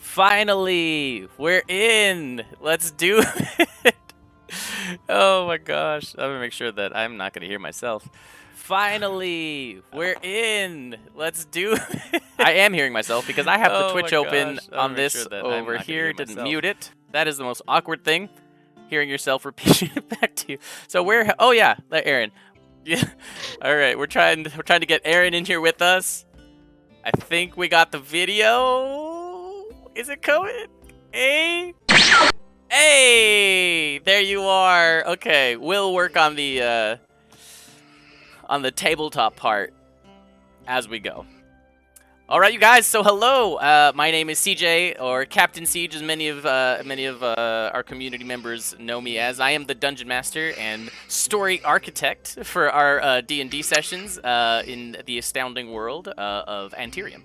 Finally, we're in. Let's do it. Oh my gosh. I'm gonna make sure that I'm not gonna hear myself. Finally, we're in. Let's do it. I am hearing myself because I have the Twitch open on this over here. Didn't mute it. That is the most awkward thing. Hearing yourself repeating it back to you. So where? Oh yeah, Aaron. Yeah. All right, we're trying to get Aaron in here with us. I think we got the video. Is it coming? Hey, hey, there you are. Okay, we'll work on the tabletop part as we go. All right, you guys. So hello. My name is CJ, or Captain Siege, as many of our community members know me as. I am the Dungeon Master and Story Architect for our D&D sessions in the astounding world of Anterium.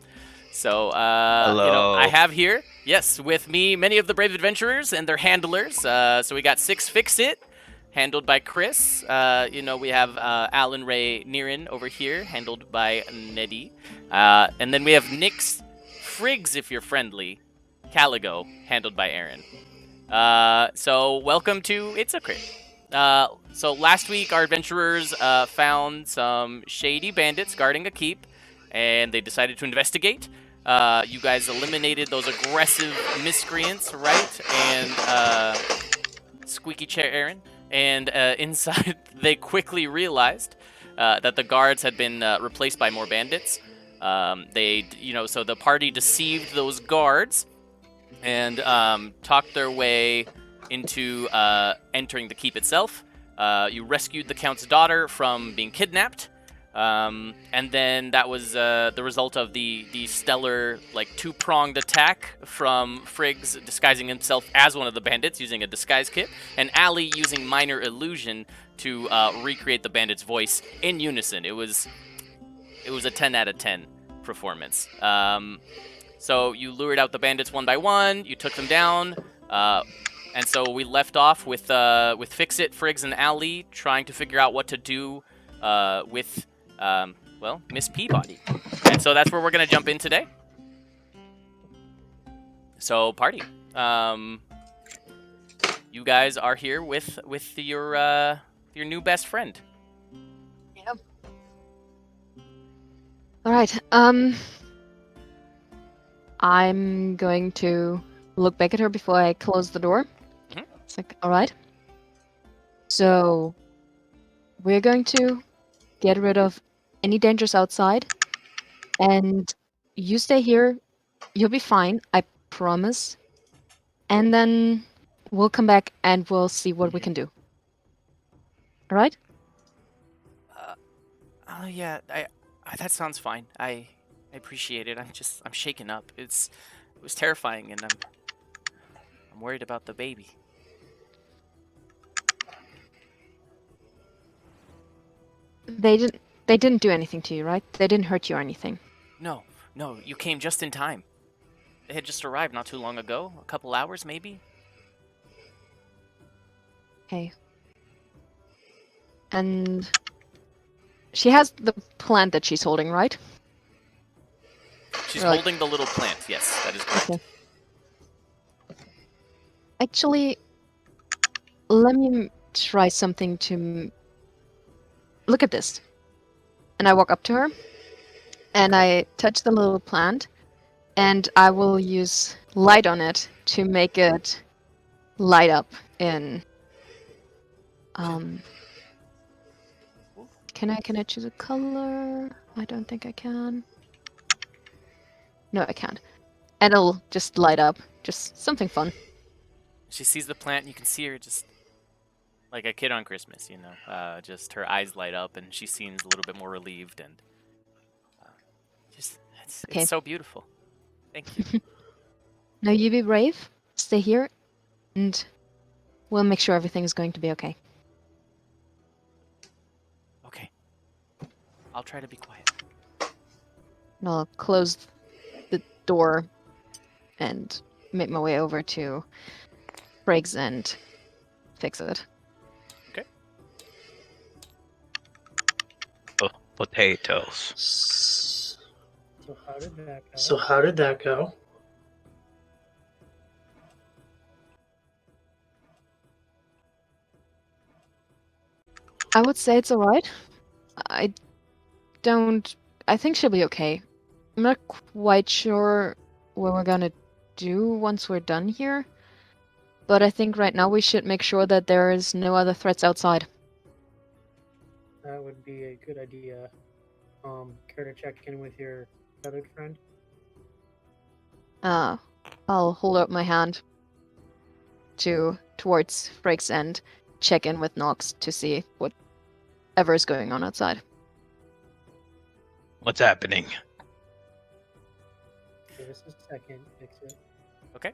So, I have here, yes, with me many of the brave adventurers and their handlers. So we got Six Fix-It, handled by Chris. We have Alan Ray Niren over here, handled by Neddy. And then we have Nyx Friggs, if you're friendly, Caligo, handled by Aaron. So welcome to It's a Crit. So last week, our adventurers found some shady bandits guarding a keep, and they decided to investigate. You guys eliminated those aggressive miscreants, right? And squeaky chair Aaron. And inside, they quickly realized that the guards had been replaced by more bandits. So the party deceived those guards and talked their way into entering the keep itself. You rescued the Count's daughter from being kidnapped. And then that was the result of the stellar, two-pronged attack from Friggs disguising himself as one of the bandits using a disguise kit, and Ali using minor illusion to recreate the bandit's voice in unison. It was a 10 out of 10 performance. So you lured out the bandits one by one, you took them down, and so we left off with Fix-It, Friggs, and Ali trying to figure out what to do with Miss Peabody. And so that's where we're going to jump in today. So, party. You guys are here with your new best friend. Yep. All right. I'm going to look back at her before I close the door. Mhm. It's like, all right. So, we're going to get rid of any dangers outside, and you stay here. You'll be fine, I promise. And then we'll come back and we'll see what we can do. All right? Yeah, that sounds fine. I appreciate it. I'm shaken up. It was terrifying, and I'm worried about the baby. They didn't do anything to you, right? They didn't hurt you or anything. No, you came just in time. They had just arrived not too long ago, a couple hours maybe. Okay. And she has the plant that she's holding, right? She's holding the little plant, yes, that is correct. Okay. Actually, let me try something to... Look at this. And I walk up to her, and I touch the little plant, and I will use light on it to make it light up in... Can I choose a color? I don't think I can. No, I can't. And it'll just light up. Just something fun. She sees the plant, and you can see her just like a kid on Christmas, just her eyes light up, and she seems a little bit more relieved, and it's so beautiful. Thank you. Now you be brave, stay here, and we'll make sure everything is going to be okay. Okay. I'll try to be quiet. And I'll close the door and make my way over to Briggs and fix it. Okay. Oh, potatoes. So how did that go? I would say it's alright. I don't. I think she'll be okay. I'm not quite sure what we're gonna do once we're done here, but I think right now we should make sure that there is no other threats outside. That would be a good idea. Care to check in with your feathered friend? I'll hold out my hand towards Frakes and check in with Nox to see whatever is going on outside. What's happening? Give us a second. Fix it. Okay.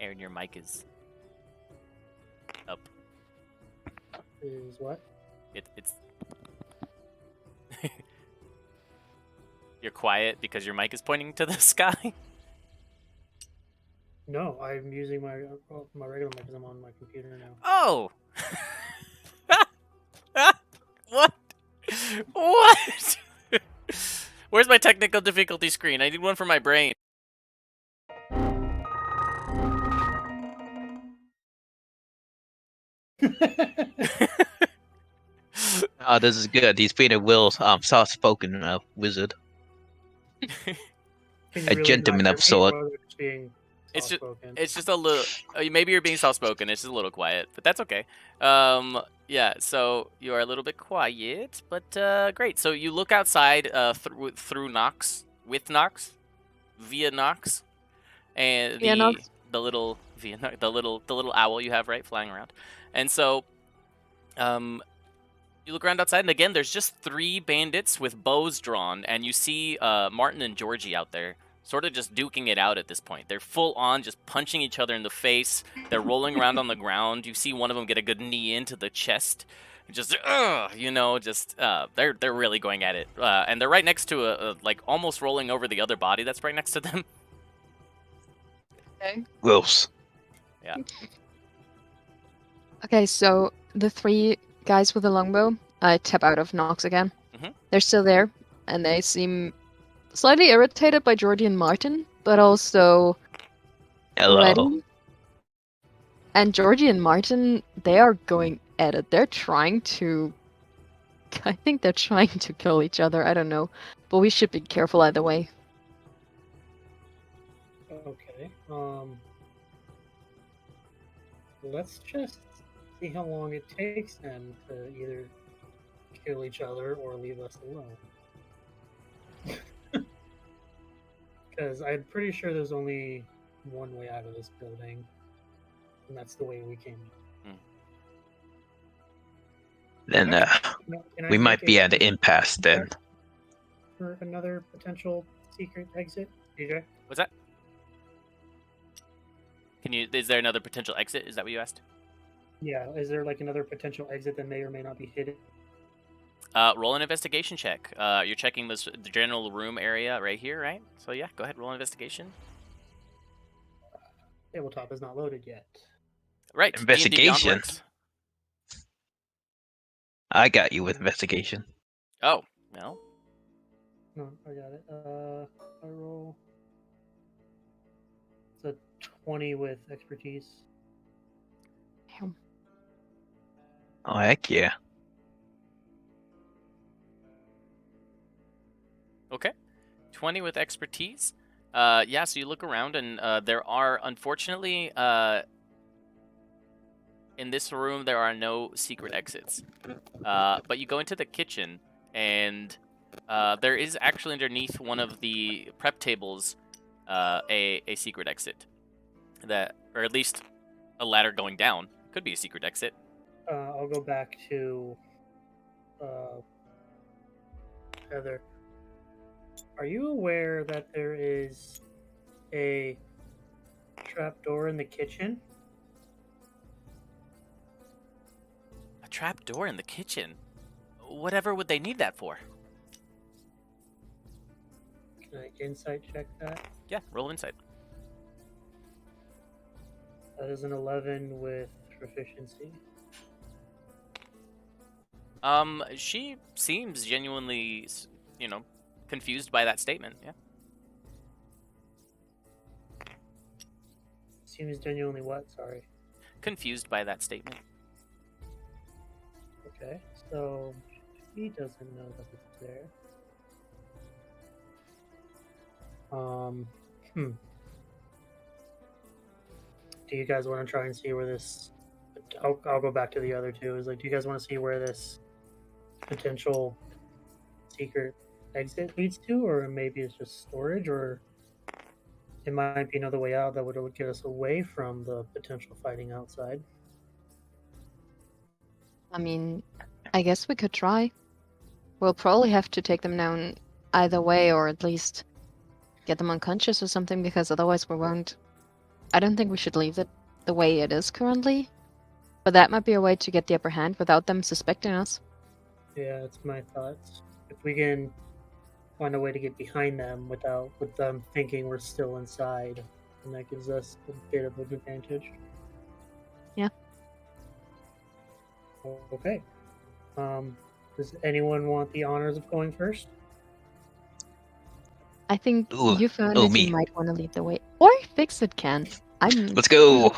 Aaron, your mic is up. Is what? It's. You're quiet because your mic is pointing to the sky. No, I'm using my regular mic because I'm on my computer now. Oh. What? What? Where's my technical difficulty screen? I need one for my brain. Oh, this is good. He's being a real soft-spoken wizard. Can you A gentleman not of hear me, sort. or just being It's just- soft-spoken? It's just a little. Maybe you're being soft-spoken. It's just a little quiet, but that's okay. Yeah. So you are a little bit quiet, but great. So you look outside through Nox with Nox, via Nox, and Via Nox. the little the little owl you have flying around, and so you look around outside, and again, there's just 3 bandits with bows drawn, and you see Martin and Georgie out there, sort of just duking it out at this point. They're full on, just punching each other in the face. They're rolling around on the ground. You see one of them get a good knee into the chest. Just, they're really going at it, and they're right next to a like almost rolling over the other body that's right next to them. Okay. Gross. Okay, so the 3 guys with the longbow tap out of Nox again. Mhm. They're still there, and they seem slightly irritated by Georgie and Martin, but also Hello. ready. And Georgie and Martin, they are going at it. They're trying to. I think they're trying to kill each other. I don't know, but we should be careful either way. Okay. Let's just see how long it takes them to either kill each other or leave us alone. Because I'm pretty sure there's only one way out of this building, and that's the way we came in. Then Can I we might make be a at an impasse then. for another potential secret exit, DJ? What's that? Is there another potential exit? Is that what you asked? Yeah. Is there like another potential exit that may or may not be hidden? Roll an investigation check. You're checking the general room area right here, right? So yeah, go ahead, roll an investigation. Tabletop is not loaded yet. Right. D&D Beyond Investigation? works. I got you with investigation. Oh, well. No, I got it. I roll. It's a 20 with expertise. Oh, heck yeah. Okay. 20 with expertise. Yeah, so you look around, and there are, unfortunately, in this room, there are no secret exits. But you go into the kitchen, and there is actually underneath one of the prep tables a secret exit. Or at least a ladder going down. Could be a secret exit. I'll go back to Heather. Are you aware that there is a trapdoor in the kitchen? A trap door in the kitchen? Whatever would they need that for? Can I insight check that? Yeah, roll insight. That is an 11 with proficiency. She seems genuinely, confused by that statement. Yeah. Seems genuinely what? Sorry. Confused by that statement. Okay, so he doesn't know that it's there. Hmm. Do you guys want to try and see where this? I'll go back to the other two. Is like, do you guys want to see where this potential secret exit leads to, or maybe it's just storage, or it might be another way out that would get us away from the potential fighting outside. I mean, I guess we could try. We'll probably have to take them down either way, or at least get them unconscious or something, because otherwise we won't. I don't think we should leave it the way it is currently, but that might be a way to get the upper hand without them suspecting us. Yeah, that's my thoughts. If we can find a way to get behind them without with them thinking we're still inside, and that gives us a bit of an advantage. Yeah. Okay. Does anyone want the honors of going first? I think Ooh, you found oh, it, me. you might want to lead the way. Or fix it, can. I'm. Let's go.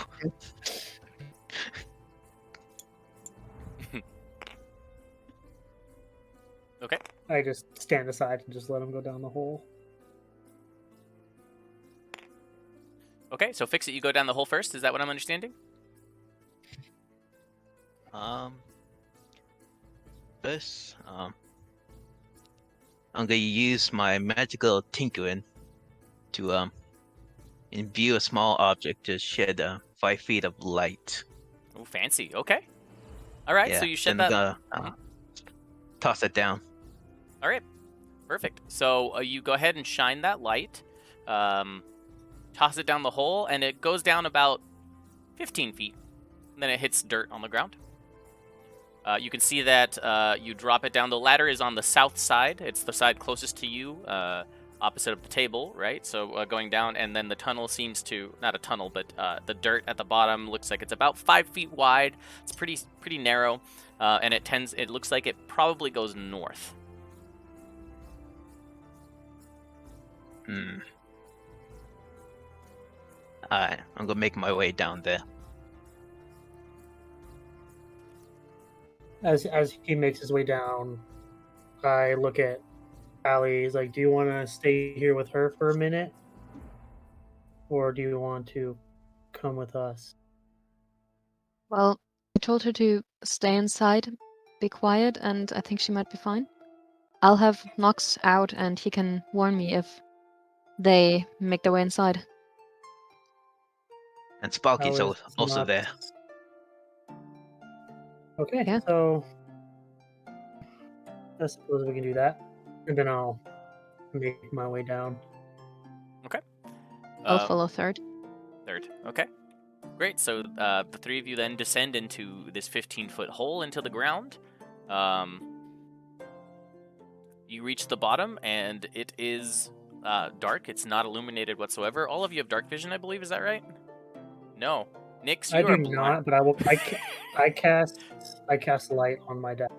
Okay. I just stand aside and just let them go down the hole. Okay, so fix it. You go down the hole first. Is that what I'm understanding? First, I'm gonna use my magical tinkering to imbue a small object to shed 5 feet of light. Oh, fancy. Okay. All right. Yeah, So you shed then that. I'm gonna toss it down. All right. Perfect. So you go ahead and shine that light. Toss it down the hole, and it goes down about 15 feet. And then it hits dirt on the ground. You can see that you drop it down. The ladder is on the south side. It's the side closest to you, opposite of the table, right? So going down, and then the tunnel seems to, not a tunnel, but the dirt at the bottom looks like it's about 5 feet wide. It's pretty narrow, and it looks like it probably goes north. Alright, I'm gonna make my way down there. As he makes his way down, I look at Allie. He's like, "Do you want to stay here with her for a minute, or do you want to come with us?" Well, I told her to stay inside, be quiet, and I think she might be fine. I'll have Nox out, and he can warn me if they make their way inside. And Sparky's Allie also nods. there. Okay, Yeah. so I suppose we can do that, and then I'll make my way down. Okay. I'll follow third. Third. Okay. Great. So the three of you then descend into this 15-foot hole into the ground. You reach the bottom, and it is dark. It's not illuminated whatsoever. All of you have dark vision, I believe. Is that right? No. Nix, you I are do blind. not, but I cast light on my deck.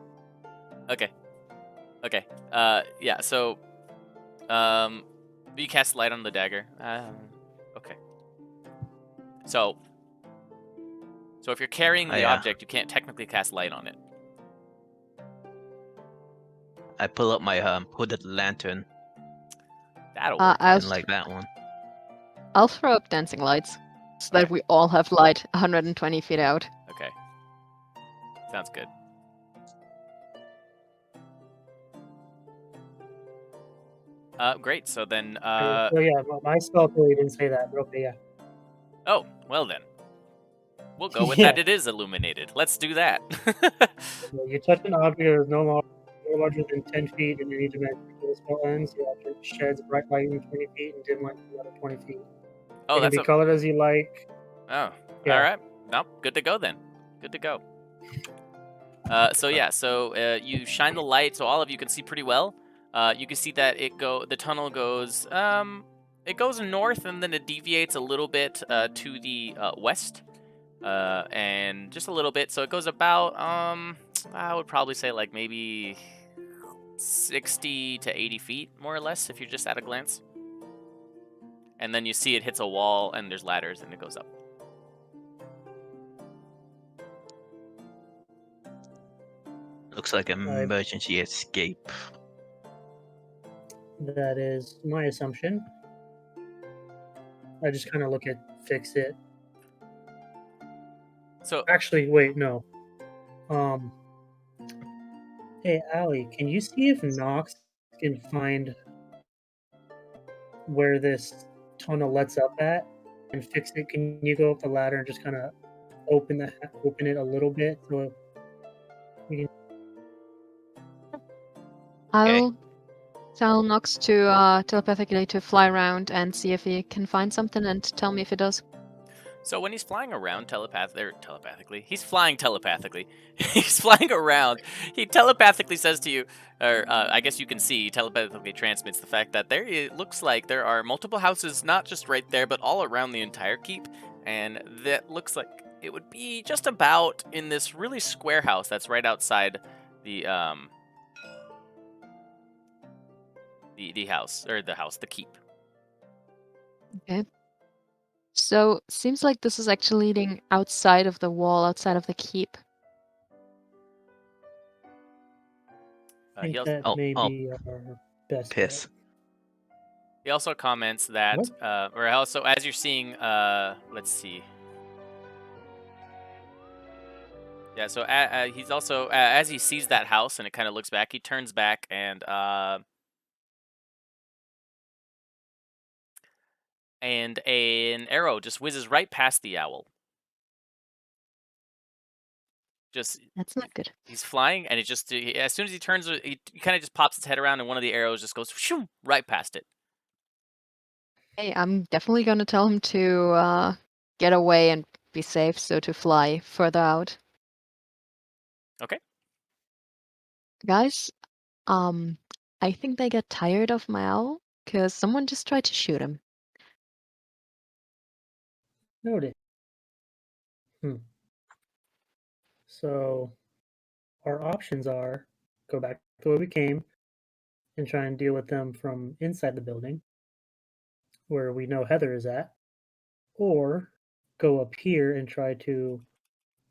Okay. Okay. Yeah. So, you cast light on the dagger. Okay. So if you're carrying the object, you can't technically cast light on it. I pull up my hooded lantern That'll work. and like that one. I'll throw up dancing lights so that we all have light 120 feet out. Okay. Sounds good. Great. So then, Oh yeah, my spell ability didn't say that, but okay, yeah. oh, well then. We'll go with Yeah. that. It is illuminated. Let's do that. You touch an object that is no larger than 10 feet in any dimension until the spell ends. The object sheds bright light in 20 feet and dim light in another 20 feet. Oh, it can that's be colored as you like. Oh, Yeah. all right. Nope. Good to go then. Good to go. So you shine the light, so all of you can see pretty well. You can see that the tunnel goes it goes north, and then it deviates a little bit to the west, and just a little bit. So it goes about I would probably say like maybe 60 to 80 feet, more or less, if you're just at a glance. And then you see it hits a wall, and there's ladders, and it goes up. Looks like an emergency escape. That is my assumption. I just kind of look at fix it. So Actually, wait, no. Hey, Allie, can you see if Nox can find where this tunnel lets up at and fix it? Can you go up the ladder and just kind of open it a little bit so we can? I'll tell Nox to telepathically to fly around and see if he can find something and tell me if he does. So when he's flying around telepathically, he's flying telepathically. He's flying around. He telepathically says to you, or I guess you can see, he telepathically transmits the fact that it looks like there are multiple houses, not just right there, but all around the entire keep, and that looks like it would be just about in this really square house that's right outside the the keep. Okay. So seems like this is actually leading outside of the wall, outside of the keep. I think He also, that may be our best Piss. bet. he also comments that, What? or also as you're seeing, let's see. Yeah, so he's also as he sees that house and it kind of looks back, he turns back and an arrow just whizzes right past the owl. Just That's not good. he's flying and it just as soon as he turns, he kind of just pops its head around and one of the arrows just goes shoo, right past it. Hey, I'm definitely gonna tell him to get away and be safe, so to fly further out. Okay. Guys, I think they get tired of my owl because someone just tried to shoot him. Noted. So our options are go back to where we came and try and deal with them from inside the building where we know Heather is at, or go up here and try to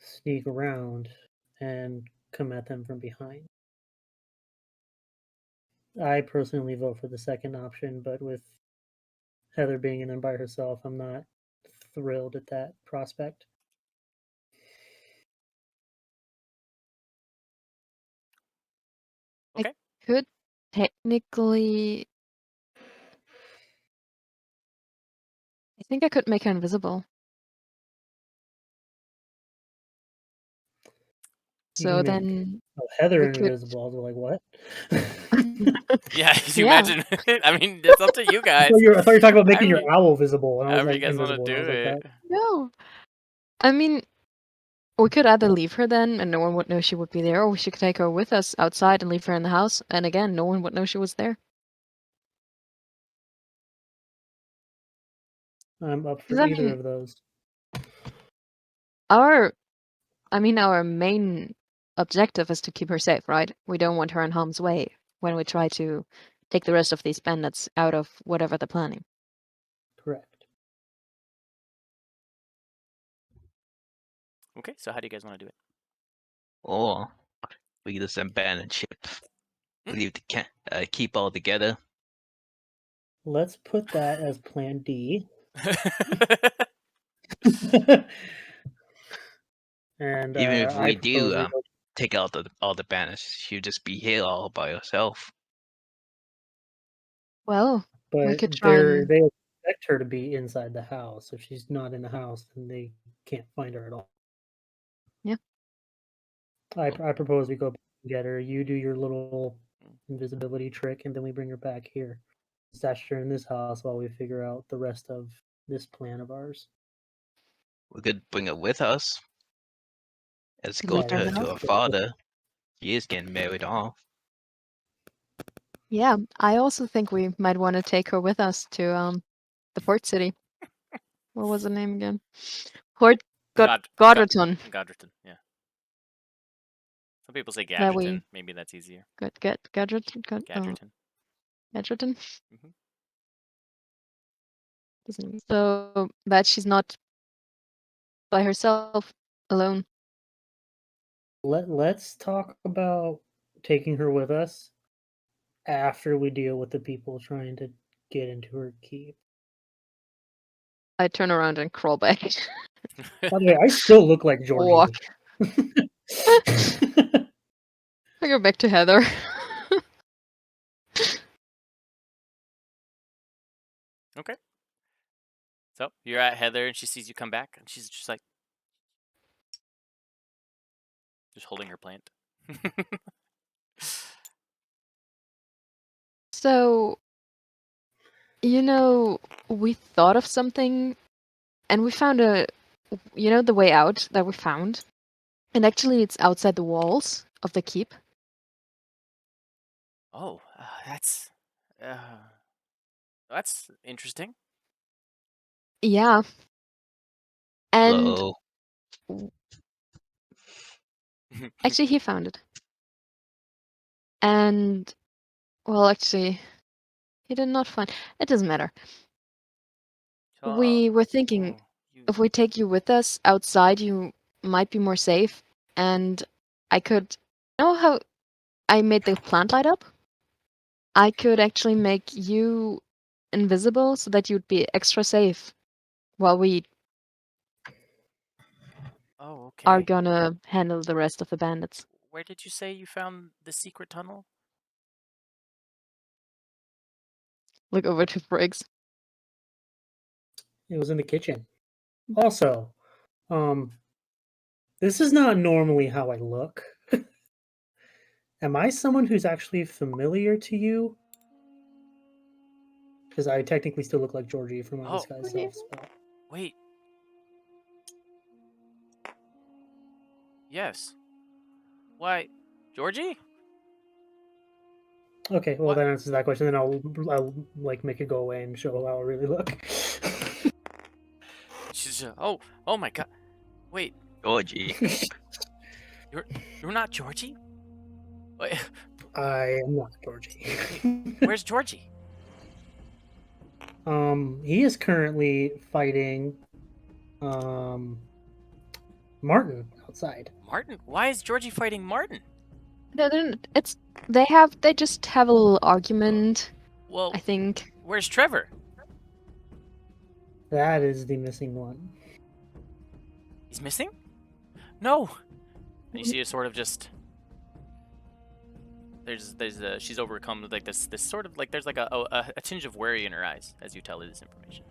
sneak around and come at them from behind. I personally vote for the second option, but with Heather being in there by herself, I'm not thrilled at that prospect. Okay. I could technically. I think I could make her invisible. You So can make then Heather we could. invisible. I was like, what? Yeah, can you Yeah. imagine? I mean, it's up to you guys. I thought you were talking about making your However- owl visible, and I was However you like guys want to invisible, and I do was like it. that. No. I mean, we could either leave her then, and no one would know she would be there, or we should take her with us outside and leave her in the house, and again, no one would know she was there. I'm up for 'Cause I either mean, of those. our main objective is to keep her safe, right? We don't want her in harm's way when we try to take the rest of these bandits out of whatever they're planning. Correct. Okay, so how do you guys want to do it? Or we can just abandon ship. Leave the keep all together. Let's put that as Plan D. And Even if I we propose do we go. take out all the banners, she'll just be here all by herself. Well, we But could try and. they expect her to be inside the house. If she's not in the house, then they can't find her at all. Yeah. I propose we go back and get her. You do your little invisibility trick, and then we bring her back here. Stash her in this house while we figure out the rest of this plan of ours. We could bring her with us. Escort Leave her her in the to house? her father. He is getting married off. Yeah, I also think we might want to take her with us to the port city. What was the name again? Port Godreton. Godreton, yeah. Some people say That Gadgeton. Maybe that's easier. Gadreton. Gadgeton. Gadreton. Mhm. So that she's not by herself, alone. let's talk about taking her with us after we deal with the people trying to get into her keep. I turn around and crawl back. By the way, I still look like Walk. Georgie. I go back to Heather. Okay. So you're at Heather, and she sees you come back, and she's just like, just holding her plant. So, we thought of something, and we found the way out that we found. And actually, it's outside the walls of the keep. Oh, that's interesting. Yeah. And Hello. actually, he found it. And, well, actually, he did not find. It doesn't matter. We were thinking, if we take you with us outside, you might be more safe. And I could. Know how I made the plant light up? I could actually make you invisible so that you'd be extra safe while we Oh, okay. are gonna handle the rest of the bandits. Where did you say you found the secret tunnel? Look over to Briggs. It was in the kitchen. Also, this is not normally how I look. Am I someone who's actually familiar to you? Because I technically still look like Georgie from my disguise self spell. Wait. Yes. Why, Georgie? Okay, well What? that answers that question. Then I'll like make it go away and show how I really look. She's oh my god. Wait, Georgie. you're not Georgie? Wait, I am not Georgie. where's Georgie? He is currently fighting Martin outside. Martin? Why is Georgie fighting Martin? They just have a little argument, Well, I think. where's Trevor? That is the missing one. He's missing? No. And you see it sort of just. She's overcome with like this sort of like there's like a tinge of worry in her eyes as you tell her this information.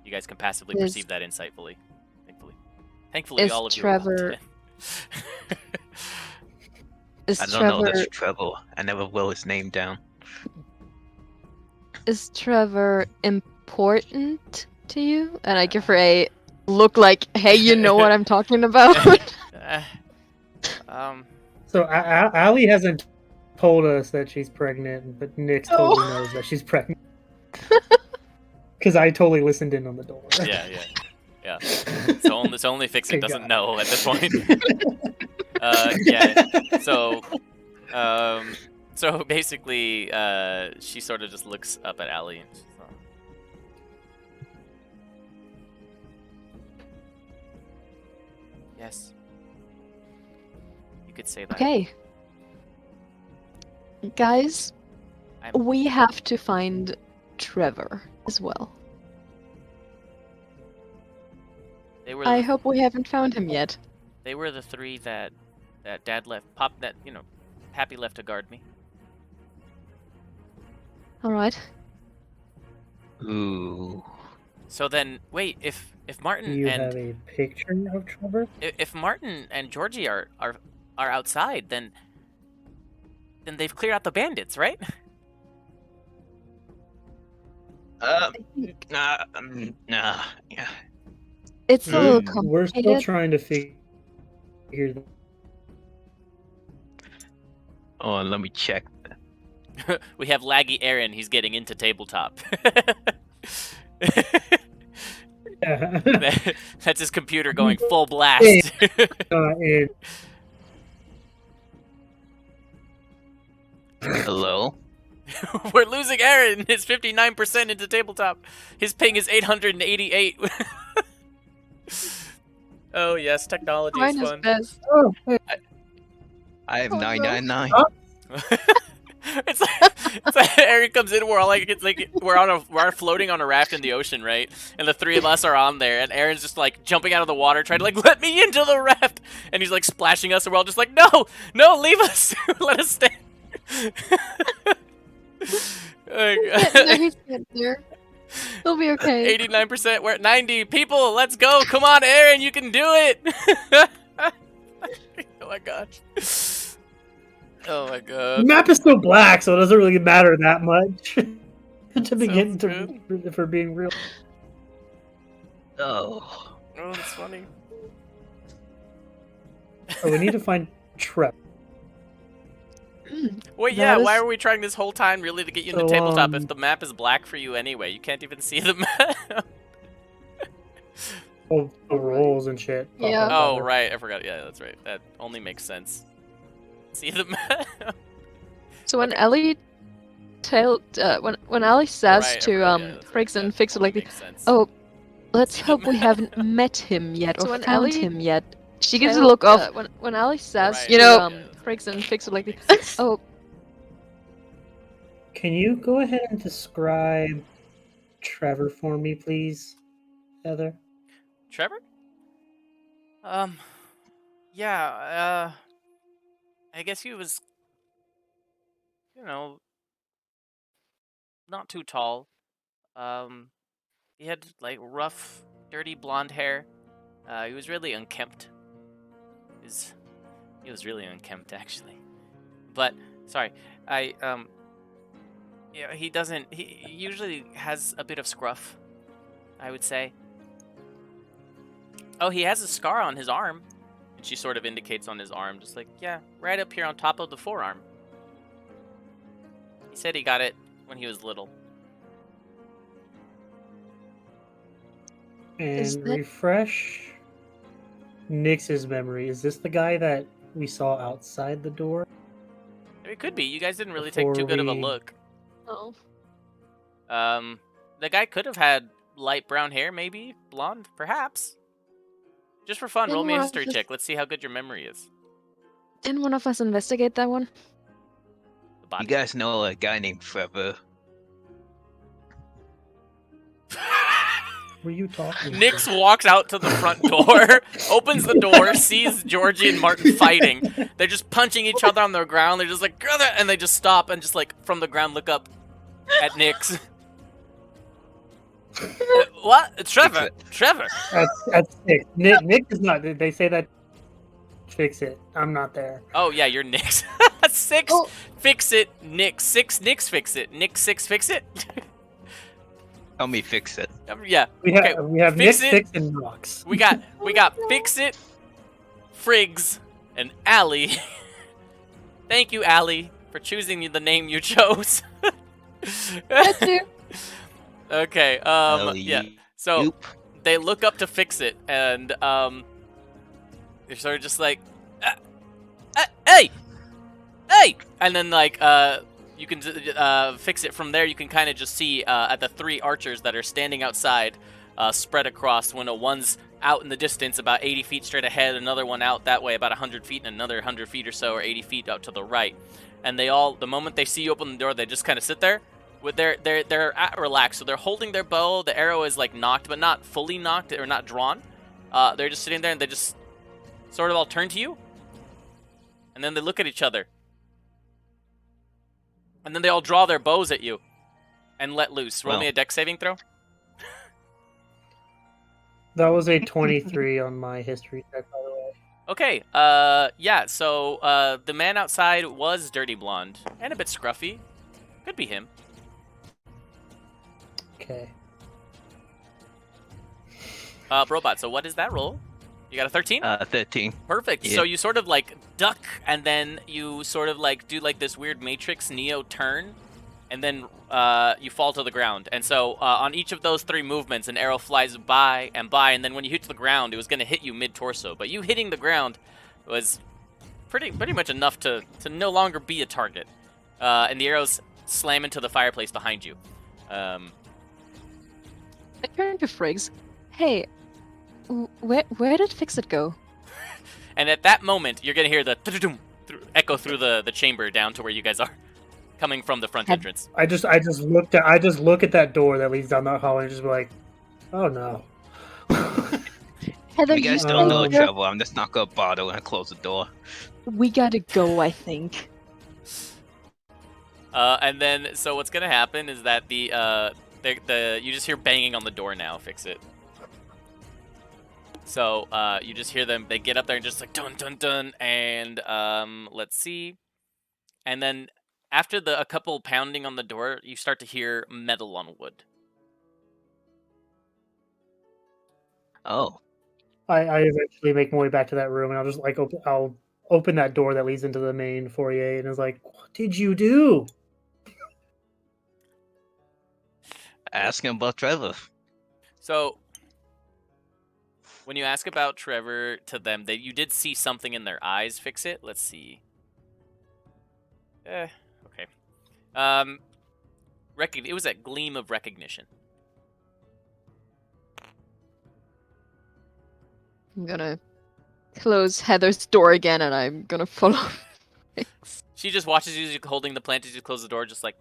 You guys can passively perceive that insightfully, thankfully. Is All of Trevor- you. Is I don't Trevor know this Trevor. I never wrote his name down. is Trevor important to you? And I give her a look like, hey, you know what I'm talking about. So Allie hasn't told us that she's pregnant, but Nick totally knows that she's pregnant. Because I totally listened in on the door. Yeah. So only Fix It Okay, doesn't got it. know at this point. Yeah. So basically, she sort of just looks up at Allie and she's like, yes. You could say that. Okay. Guys, I'm- we have to find Trevor as well. They were I the, hope we haven't found him yet. they were the three that Dad left. Happy left to guard me. Alright. Ooh. So then, wait, if Martin Do you and have a picture of Trevor? if Martin and Georgie are outside, then they've cleared out the bandits, right? Nah. Yeah. It's a little We're still complicated. trying to figure that. Oh, let me check. We have laggy Aaron. He's getting into tabletop. That's his computer going full blast. And Hello? We're losing Aaron. It's 59% into tabletop. His ping is 888. Oh yes, technology is Mine is fun. best. Oh, hey, I have Oh, no. 999. it's like Aaron comes in. We're all like, it's like we're floating on a raft in the ocean, right? And the three of us are on there, and Aaron's just like jumping out of the water, trying to like let me into the raft, and he's like splashing us, and we're all just like, no, leave us, let us stay. He's getting there. He'll be okay. 89%. We're at 90 people. Let's go. Come on, Aaron, you can do it. Oh my gosh. Oh my the god. map is still black, so it doesn't really matter that much to begin Sounds to for being real. Oh. Oh, that's funny. So we need to find Trevor. Wait, yeah, That why is- are we trying this whole time really to get you into So, tabletop if the map is black for you anyway? You can't even see the map. Oh, the rolls and shit. pop Yeah. up Oh, better. right. I forgot. Yeah, that's right. That only makes sense. See the map? So when Ellie when Ellie says Right, I to forgot, yeah, that's right. Friggs and That Fix it only like, makes sense. oh, let's See the hope we map. haven't met him yet or So when found Ellie him yet. She gives a look of when Ellie says Right, you yeah, know that's right. Friggs and Fix it like, Makes sense. oh, Can you go ahead and describe Trevor for me, please, Heather? Trevor? Yeah, I guess he was, you know, not too tall. He had like rough, dirty blonde hair. He was really unkempt. He was really unkempt actually. But sorry, yeah, he usually has a bit of scruff, I would say. Oh, he has a scar on his arm. And she sort of indicates on his arm, just like, yeah, right up here on top of the forearm. He said he got it when he was little. Is And that- refresh Nix's memory. Is this the guy that we saw outside the door? It could be. You guys didn't really take too Before good of a we- look. oh, The guy could have had light brown hair, maybe blonde, perhaps. Just for fun, roll me a Didn't history one of us- check. Let's see how good your memory is. didn't one of us investigate that one? The body. You guys know a guy named Trevor. Were you talking? Nix walks out to the front door, opens the door, sees Georgie and Martin fighting. They're just punching each other on the ground. They're just like, "Grr," and they just stop and just like from the ground look up at Nix. What? Trevor? Trevor? That's Nick. Nick is not. They say that. Fix it. I'm not there. Oh yeah, you're Nix. 6 Oh. fix it. Nix 6 Nix fix it. Nix 6 fix it. Help me fix it. Yeah. We have Okay, we have fix Nick, it. Fix, and Nox. We got Fix It, Friggs, and Allie. Thank you, Allie, for choosing the name you chose. That's you. Okay, yeah. So Oop. they look up to Fix It, and they're sort of just like, hey, and then like you can Fix It from there. You can kind of just see at the 3 archers that are standing outside, spread across. When one's out in the distance, about 80 feet straight ahead, another one out that way, about 100 feet, and another 100 feet or so, or 80 feet out to the right. And they all, the moment they see you open the door, they just kind of sit there. With they're at relaxed, so they're holding their bow. The arrow is like knocked, but not fully knocked or not drawn. They're just sitting there, and they just sort of all turn to you, and then they look at each other, and then they all draw their bows at you, and let loose. Roll Well. me a dex saving throw. That was a 23 on my history check, by the way. Okay. Yeah. So the man outside was dirty blonde and a bit scruffy. Could be him. Okay. Robot. So what is that roll? You got a 13? 13. Perfect. Yeah. So you sort of like duck, and then you sort of like do like this weird Matrix Neo turn, and then you fall to the ground. And so on each of those 3 movements, an arrow flies by, and then when you hit the ground, it was going to hit you mid-torso. But you hitting the ground was pretty much enough to no longer be a target. And the arrows slam into the fireplace behind you. I turn to Friggs. Hey, Where did Fix-It go? And at that moment, you're gonna hear the echo through the chamber down to where you guys are, coming from the front Had- entrance. I just look at that door that leads down that hallway and just be like, oh no. Heather, You guys stay don't know here. trouble. I'm just not gonna bother and close the door. We gotta go, I think. And then, so what's gonna happen is that you just hear banging on the door now. Fix it. So you just hear them. They get up there and just like dun dun dun. And let's see. And then after a couple pounding on the door, you start to hear metal on wood. Oh, I eventually make my way back to that room and I'll just like I'll open that door that leads into the main foyer and it's like, what did you do? ask him about Trevor. So when you ask about Trevor to them, you did see something in their eyes. Fix it. Let's see. Okay. It was a gleam of recognition. I'm gonna close Heather's door again, and I'm gonna follow. Fix. She just watches you holding the plant as you close the door, just like.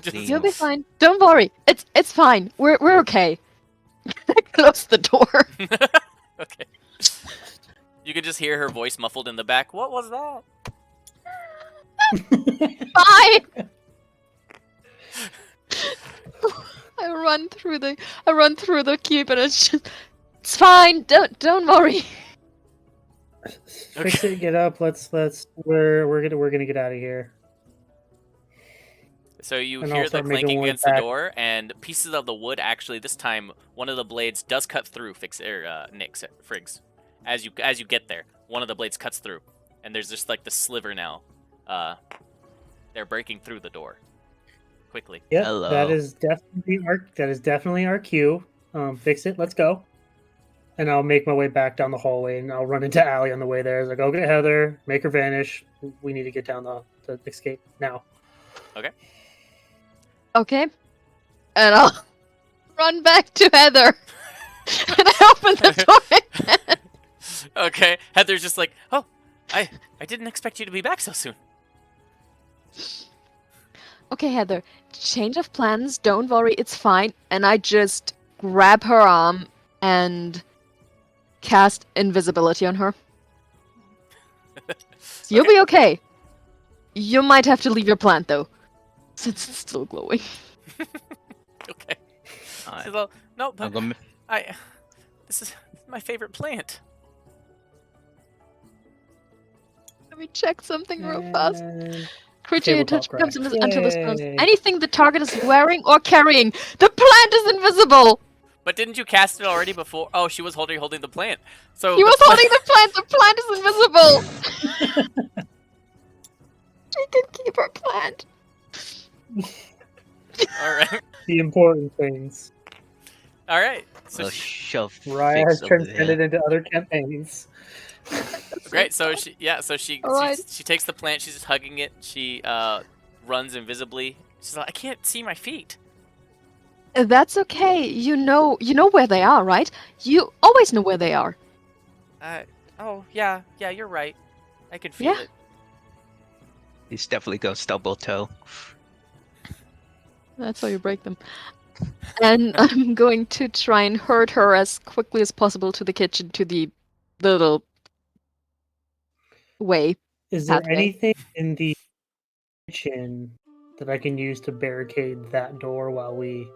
Just- You'll be fine. Don't worry. It's fine. We're okay. Close the door. Okay. You could just hear her voice muffled in the back. What was that? Fine. I run through the cube, and it's fine. Don't worry. Fix it, get up, we're gonna get out of here. So you And hear I'll the start making clanking my way against the back. door, and pieces of the wood. Actually, this time one of the blades does cut through. Nick's Friggs. As you get there, one of the blades cuts through, and there's just like the sliver now. They're breaking through the door quickly. Yep, Hello. that is definitely our cue. Fix it, let's go. And I'll make my way back down the hallway and I'll run into Allie on the way there. It's like, go get Heather, make her vanish. We need to get down the escape now. Okay. And I'll run back to Heather. And I open the door again. Okay, Heather's just like, oh, I didn't expect you to be back so soon. Okay, Heather. Change of plans. Don't worry, it's fine. And I just grab her arm and cast invisibility on her. You'll be okay. You might have to leave your plant though, since it's still glowing. Okay. Alright. She's all, no, I'm but gonna... this is my favorite plant. Let me check something real fast. And Creature you tabletop touch becomes craft. until this becomes Yay. anything the target is wearing or carrying. The plant is invisible. But didn't you cast it already before? Oh, she was holding the plant. So He was the holding the plant. The plant is invisible. She can keep her plant. All right, the important things. all right. So Well, shove Raya Fix has over transcended there. into other campaigns. great. So she Alright. she takes the plant. She's just hugging it. She runs invisibly. She's like, I can't see my feet. That's okay. You know where they are, right? You always know where they are. Oh yeah, you're right. I could feel Yeah. it. He's definitely gonna stubble toe. That's how you break them. And I'm going to try and herd her as quickly as possible to the kitchen, to the little way. Is there Pathway. anything in the kitchen that I can use to barricade that door while we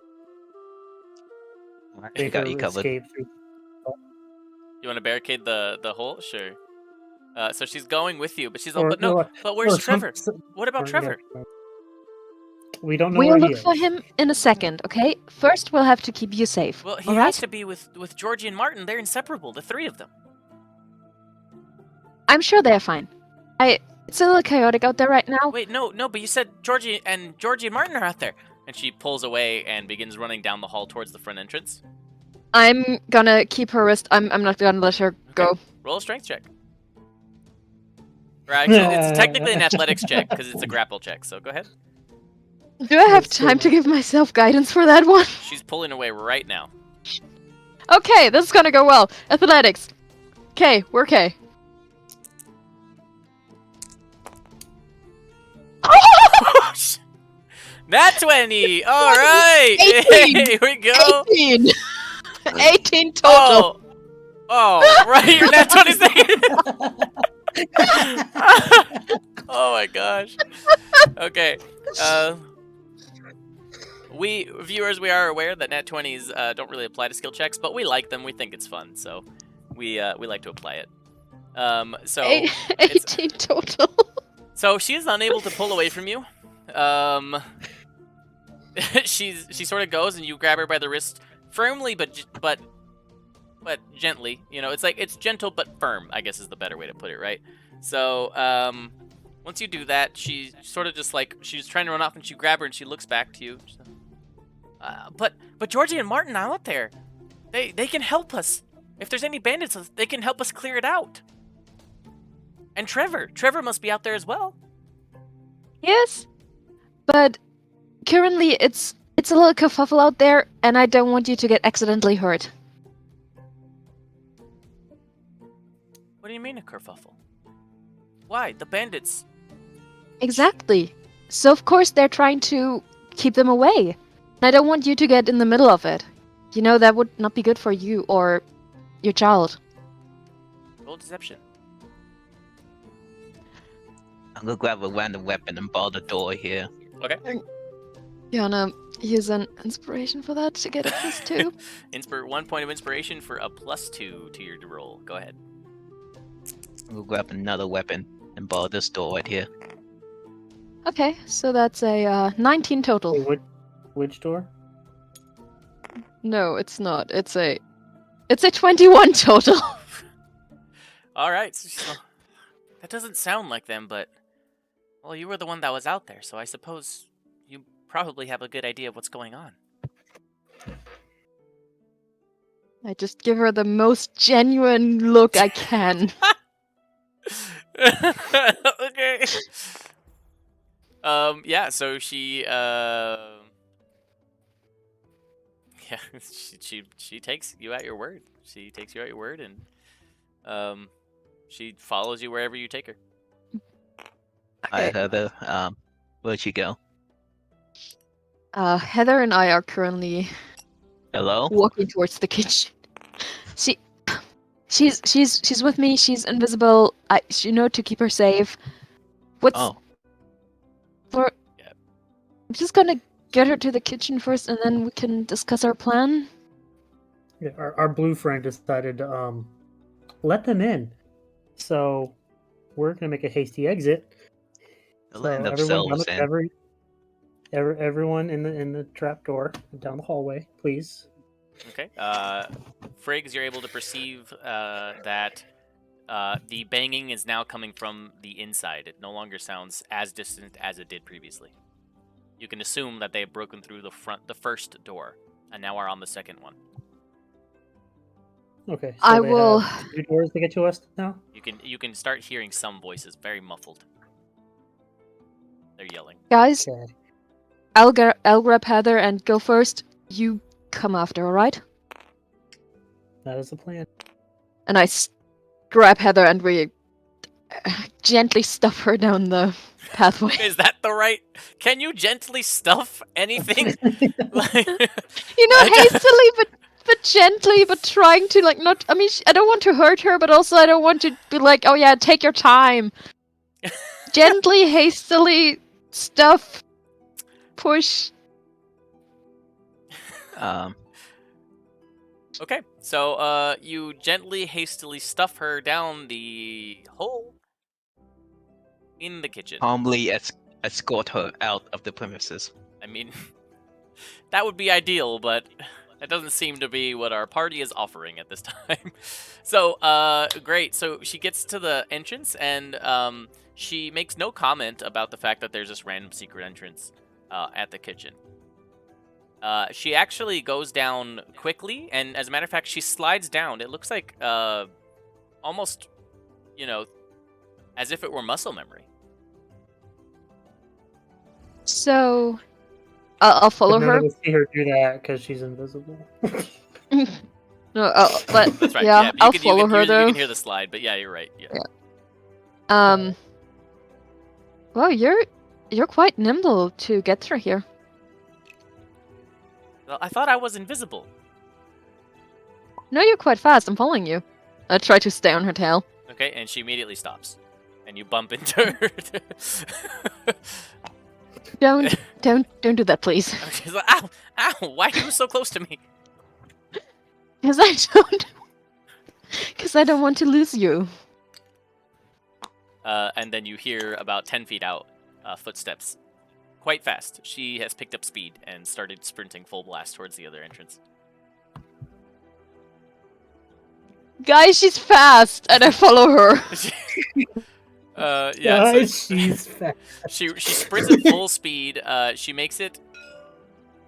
I make got her you covered. escape through? You want to barricade the hole? Sure. So she's going with you, but she's Or- like, but no, or- but where's or some- Trevor? some- What about or- Trevor? yeah, we don't know We'll where he look is. for him in a second, okay? First, we'll have to keep you safe. Well, he all has right? to be with Georgie and Martin. They're inseparable, the three of them. I'm sure they're fine. It's a little chaotic out there right now. Wait, no, but you said Georgie and Martin are out there. And she pulls away and begins running down the hall towards the front entrance. I'm gonna keep her wrist. I'm not gonna let her go. Roll a strength check. Right, actually, it's technically an athletics check because it's a grapple check. So go ahead. Do I have That's so time to much. give myself guidance for that one? She's pulling away right now. Okay, this is gonna go well. Athletics. Okay, we're okay. Nat 20! Alright! 18! Here we go! 18! 18 total! Oh, right, you're nat 26! Oh my gosh. Okay. Viewers, we are aware that nat 20s don't really apply to skill checks, but we like them. We think it's fun, so we like to apply it. So 18 total. so she is unable to pull away from you. She sort of goes and you grab her by the wrist firmly, but gently. You know, it's gentle but firm, I guess is the better way to put it, right? So once you do that, she sort of just like she's trying to run off, and she grabs her and she looks back to you. But Georgie and Martin are out there. They can help us. If there's any bandits, they can help us clear it out. And Trevor must be out there as well. Yes, but currently it's a little kerfuffle out there, and I don't want you to get accidentally hurt. What do you mean a kerfuffle? Why? The bandits. Exactly. So of course they're trying to keep them away. And I don't want you to get in the middle of it. You know, that would not be good for you or your child. Roll deception. I'm gonna grab a random weapon and bar the door here. Okay. You wanna use an inspiration for that to get a +2? 1 point of inspiration for a +2 to your roll. Go ahead. We'll grab another weapon and bar this door right here. Okay, so that's a 19 total. Wait, which door? No, it's not. It's a 21 total. All right. So, that doesn't sound like them, but well, you were the one that was out there, so I suppose you probably have a good idea of what's going on. I just give her the most genuine look I can. Okay. Yeah, so she yeah, she takes you at your word. She takes you at your word, and she follows you wherever you take her. Alright, Heather, where'd she go? Heather and I are currently Hello? walking towards the kitchen. She's with me. She's invisible. To keep her safe. Oh, I'm just gonna get her to the kitchen first, and then we can discuss our plan. Yeah, our blue friend decided to let them in. So we're gonna make a hasty exit. the So land of everyone down selves the, and everyone in the trap door down the hallway, please. Okay. Friggs, you're able to perceive that the banging is now coming from the inside. It no longer sounds as distant as it did previously. You can assume that they have broken through the first door, and now are on the second one. Okay. So I they will- have 2 doors to get to us now. You can start hearing some voices, very muffled. They're yelling. Guys, Okay. I'll grab Heather and go first. You come after, alright? That is the plan. And I grab Heather and we gently stuff her down the pathway. Is that the right? Can you gently stuff anything? Like- Hastily but gently, but trying to not. I mean, I don't want to hurt her, but also I don't want to be like, oh yeah, take your time. Gently, hastily stuff, push. Okay, so you gently, hastily stuff her down the hole in the kitchen. calmly escort her out of the premises. I mean, that would be ideal, but that doesn't seem to be what our party is offering at this time. So, great. So she gets to the entrance, and she makes no comment about the fact that there's this random secret entrance at the kitchen. She actually goes down quickly, and as a matter of fact, she slides down. It looks like almost, as if it were muscle memory. So, I'll follow But her. nobody will see her do that because she's invisible. No, but That's right. yeah, but I'll follow her you though. can hear the slide, but yeah, you're right. Yeah. Well, you're quite nimble to get through here. Well, I thought I was invisible. No, you're quite fast. I'm following you. I try to stay on her tail. Okay, and she immediately stops, and you bump into her. Don't do that, please. She's like, ow, ow! Why are you so close to me? Because I don't want to lose you. And then you hear about 10 feet out footsteps, quite fast. She has picked up speed and started sprinting full blast towards the other entrance. Guys, she's fast, and I follow her. Yeah, Guys, she's fast. she sprints at full speed. She makes it.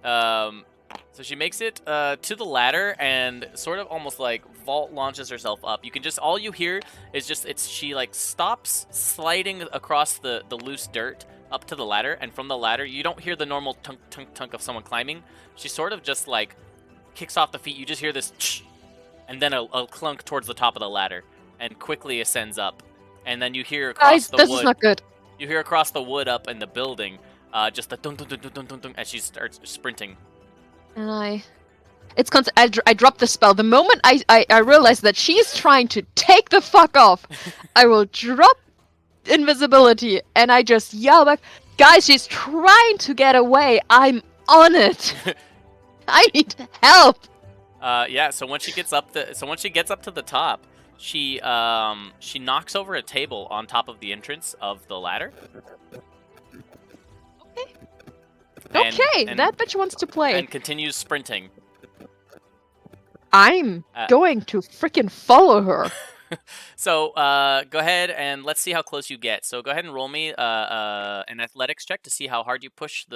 So she makes it to the ladder and sort of almost like vault launches herself up. You can just all you hear is just she like stops sliding across the loose dirt up to the ladder, and from the ladder you don't hear the normal tunk tunk tunk of someone climbing. She sort of just like kicks off the feet. You just hear this, and then a clunk towards the top of the ladder, and quickly ascends up. And then you hear across Guys, the this wood. is not good. You hear across the wood up in the building, just the dun dun dun dun dun dun dun as she starts sprinting. And I drop the spell. The moment I realize that she's trying to take the fuck off, I will drop invisibility and I just yell back, guys, she's trying to get away. I'm on it. I need help. Yeah. So once she gets up to the top, she knocks over a table on top of the entrance of the ladder. Okay, that bitch wants to play. And continues sprinting. I'm going to freaking follow her. So go ahead and let's see how close you get. So go ahead and roll me an athletics check to see how hard you push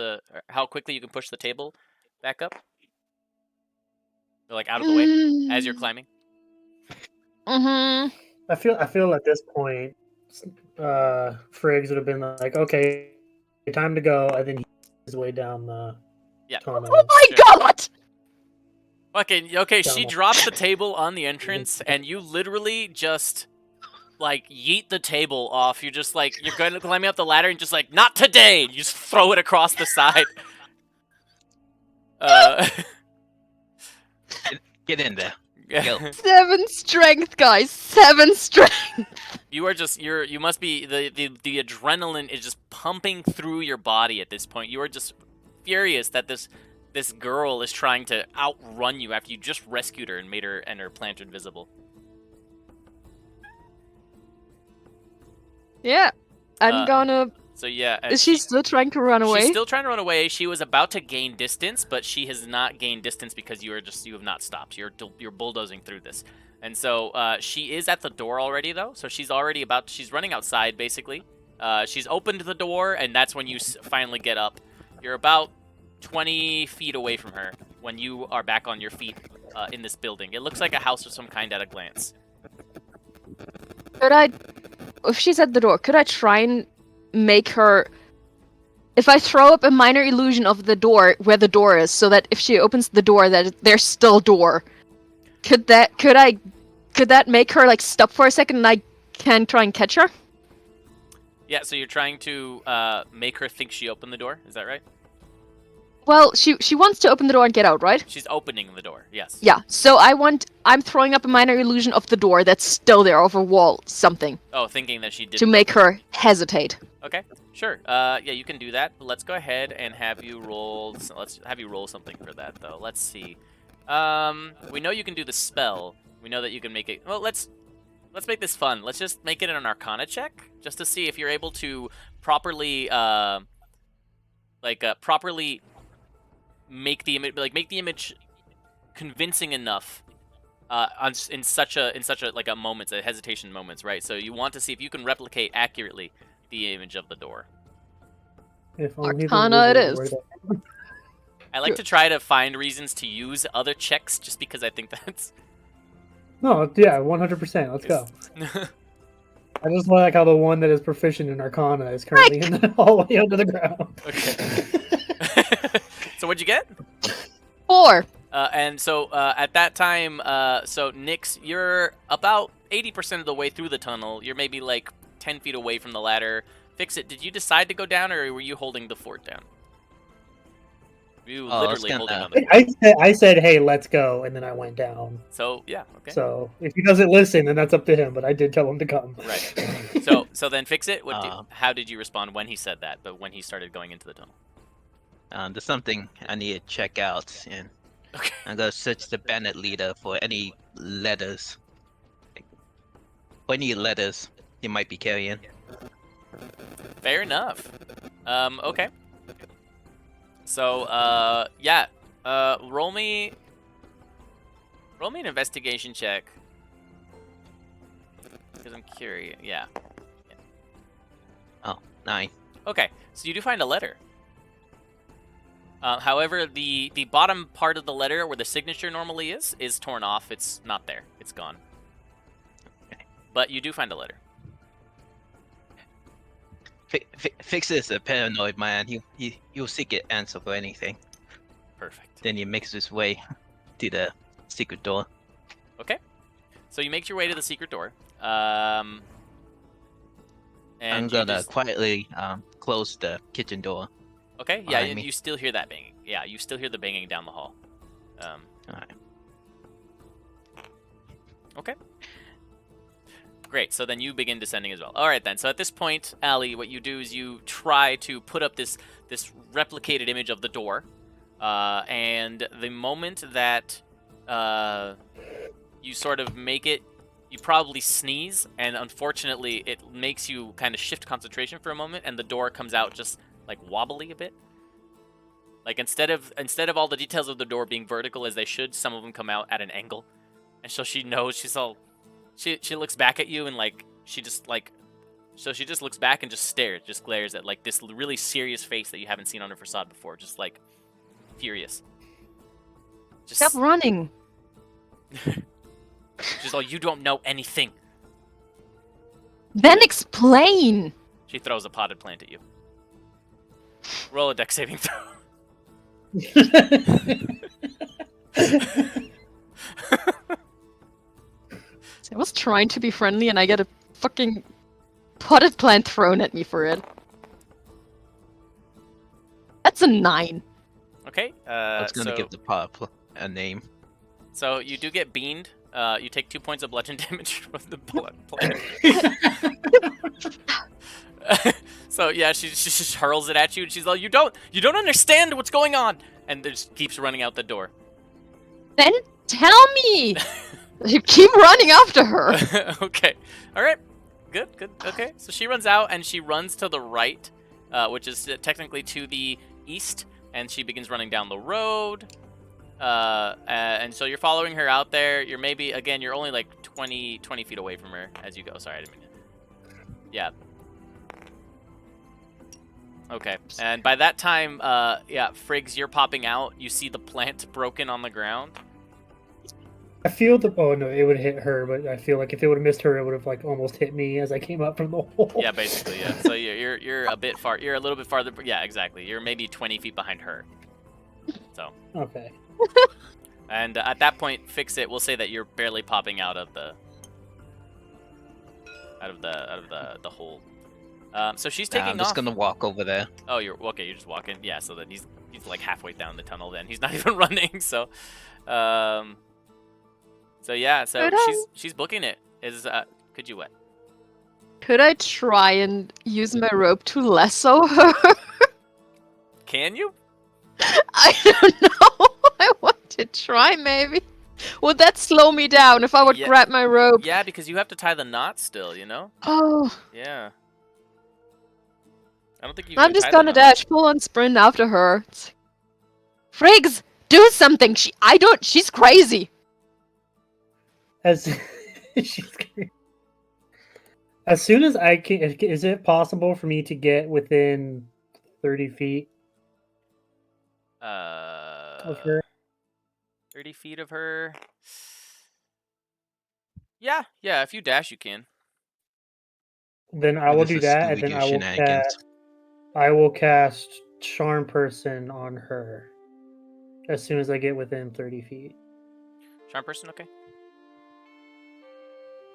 how quickly you can push the table back up. Like out of the way as you're climbing. Mm-hmm. I feel at this point, Friggs would have been like, okay, time to go, and then his way down the tunnel. Oh my god! Okay, she drops the table on the entrance, and you literally just, like, yeet the table off. You're just like, you're going to climb up the ladder and just like, not today! You just throw it across the side. Get in there. Go. 7 strength, guys. 7 strength. You are just, you must be, the adrenaline is just pumping through your body at this point. You are just furious that this girl is trying to outrun you after you just rescued her and made her and her plant invisible. Yeah, I'm gonna. So yeah, is she still trying to run away? She's still trying to run away. She was about to gain distance, but she has not gained distance because you have not stopped. You're bulldozing through this, and so she is at the door already though. So she's running outside basically. She's opened the door, and that's when you finally get up. You're about 20 feet away from her when you are back on your feet in this building. It looks like a house of some kind at a glance. If she's at the door, could I try and make her... If I throw up a minor illusion of the door, where the door is, so that if she opens the door, that there's still door, could that make her, like, stop for a second and I can try and catch her? Yeah, so you're trying to make her think she opened the door, is that right? Well, she wants to open the door and get out, right? She's opening the door, yes. Yeah, so I'm throwing up a minor illusion of the door that's still there, of a wall, something. Oh, thinking that she did. To make her hesitate. Okay, sure. Yeah, you can do that. But let's go ahead and have you roll. Let's have you roll something for that, though. Let's see. We know you can do the spell. We know that you can make it. Well, let's make this fun. Let's just make it an Arcana check, just to see if you're able to properly, properly make the image convincing enough in such a like a moments, a hesitation moments, right? So you want to see if you can replicate accurately the image of the door. Arcana it is. I like to try to find reasons to use other checks just because I think that's... No, yeah, 100%. Let's go. I just like how the one that is proficient in Arcana is currently in the hallway under the ground. Okay. So what'd you get? 4. And so at that time, so Nyx, you're about 80% of the way through the tunnel. You're maybe like 10 feet away from the ladder. Fix it. Did you decide to go down, or were you holding the fort down? You Oh, literally it's holding gonna. on the fort. I said, hey, let's go, and then I went down. So yeah, okay. So if he doesn't listen, then that's up to him. But I did tell him to come. Right. So then fix it. How did you respond when he said that? But when he started going into the tunnel. There's something I need to check out, and Okay. I'm gonna search the bandit leader for any letters. Any letters he might be carrying. Fair enough. Okay. So, yeah. Roll me an investigation check. Because I'm curious. Yeah. Oh, 9. Okay. So you do find a letter. However, the bottom part of the letter where the signature normally is torn off. It's not there. It's gone. But you do find a letter. Fix is a paranoid man. He'll seek an answer for anything. Perfect. Then he makes his way to the secret door. Okay. So you make your way to the secret door. I'm And gonna quietly close the kitchen door. Okay, yeah, behind me. you still hear that banging. Yeah, you still hear the banging down the hall. Alright. Okay. Great, so then you begin descending as well. Alright then, so at this point, Allie, what you do is you try to put up this replicated image of the door. And the moment that you sort of make it, you probably sneeze, and unfortunately it makes you kind of shift concentration for a moment, and the door comes out just like wobbly a bit. Like instead of all the details of the door being vertical as they should, some of them come out at an angle. And so she knows, she looks back at you, and like she just looks back and just glares at like this really serious face that you haven't seen on her facade before, just like furious. Just Stop running. She's like, you don't know anything. Then explain. She throws a potted plant at you. Roll a dex saving throw. I was trying to be friendly and I get a fucking potted plant thrown at me for it. That's a 9. Okay. I was gonna give the pot a name. So you do get beamed. You take 2 points of bludgeon damage from the plant. So yeah, she just hurls it at you, and she's like, "You don't understand what's going on," and just keeps running out the door. Then tell me. You keep running after her. Okay. All right. Good. Okay. So she runs out, and she runs to the right, which is technically to the east, and she begins running down the road. And so you're following her out there. You're you're only like 20 feet away from her as you go. Sorry, I didn't mean to. Yeah. Okay. And by that time, yeah, Friggs, you're popping out. You see the plant broken on the ground. I feel oh no, it would hit her, but I feel like if it would have missed her, it would have like almost hit me as I came up from the hole. Yeah, basically, yeah. So you're a bit far. You're a little bit farther. Yeah, exactly. You're maybe 20 feet behind her. So. Okay. And at that point, Fix It. We'll say that you're barely popping out of the hole. So she's taking off. I'm just gonna walk over there. Oh, you're okay. You're just walking. Yeah. So then he's like halfway down the tunnel. Then he's not even running. So, so yeah. So she's booking it. Could you what? Could I try and use my rope to lasso her? Can you? I don't know. I want to try, maybe. Would that slow me down if I would grab my rope? Yeah, because you have to tie the knot still, you know? Oh. Yeah. I don't think you. I'm just gonna dash full on sprint after her. Friggs, do something. She's crazy. As soon as I can, is it possible for me to get within 30 feet of her? 30 feet of her. Yeah. If you dash, you can. Then I will do that, and Scooby-Doo then I will cast Charm Person on her. as soon as I get within 30 feet. Charm person, okay.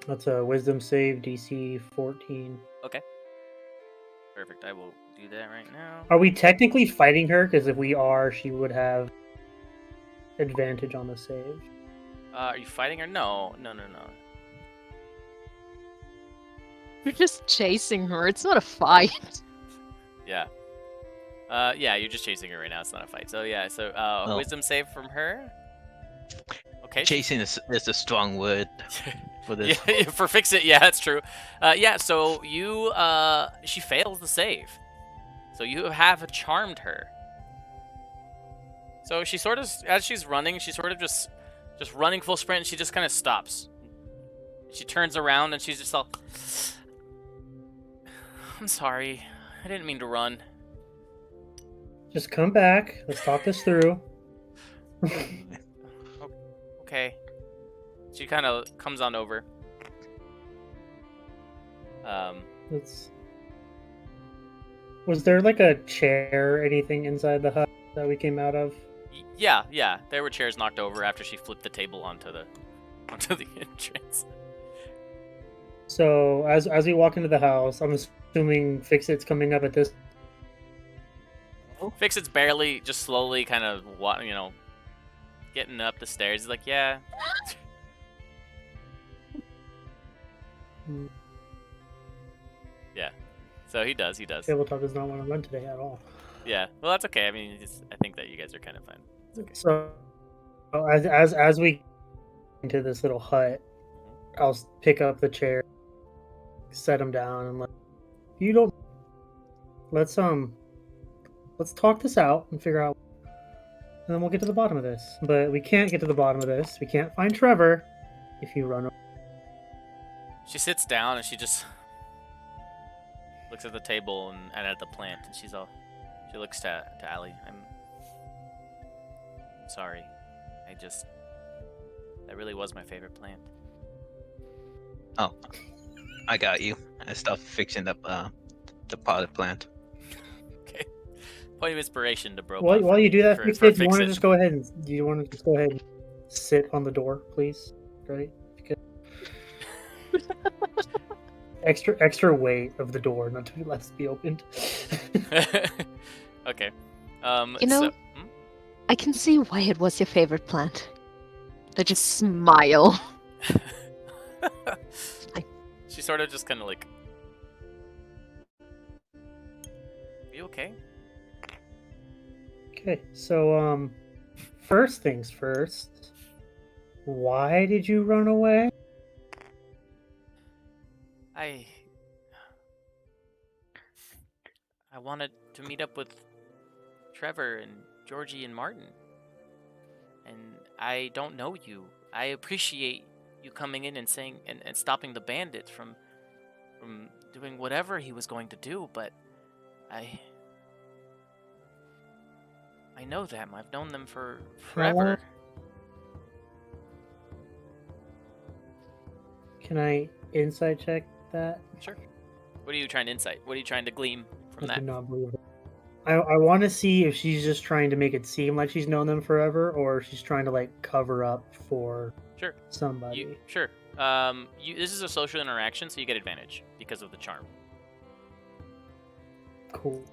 That's a wisdom save, DC 14. Okay. Perfect. I will do that right now. Are we technically fighting her? Because if we are, she would have advantage on the save. Are you fighting her? No. You're just chasing her. It's not a fight. Yeah. Yeah, you're just chasing her right now. It's not a fight. So yeah. So Oh. wisdom save from her. Okay. Chasing is a strong word for this. Yeah, for fix it. Yeah, that's true. Yeah. So you she fails the save. So you have charmed her. So she sort of, as she's running, she's sort of just running full sprint, and she just kind of stops. She turns around and she's just all, I'm sorry, I didn't mean to run. Just come back. Let's talk this through. Okay. She kind of comes on over. Was there like a chair or anything inside the hut that we came out of? Yeah. There were chairs knocked over after she flipped the table onto the entrance. So as we walk into the house, I'm assuming Fix-It's coming up at this. Fix-It's barely, just slowly kind of, getting up the stairs. He's like, yeah. Yeah. So he does. Tabletop does not want to run today at all. Yeah. Well, that's okay. I mean, I think that you guys are kind of fine. Okay. So as we into this little hut, I'll pick up the chair, set him down, and you don't. Let's talk this out and figure out, and then we'll get to the bottom of this. But we can't get to the bottom of this. We can't find Trevor if you run. She sits down and she just looks at the table and at the plant, and she looks to Allie. I'm sorry. That really was my favorite plant. Oh, I got you. I stopped fixing up the potted plant. Okay. Point of inspiration to bro. While you do that, for Fix-It, do you want to Fix-It. just go ahead and sit on the door, please? Right? Because extra weight of the door, not to be left to be opened. Okay. You know, I can see why it was your favorite plant. They just smile. She sort of just kind of like, you okay? Okay, so first things first. Why did you run away? I wanted to meet up with Trevor and Georgie and Martin. And I don't know you. I appreciate you coming in and saying and stopping the bandit from doing whatever he was going to do, but I know them. I've known them for forever. Can I insight check that? Sure. What are you trying to insight? What are you trying to glean from I that? do not believe it. I want to see if she's just trying to make it seem like she's known them forever, or she's trying to cover up for somebody. Sure. This is a social interaction, so you get advantage because of the charm. Cool.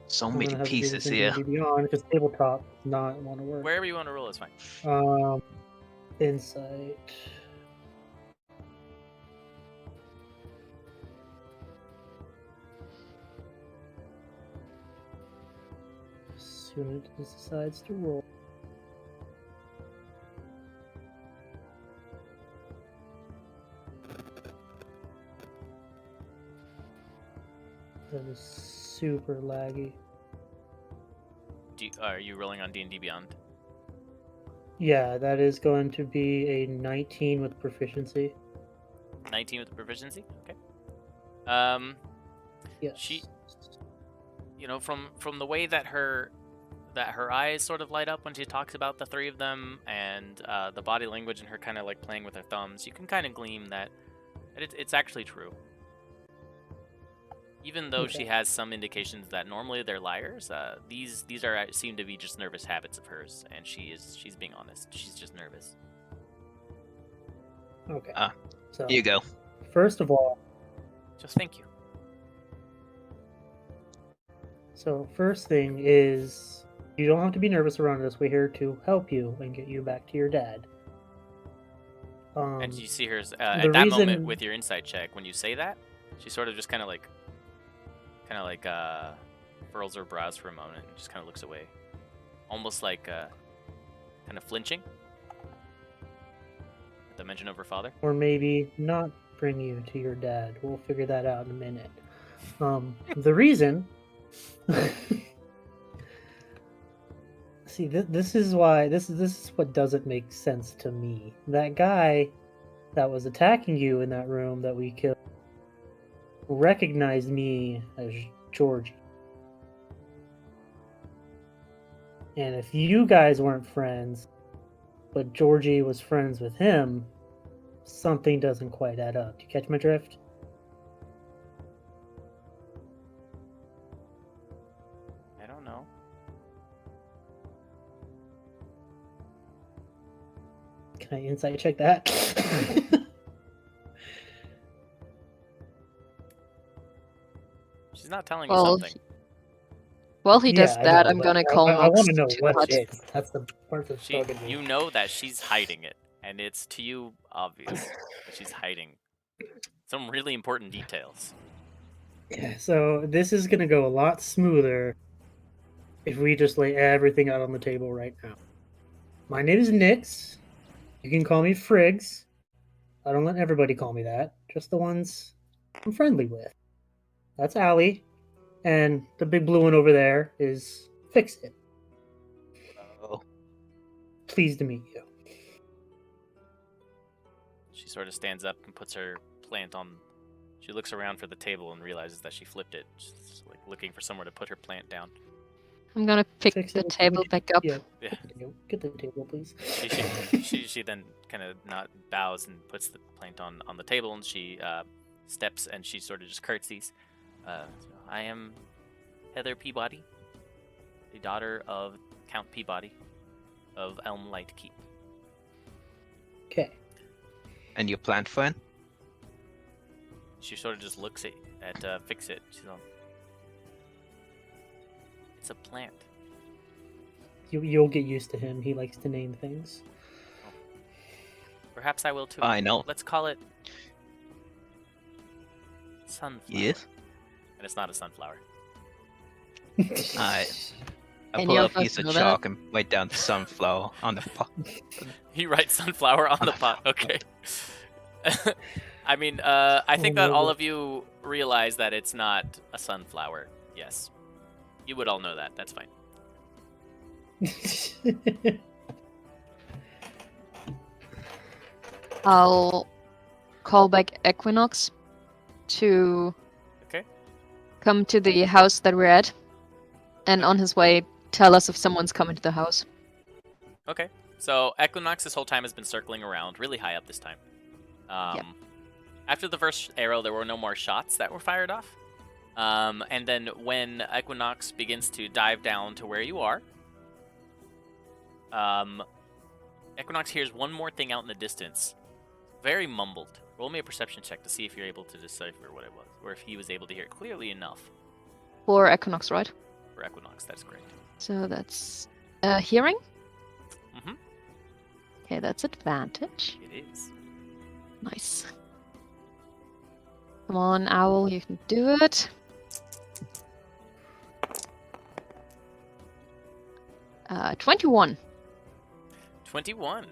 So many pieces here. Beyond, because tabletop does not want to work. Wherever you want to roll is fine. Insight. As soon as it decides to roll. That is super laggy. Are you rolling on D&D Beyond? Yeah, that is going to be a 19 with proficiency. 19 with proficiency? Okay. Yes. She, from the way that her eyes sort of light up when she talks about the three of them, and the body language and her kind of playing with her thumbs, you can kind of glean that it's actually true. Even though she Okay. has some indications that normally they're liars, these are seem to be just nervous habits of hers, and she's being honest. She's just nervous. Okay. Ah, So Here you go. first of all, Just thank you. first thing is you don't have to be nervous around us. We're here to help you and get you back to your dad. And you see her the at that moment reason- with your insight check. When you say that, she sort of just kind of like furls her brows for a moment and just kind of looks away, almost like kind of flinching at the mention of her father. or maybe not bring you to your dad. We'll figure that out in a minute. The reason. See, this is why this is what doesn't make sense to me. That guy that was attacking you in that room that we killed recognized me as Georgie. And if you guys weren't friends, but Georgie was friends with him, something doesn't quite add up. Do you catch my drift? I don't know. Can I insight check that? She's not telling you Well, something. while he does I that, know, I'm but gonna call I want to Nox know to what what. it is. That's the part that's bugging me. You know that she's hiding it, and it's to you obvious that she's hiding some really important details. Yeah, so this is gonna go a lot smoother if we just lay everything out on the table right now. My name is Nix. You can call me Friggs. I don't let everybody call me that. Just the ones I'm friendly with. That's Allie. And the big blue one over there is Fix It. Oh, Pleased to meet you. She sort of stands up and puts her plant on. She looks around for the table and realizes that she flipped it. She's like looking for somewhere to put her plant down. I'm gonna pick Fix the it. table back up. Yeah. Yeah. Get the table, please. She then kind of not bows and puts the plant on the table, and she steps and she sort of just curtsies. I am Heather Peabody, the daughter of Count Peabody of Elm Light Keep. Okay. and your plant friend? She sort of just looks at Fix It. She's all, it's a plant. You'll get used to him. He likes to name things. Perhaps I will too. I know. Let's call it sunflower. Yes. And it's not a sunflower. I Any pull of a us piece of know that? chalk and write down sunflower on the pot. He writes sunflower on the pot. Okay. I mean, I think that no, all but- of you realize that it's not a sunflower. Yes. You would all know that. That's fine. I'll call back Equinox to Okay. come to the house that we're at, and on his way, tell us if someone's coming to the house. Okay. So Equinox this whole time has been circling around, really high up this time. Yep. After the first arrow, there were no more shots that were fired off. And then when Equinox begins to dive down to where you are, Equinox hears one more thing out in the distance. Very mumbled. Roll me a perception check to see if you're able to decipher what it was, or if he was able to hear it clearly enough For Equinox, right? for Equinox. That's great. So that's hearing. Mm-hmm. Okay, that's advantage. It is. Nice. Come on, Owl, you can do it. Uh, 21. 21.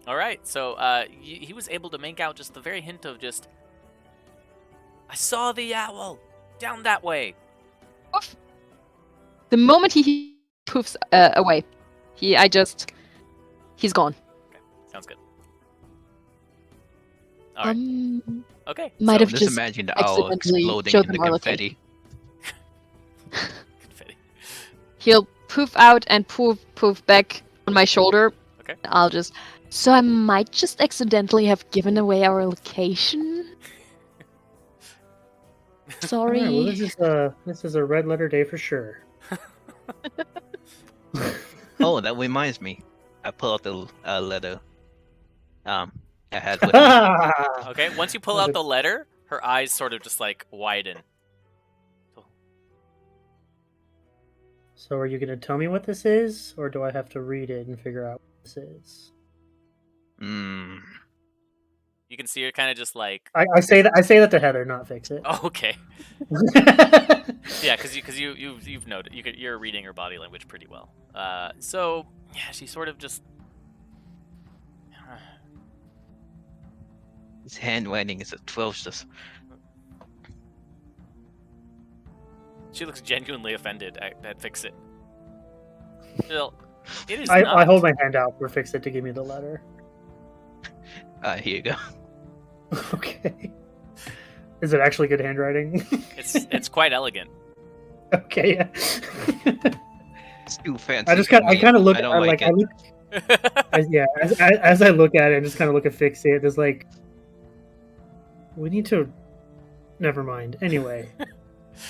All right. So he was able to make out just the very hint of just, I saw the owl down that way. Oof. The moment he poofs away, he's gone. Sounds good. All right. Okay. Might so have Just just imagine the owl accidentally exploding showed in the them our location. confetti. confetti. He'll poof out and poof back on my shoulder. Okay. I'll just. So I might just accidentally have given away our location. Sorry. All right, well, this is a red letter day for sure. Oh, that reminds me. I pull out the letter. I had with me. Okay, once you pull out the letter, her eyes sort of just like widen. So are you going to tell me what this is, or do I have to read it and figure out what this is? Mm. You can see her kind of just like, I say that to Heather, not fix it. oh, okay, yeah, because you've noted you're reading her body language pretty well. So yeah, she sort of just. His handwriting is atrocious. She looks genuinely offended at Fix It. Well, it is I not. hold my hand out for fix it to give me the letter. Here you go. Okay. Is it actually good handwriting? It's quite elegant. Okay. Yeah. It's too fancy. I kind of look. I don't like it. I look. Yeah. As I look at it, and just kind of look at fix it. There's like, we need to. Never mind. Anyway,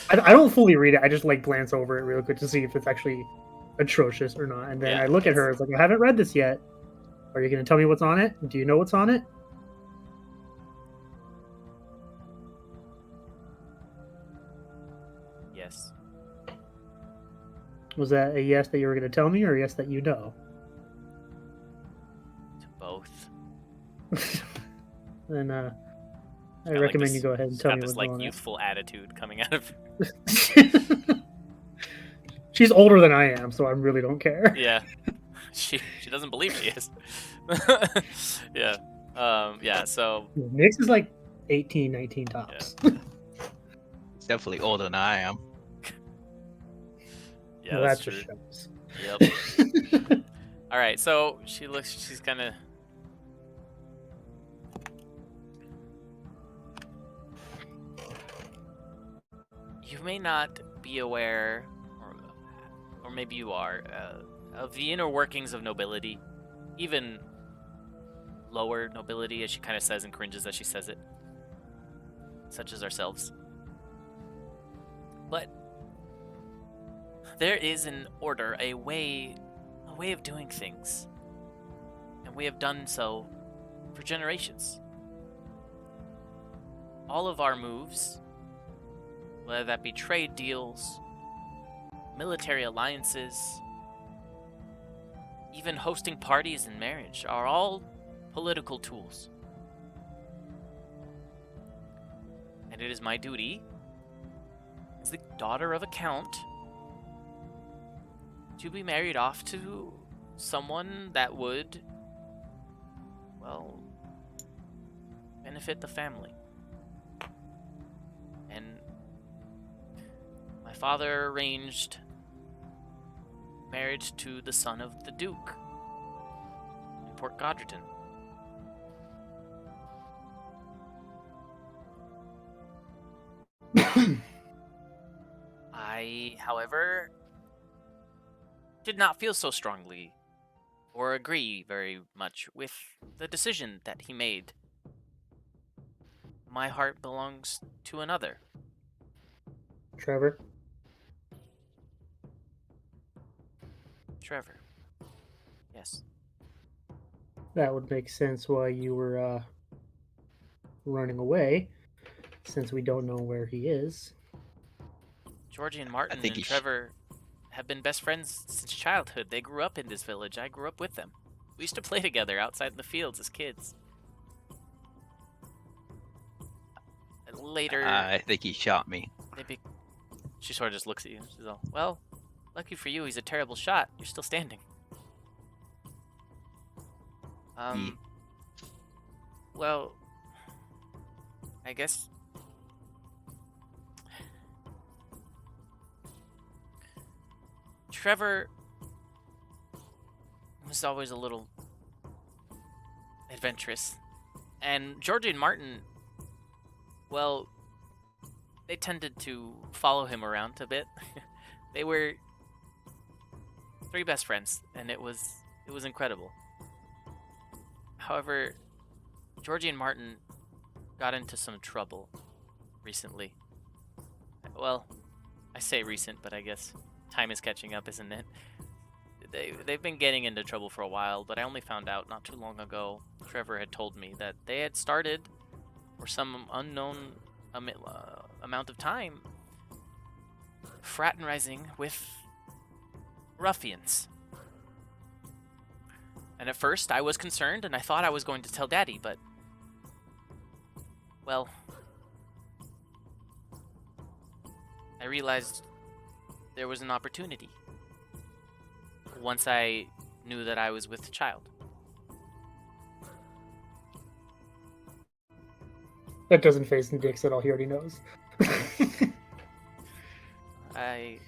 I don't fully read it. I just like glance over it real quick to see if it's actually atrocious or not. And then Yeah, I look at her. It's like, I haven't read this yet. Are you going to tell me what's on it? Do you know what's on it? Yes. Was that a yes that you were going to tell me, or a yes that you know? To both. Then I Got, recommend this, you go ahead and she's tell got me this what's like on youthful attitude coming out of. it. She's older than I am, so I really don't care. Yeah. She doesn't believe she is. Yeah. Yeah. So Nix is like 18, 19 tops. It's definitely older than I am. yeah, Well, that's that true. just shows. Yep. All right. So she looks. She's kind of. You may not be aware, or maybe you are, of the inner workings of nobility, even lower nobility, as she kind of says and cringes as she says it, such as ourselves. But there is an order, a way of doing things, and we have done so for generations. All of our moves, whether that be trade deals, military alliances, even hosting parties and marriage, are all political tools. And it is my duty, as the daughter of a count, to be married off to someone that would, well, benefit the family. And my father arranged marriage to the son of the Duke in Port Godredon. I, however, did not feel so strongly or agree very much with the decision that he made. My heart belongs to another. Trevor? Trevor. Yes. That would make sense why you were running away, since we don't know where he is. Georgie and Martin think and Trevor have been best friends since childhood. They grew up in this village. I grew up with them. We used to play together outside in the fields as kids. Later, I think he shot me. she sort of just looks at you. She's all, well, lucky for you, he's a terrible shot. You're still standing. Well, I guess Trevor was always a little adventurous. And Georgie and Martin, well, they tended to follow him around a bit. They were three best friends, and it was incredible. However, Georgie and Martin got into some trouble recently. well, I say recent, but I guess time is catching up, isn't it? They've been getting into trouble for a while, but I only found out not too long ago. Trevor had told me that they had started, for some unknown amount of time, fraternizing with ruffians. And at first, I was concerned, and I thought I was going to tell Daddy, but... well... I realized there was an opportunity. Once I knew that I was with the child. That doesn't phase the dicks at all. He already knows. I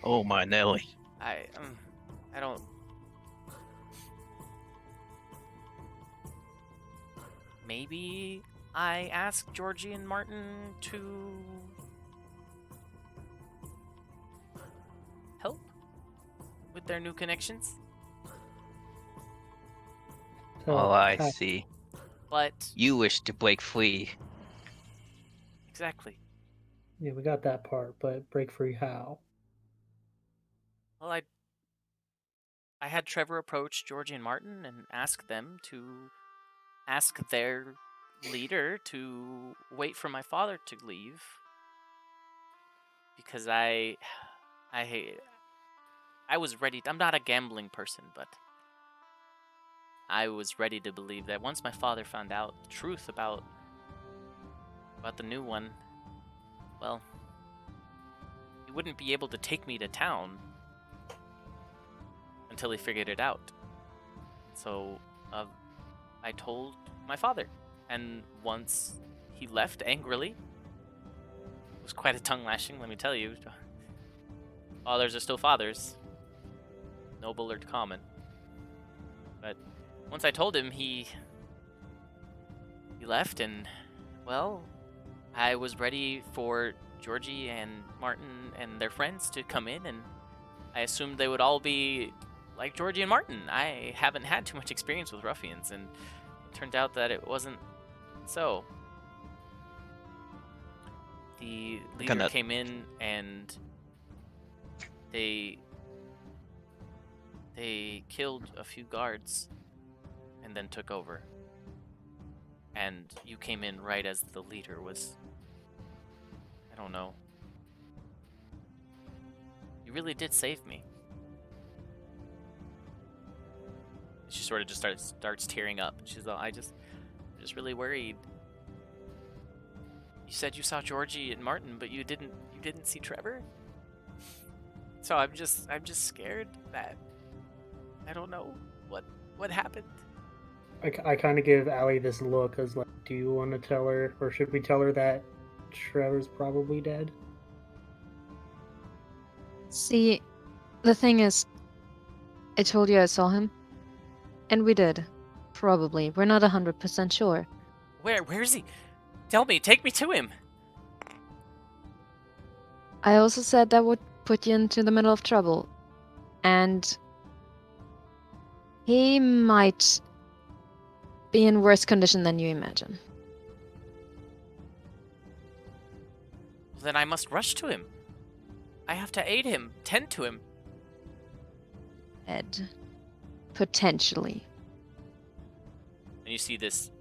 Oh my Nelly. I don't... Maybe I asked Georgie and Martin to help with their new connections, Oh, I see. but You wish to break free. exactly. Yeah, we got that part, but break free how? Well, I had Trevor approach Georgie and Martin and ask them to ask their leader to wait for my father to leave, because I was ready. I'm not a gambling person, but I was ready to believe that once my father found out the truth about the new one, well, he wouldn't be able to take me to town until he figured it out. So I told my father, and once he left angrily, it was quite a tongue lashing, let me tell you. Fathers are still fathers, noble or common. But once I told him, he left, and well, I was ready for Georgie and Martin and their friends to come in, and I assumed they would all be like Georgie and Martin. I haven't had too much experience with ruffians, and it turned out that it wasn't so. The leader came in, and they killed a few guards and then took over. And you came in right as the leader was, I don't know. You really did save me. She sort of just starts tearing up. She's all, I'm just really worried. You said you saw Georgie and Martin, but you didn't see Trevor? So I'm just scared that I don't know what happened. I kind of give Allie this look as like, do you want to tell her, or should we tell her that Trevor's probably dead? See, the thing is, I told you I saw him. And we did. Probably. We're not 100% sure. Where is he? Tell me, take me to him. I also said that would put you into the middle of trouble. And he might be in worse condition than you imagine. Then I must rush to him. I have to aid him, tend to him. Ed. Potentially. And you see this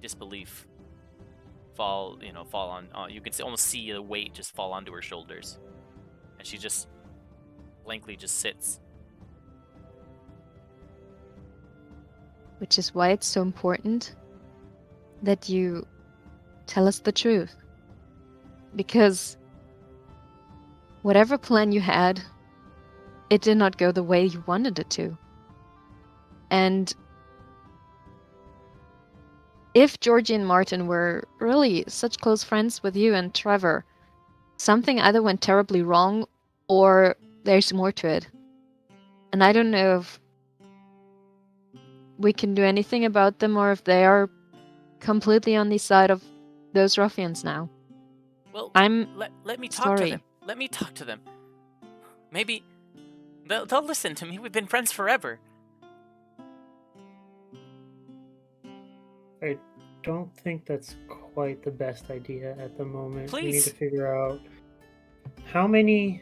disbelief fall on. You can almost see the weight just fall onto her shoulders, and she just blankly just sits. Which is why it's so important that you tell us the truth. Because whatever plan you had, it did not go the way you wanted it to. And if Georgie and Martin were really such close friends with you and Trevor, something either went terribly wrong or there's more to it. And I don't know if we can do anything about them or if they are completely on the side of those ruffians now. Well, I'm let me talk sorry. to them. Let me talk to them. Maybe they'll listen to me. We've been friends forever. I don't think that's quite the best idea at the moment. We need Please. to figure out how many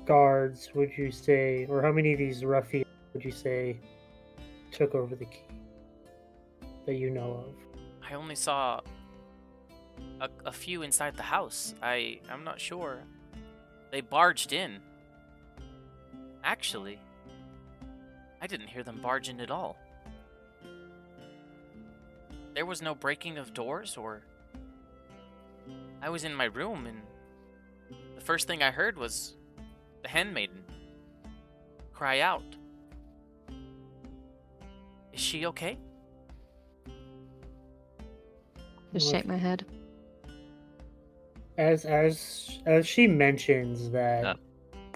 guards would you say, or how many of these ruffians would you say took over the key that you know of? I only saw a few inside the house. I'm not sure. They barged in. Actually, I didn't hear them barge in at all. There was no breaking of doors or... I was in my room and the first thing I heard was the handmaiden cry out. Is she okay? Just shake my head. As she mentions that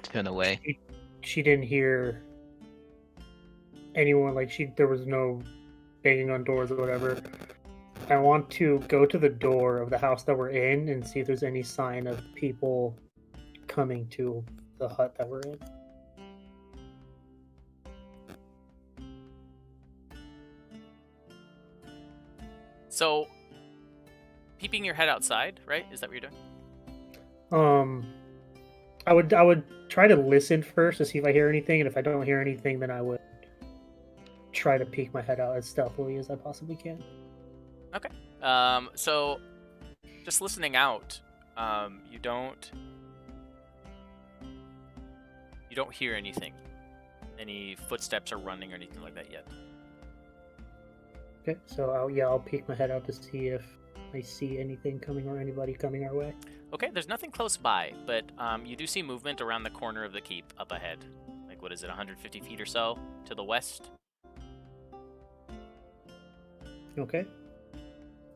Turn away. she didn't hear anyone, like there was no banging on doors or whatever. I want to go to the door of the house that we're in and see if there's any sign of people coming to the hut that we're in. So, peeping your head outside, right? Is that what you're doing? I would try to listen first to see if I hear anything, and if I don't hear anything, then I would try to peek my head out as stealthily as I possibly can. Okay. So, just listening out, you don't hear anything. Any footsteps or running or anything like that yet. Okay, so I'll peek my head out to see if I see anything coming or anybody coming our way. Okay, there's nothing close by, but you do see movement around the corner of the keep up ahead. Like, what is it, 150 feet or so to the west? Okay.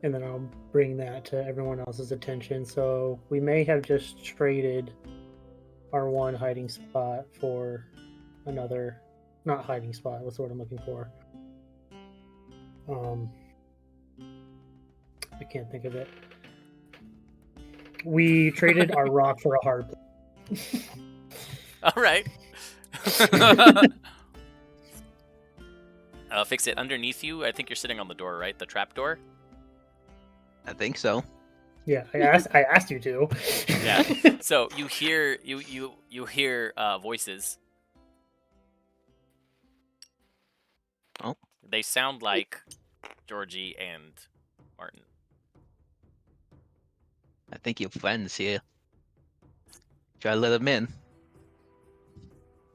And then I'll bring that to everyone else's attention. So we may have just traded our one hiding spot for another, not hiding spot, what's the word I'm looking for? I can't think of it. We traded our rock for a hard place. All right. Fix it underneath you. I think you're sitting on the door, right? The trap door. I think so. Yeah, I asked you to. Yeah. So you hear you hear voices. Oh. They sound like Georgie and Martin. I think your friend's here. Try to let him in.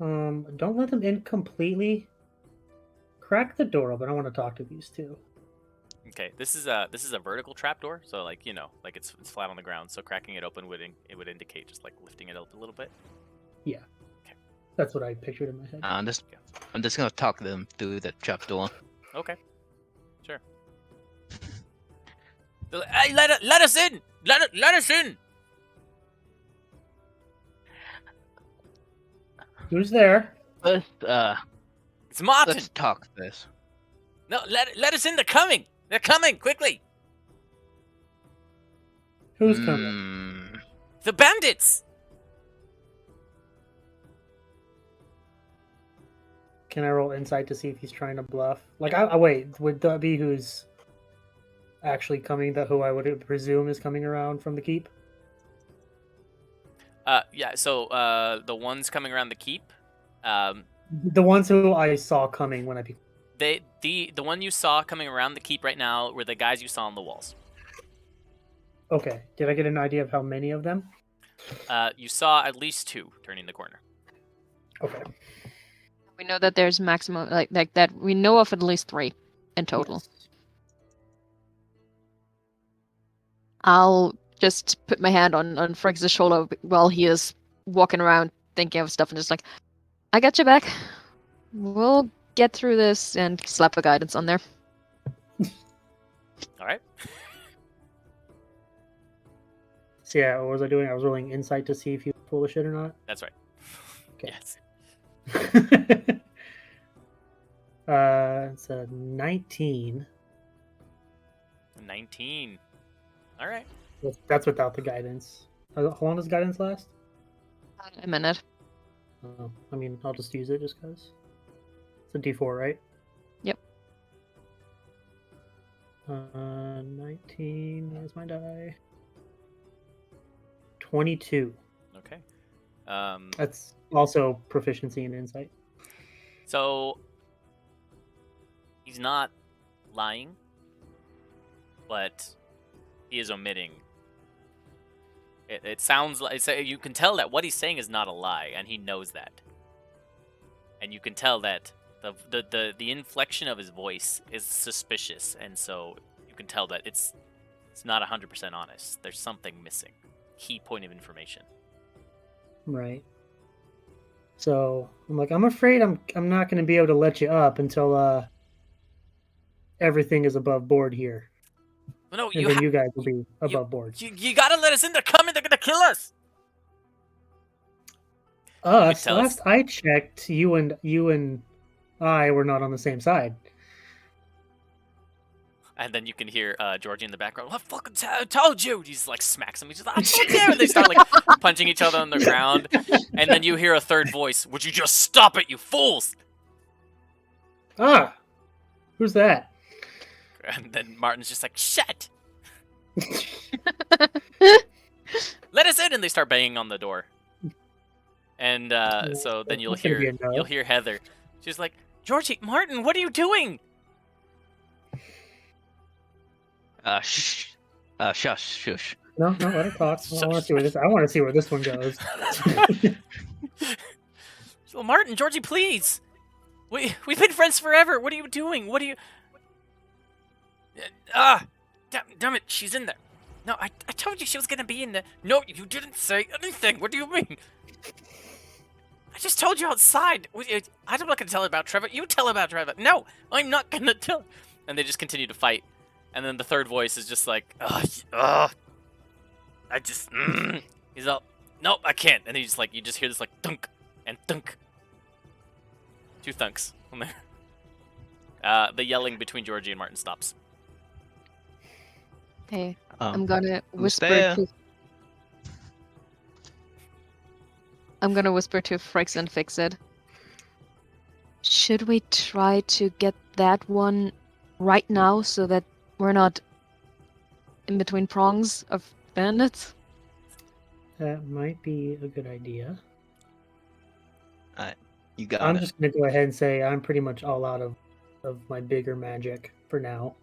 Don't let them in completely. Crack the door open. I want to talk to these two. Okay, this is a vertical trapdoor, so like like it's flat on the ground. So cracking it open would indicate just like lifting it up a little bit. Yeah. Okay. That's what I pictured in my head. I'm just gonna talk to them through the trapdoor. Okay, sure. Hey, let us in! Let us in! Who's there? Let's It's Martin. let's talk this. No, let us in. They're coming. They're coming quickly. Who's coming? The bandits. Can I roll insight to see if he's trying to bluff? Like, I wait. Would that be who's actually coming? Who I would presume is coming around from the keep? Yeah. So the ones coming around the keep, The ones who I saw coming when I. the one you saw coming around the keep right now were the guys you saw on the walls. Okay. Did I get an idea of how many of them? You saw at least two turning the corner. Okay. We know that there's maximum like that. We know of at least 3 in total. Yes. I'll just put my hand on Frank's shoulder while he is walking around thinking of stuff and just like, I got your back. We'll get through this, and slap a guidance on there. All right. So yeah, what was I doing? I was rolling insight to see if you were full of shit or not. That's right. Okay. Yes. It's a 19. 19. All right. That's without the guidance. How long does guidance last? A minute. I mean, I'll just use it just because. It's a D4, right? Yep. 19. 19. Where's my die? 22. Okay. That's also proficiency in insight. So he's not lying, but he is omitting. It sounds like you can tell that what he's saying is not a lie, and he knows that. And you can tell that the inflection of his voice is suspicious, and so you can tell that it's not 100% honest. There's something missing. Key point of information. Right. So I'm like, I'm afraid I'm not going to be able to let you up until everything is above board here, No, and then you guys will be above board. You gotta let us in. They're coming. They're gonna kill us. Us. tell Last us. I checked, you and I were not on the same side. And then you can hear Georgie in the background. I fucking told you. He's like smacks him. He's like, I told you. And they start like punching each other on the ground. And then you hear a third voice. Would you just stop it, you fools? Ah, who's that? And then Martin's just like, shut. Let us in. And they start banging on the door. And so then you'll That's gonna be a no. hear Heather. She's like, Georgie, Martin, what are you doing? Shush. Shush. No, let her talk. I want to see where this one goes. Well, Martin, Georgie, please. We've been friends forever. What are you doing? What are you? Damn it, she's in there. No, I told you she was gonna be in there. No, you didn't say anything. What do you mean? I just told you outside. I'm not gonna tell her about Trevor. You tell her about Trevor. No, I'm not gonna tell. And they just continue to fight. And then the third voice is just like, I just, he's all, nope, I can't. And he's like, you just hear this like thunk and thunk. 2 thunks on there. The yelling between Georgie and Martin stops. Hey, I'm gonna whisper there. to... I'm gonna whisper to Frix and Fixit. Should we try to get that one right now so that we're not in between prongs of bandits? That might be a good idea. You got I'm it. just going to go ahead and say I'm pretty much all out of my bigger magic for now.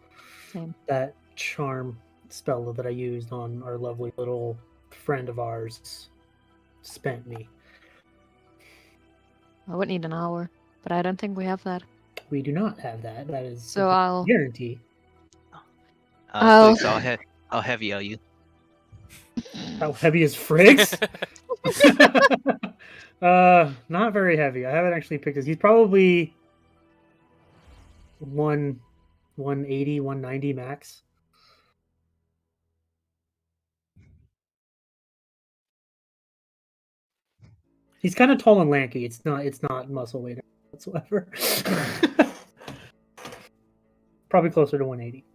Same. That charm spell that I used on our lovely little friend of ours spent me. I would need an hour, but I don't think we have that. We do not have that. That is So a I'll... guarantee. Oh. Please, how heavy are you? How heavy is Friggs? Not very heavy. I haven't actually picked his. He's probably 180, 190 max. He's kind of tall and lanky. It's not muscle weight whatsoever. Probably closer to 180.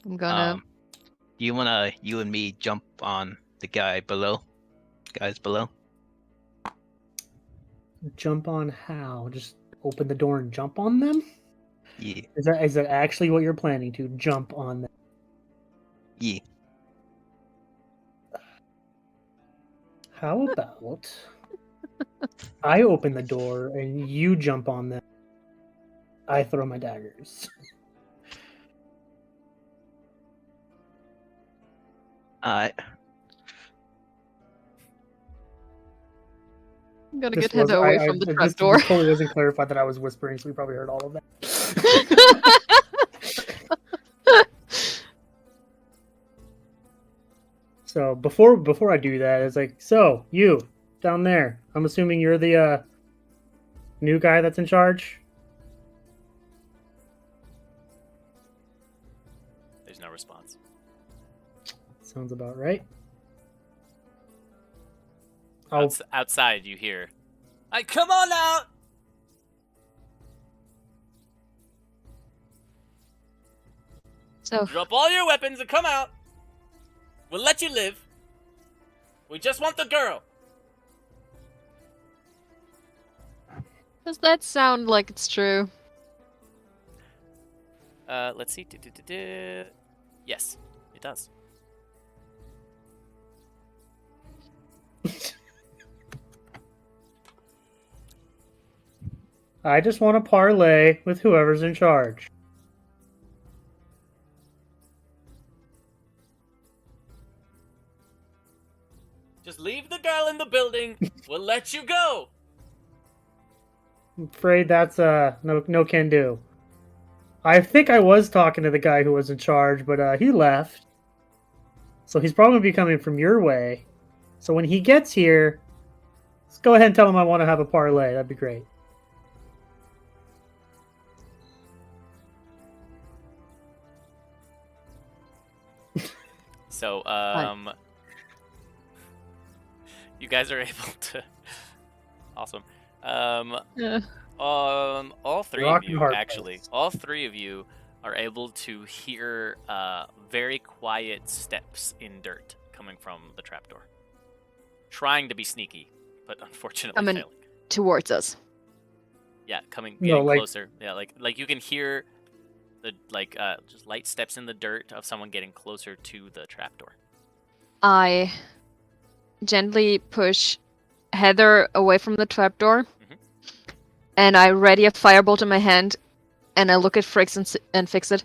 I'm gonna... You and me jump on the guys below? Jump on how? Just open the door and jump on them? Yeah. Is that actually what you're planning to jump on them? Yeah. How about I open the door and you jump on them? I throw my daggers. Alright. I'm gonna get Heather away from the trapdoor. This totally wasn't clarified that I was whispering, so we probably heard all of that. So before I do that, it's like, so you down there. I'm assuming you're the new guy that's in charge. There's no response. Sounds about right. Outside, you hear, "Hey, come on out!" So, Drop all your weapons and come out. We'll let you live. We just want the girl. does that sound like it's true? Let's see. Yes, it does. I just want to parlay with whoever's in charge. Just leave the girl in the building. We'll let you go. I'm afraid that's no can do. I think I was talking to the guy who was in charge, but he left. So he's probably gonna be coming from your way. So when he gets here, let's go ahead and tell him I want to have a parlay. That'd be great. So, you guys are able to. Awesome. Yeah. All three Rock of and you, hard actually, place. all three of you are able to hear very quiet steps in dirt coming from the trapdoor. Trying to be sneaky, but unfortunately Coming failing. towards us. Yeah, getting like- closer. Yeah, like you can hear the just light steps in the dirt of someone getting closer to the trapdoor. I gently push Heather away from the trapdoor, and I ready a firebolt in my hand, and I look at Fricks and fix it.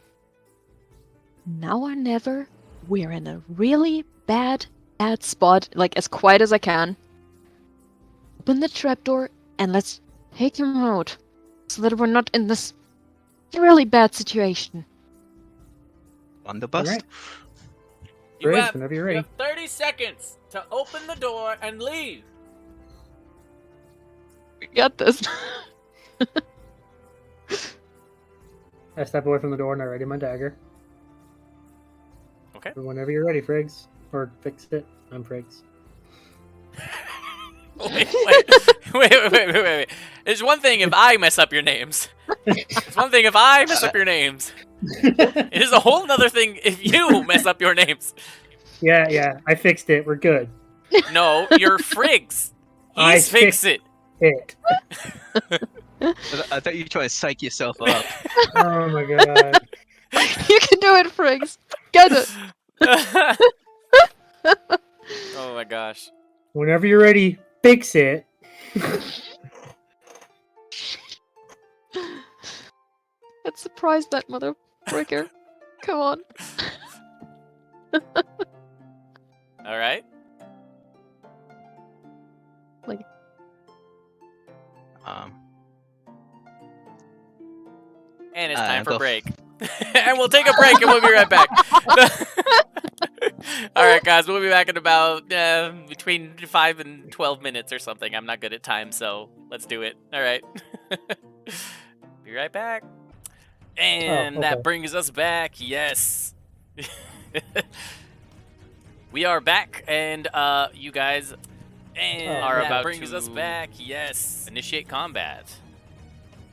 Now or never, we're in a really bad spot, like as quiet as I can. Open the trapdoor and let's take him out, so that we're not in this really bad situation. On the bus. Alright. You Briggs, have, whenever you're you ready. have 30 seconds to open the door and leave. We got this. I step away from the door and I ready my dagger. Okay. And whenever you're ready, Friggs. Or fix it. I'm Friggs. Wait. It's one thing if I mess up your names. It's one thing if I mess up your names. It is a whole nother thing if you mess up your names. Yeah, I fixed it. We're good. No, you're Friggs. I He's fix it. It. I thought you were trying to psych yourself up. Oh my god. You can do it, Friggs. Get it. Oh my gosh. Whenever you're ready, fix it. Let's surprise that mother fricker. Come on. All right. And it's time for go- break. And we'll take a break and we'll be right back. All right, guys, we'll be back in about between 5 and 12 minutes or something. I'm not good at time, so let's do it. All right. Be right back. And okay. that brings us back. Yes. We are back, and you guys are that about brings to us back. Yes. Initiate combat.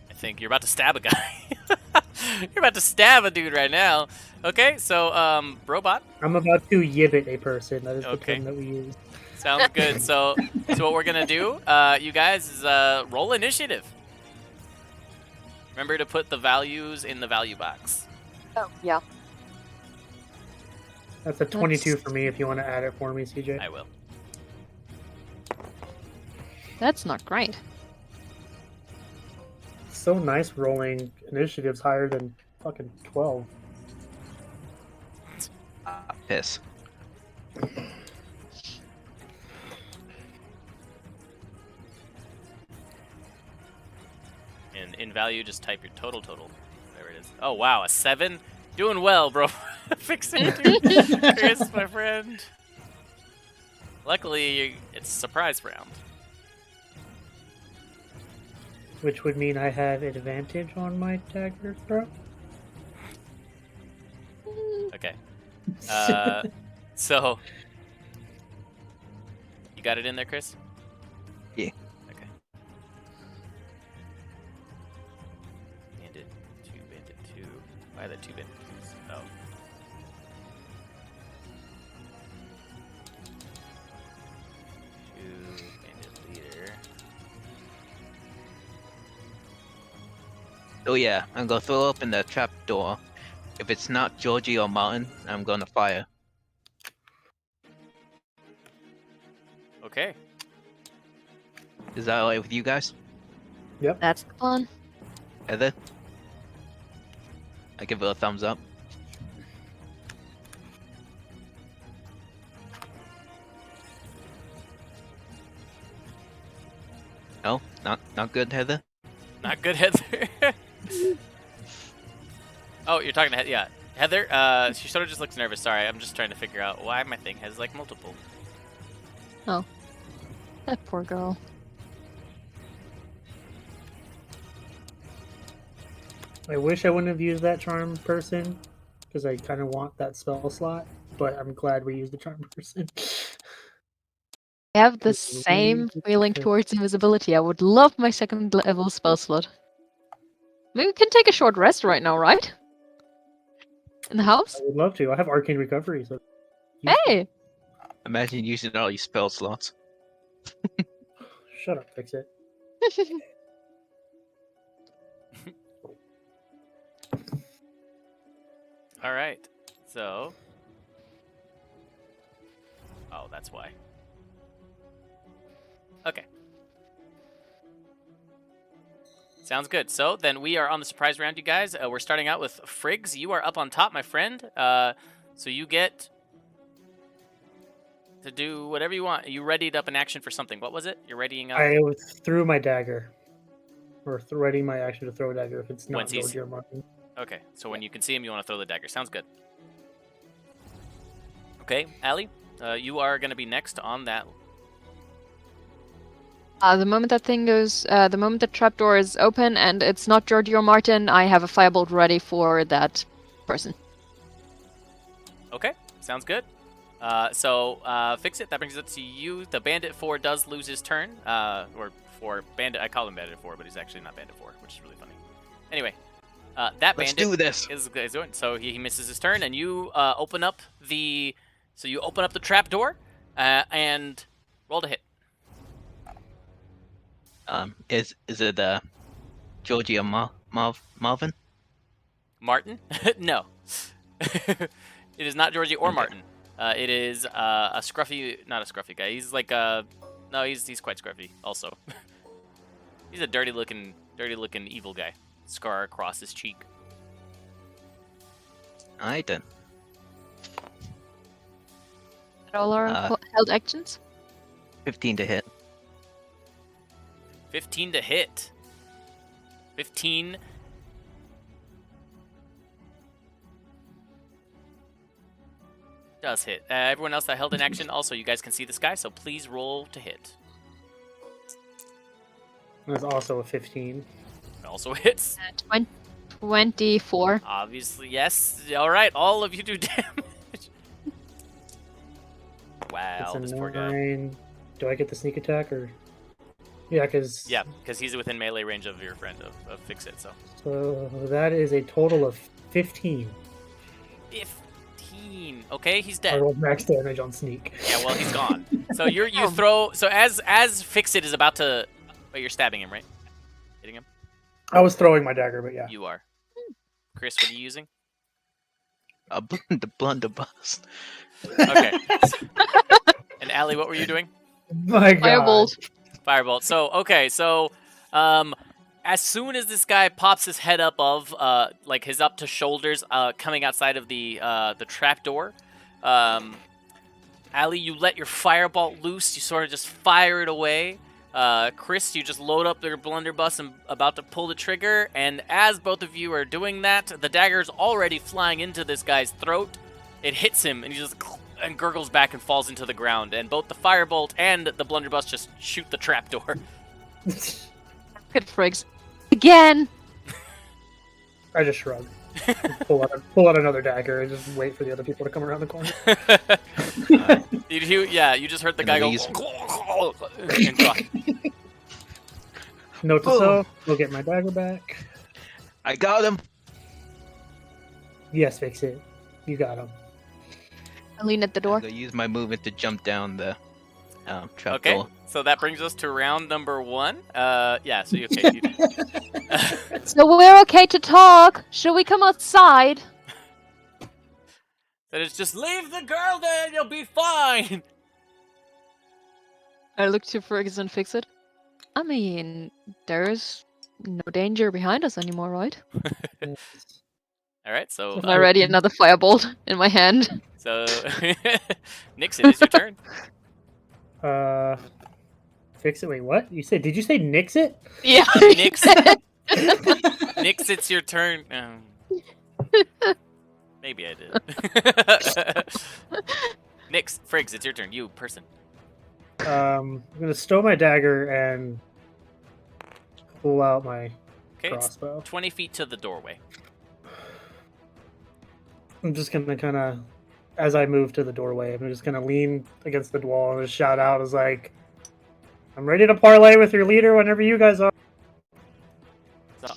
I think you're about to stab a guy. You're about to stab a dude right now. Okay, so robot. I'm about to yibbit a person. That is the Okay. term that we use. Sounds good. So what we're gonna do, you guys, is roll initiative. Remember to put the values in the value box. Oh, yeah. That's a 22 for me if you want to add it for me, CJ. I will. That's not great. It's so nice rolling initiatives higher than fucking 12. Piss. And in value, just type your total. Whatever it is. Oh, wow, a 7? Doing well, bro. Fixing it, dude. Chris, my friend. Luckily, it's surprise round. Which would mean I have advantage on my dagger throw. Okay. So... You got it in there, Chris? Yeah. Okay. Bandit 2. Why are there 2 bandit 2s? Oh. Two bandit leader. Oh yeah, I'm gonna throw open the trap door If it's not Georgie or Martin, I'm gonna fire. Okay. Is that alright with you guys? That's the plan. Heather? I give it a thumbs up. No, not good, Heather. Not good, Heather. Oh, you're talking to Heather. Yeah, Heather. She sort of just looks nervous. Sorry, I'm just trying to figure out why my thing has like multiple. That poor girl. I wish I wouldn't have used that charm person because I kind of want that spell slot, but I'm glad we used the charm person. I have the Good same lord. feeling towards invisibility. I would love my second level spell slot. Maybe we can take a short rest right now, right? In the house? I would love to. I have arcane recovery, so use it. Hey! Imagine using all these spell slots. Shut up, fix it. All right. So. Oh, that's why. Okay. Sounds good. So then we are on the surprise round, you guys. We're starting out with Friggs. You are up on top, my friend. So you get to do whatever you want. You readied up an action for something. What was it? You're readying up. I threw my dagger, or ready my action to throw a dagger if it's not Once he's- Georgie or Martin. Okay. So when you can see him, you want to throw the dagger. Sounds good. Okay, Allie, you are going to be next on that. The moment that thing goes, the moment the trapdoor is open and it's not Georgie or Martin, I have a firebolt ready for that person. Okay, sounds good. So fix it. That brings it to you. The Bandit 4 does lose his turn. Or 4 Bandit. I call him Bandit 4, but he's actually not Bandit 4, which is really funny. Anyway, that Let's Bandit do this. is doing. So he misses his turn, and you open up the. So you open up the trap door, and roll to hit. Is it Georgie or Marvin? Martin? No. It is not Georgie or Okay. Martin. It is a scruffy, not a scruffy guy. He's like no, he's quite scruffy also. He's a dirty looking evil guy. Scar across his cheek. Alright then. All our held actions? 15 to hit. 15 to hit. 15. Does hit. Everyone else that held an action, also, you guys can see this guy, so please roll to hit. There's also a 15. It also hits. 24. Obviously, yes. All right, all of you do damage. Wow, It's this a poor guy. 9. Do I get the sneak attack or? Yeah, because Yeah, because he's within melee range of your friend of Fix It, so. So that is a total of 15. 15. Okay, he's I dead. rolled max damage on sneak. Yeah, well, he's gone. So you throw. So as Fix It is about to. Wait, you're stabbing him, right? Hitting him. I was throwing my dagger, but yeah. You are. Chris, what are you using? The blunderbuss. Okay. And Allie, what were you doing? My God. Firebolt. Firebolt. So okay, so as soon as this guy pops his head up of like his up to shoulders coming outside of the trapdoor, Allie, you let your firebolt loose. You sort of just fire it away. Chris, you just load up your blunderbuss and about to pull the trigger. And as both of you are doing that, the dagger's already flying into this guy's throat. It hits him, and he just and gurgles back and falls into the ground. And both the firebolt and the blunderbuss just shoot the trapdoor. Good Friggs. Again! I just shrug. pull out another dagger and just wait for the other people to come around the corner. You just heard the guy go. And cry. Note to self, go get my dagger back. I got him. Yes, fix it. You got him. I lean at the I'm door. gonna use my movement to jump down the trap Okay, door. so that brings us to round number 1. Yeah, so you okay. So we're okay to talk. Should we come outside? That it's just leave the girl there and you'll be fine. I look to Friggs and fix it. I mean, there's no danger behind us anymore, right? Yes. All right, so With already another firebolt in my hand. so Nix, it is your turn. Fix it. Wait, what? You said? Did you say nix it? Yeah. Nix, Nix, it's your turn. Maybe I did. Nix, Friggs, it's your turn. You person. I'm gonna stow my dagger and pull out my Okay, it's crossbow. 20 feet to the doorway. I'm just gonna kind of, as I move to the doorway, I'm just gonna lean against the wall and just shout out as like, "I'm ready to parlay with your leader whenever you guys are." So,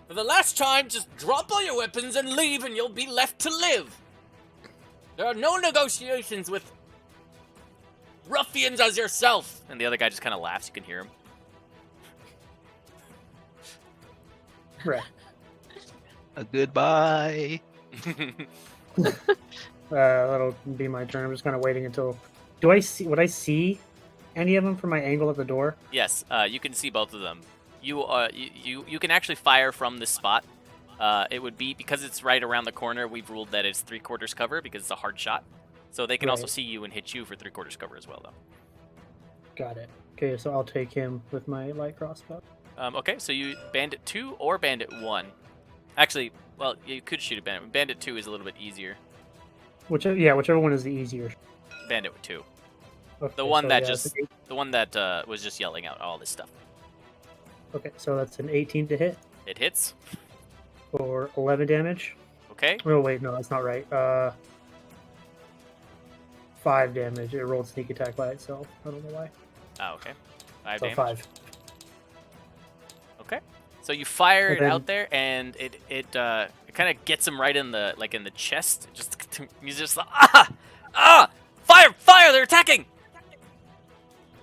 for the last time, just drop all your weapons and leave, and you'll be left to live. There are no negotiations with ruffians as yourself. And the other guy just kind of laughs. You can hear him. Right. A goodbye. That'll be my turn. I'm just kind of waiting until. Do I see? Would I see any of them from my angle at the door? Yes, you can see both of them. You can actually fire from this spot. It would be because it's right around the corner. We've ruled that it's 3/4 cover because it's a hard shot. So they can also Right. see you and hit you for 3/4 cover as well, though. Got it. Okay, so I'll take him with my light crossbow. Okay, so you Bandit 2 or Bandit 1. Actually, well, you could shoot a Bandit. Bandit 2 is a little bit easier. Whichever one is the easier. Bandit 2. Okay, The one so that yeah, just it's an the one that was just yelling out all this stuff. Okay, so that's an 18 to hit It hits. for 11 damage. Okay. Oh wait, no, that's not right. 5 damage. It rolled sneak attack by itself. I don't know why. Oh, okay. 5 So damage. 5. Okay. So you fire And it then- out there, and it kind of gets him right in the chest. He's just like fire! They're attacking.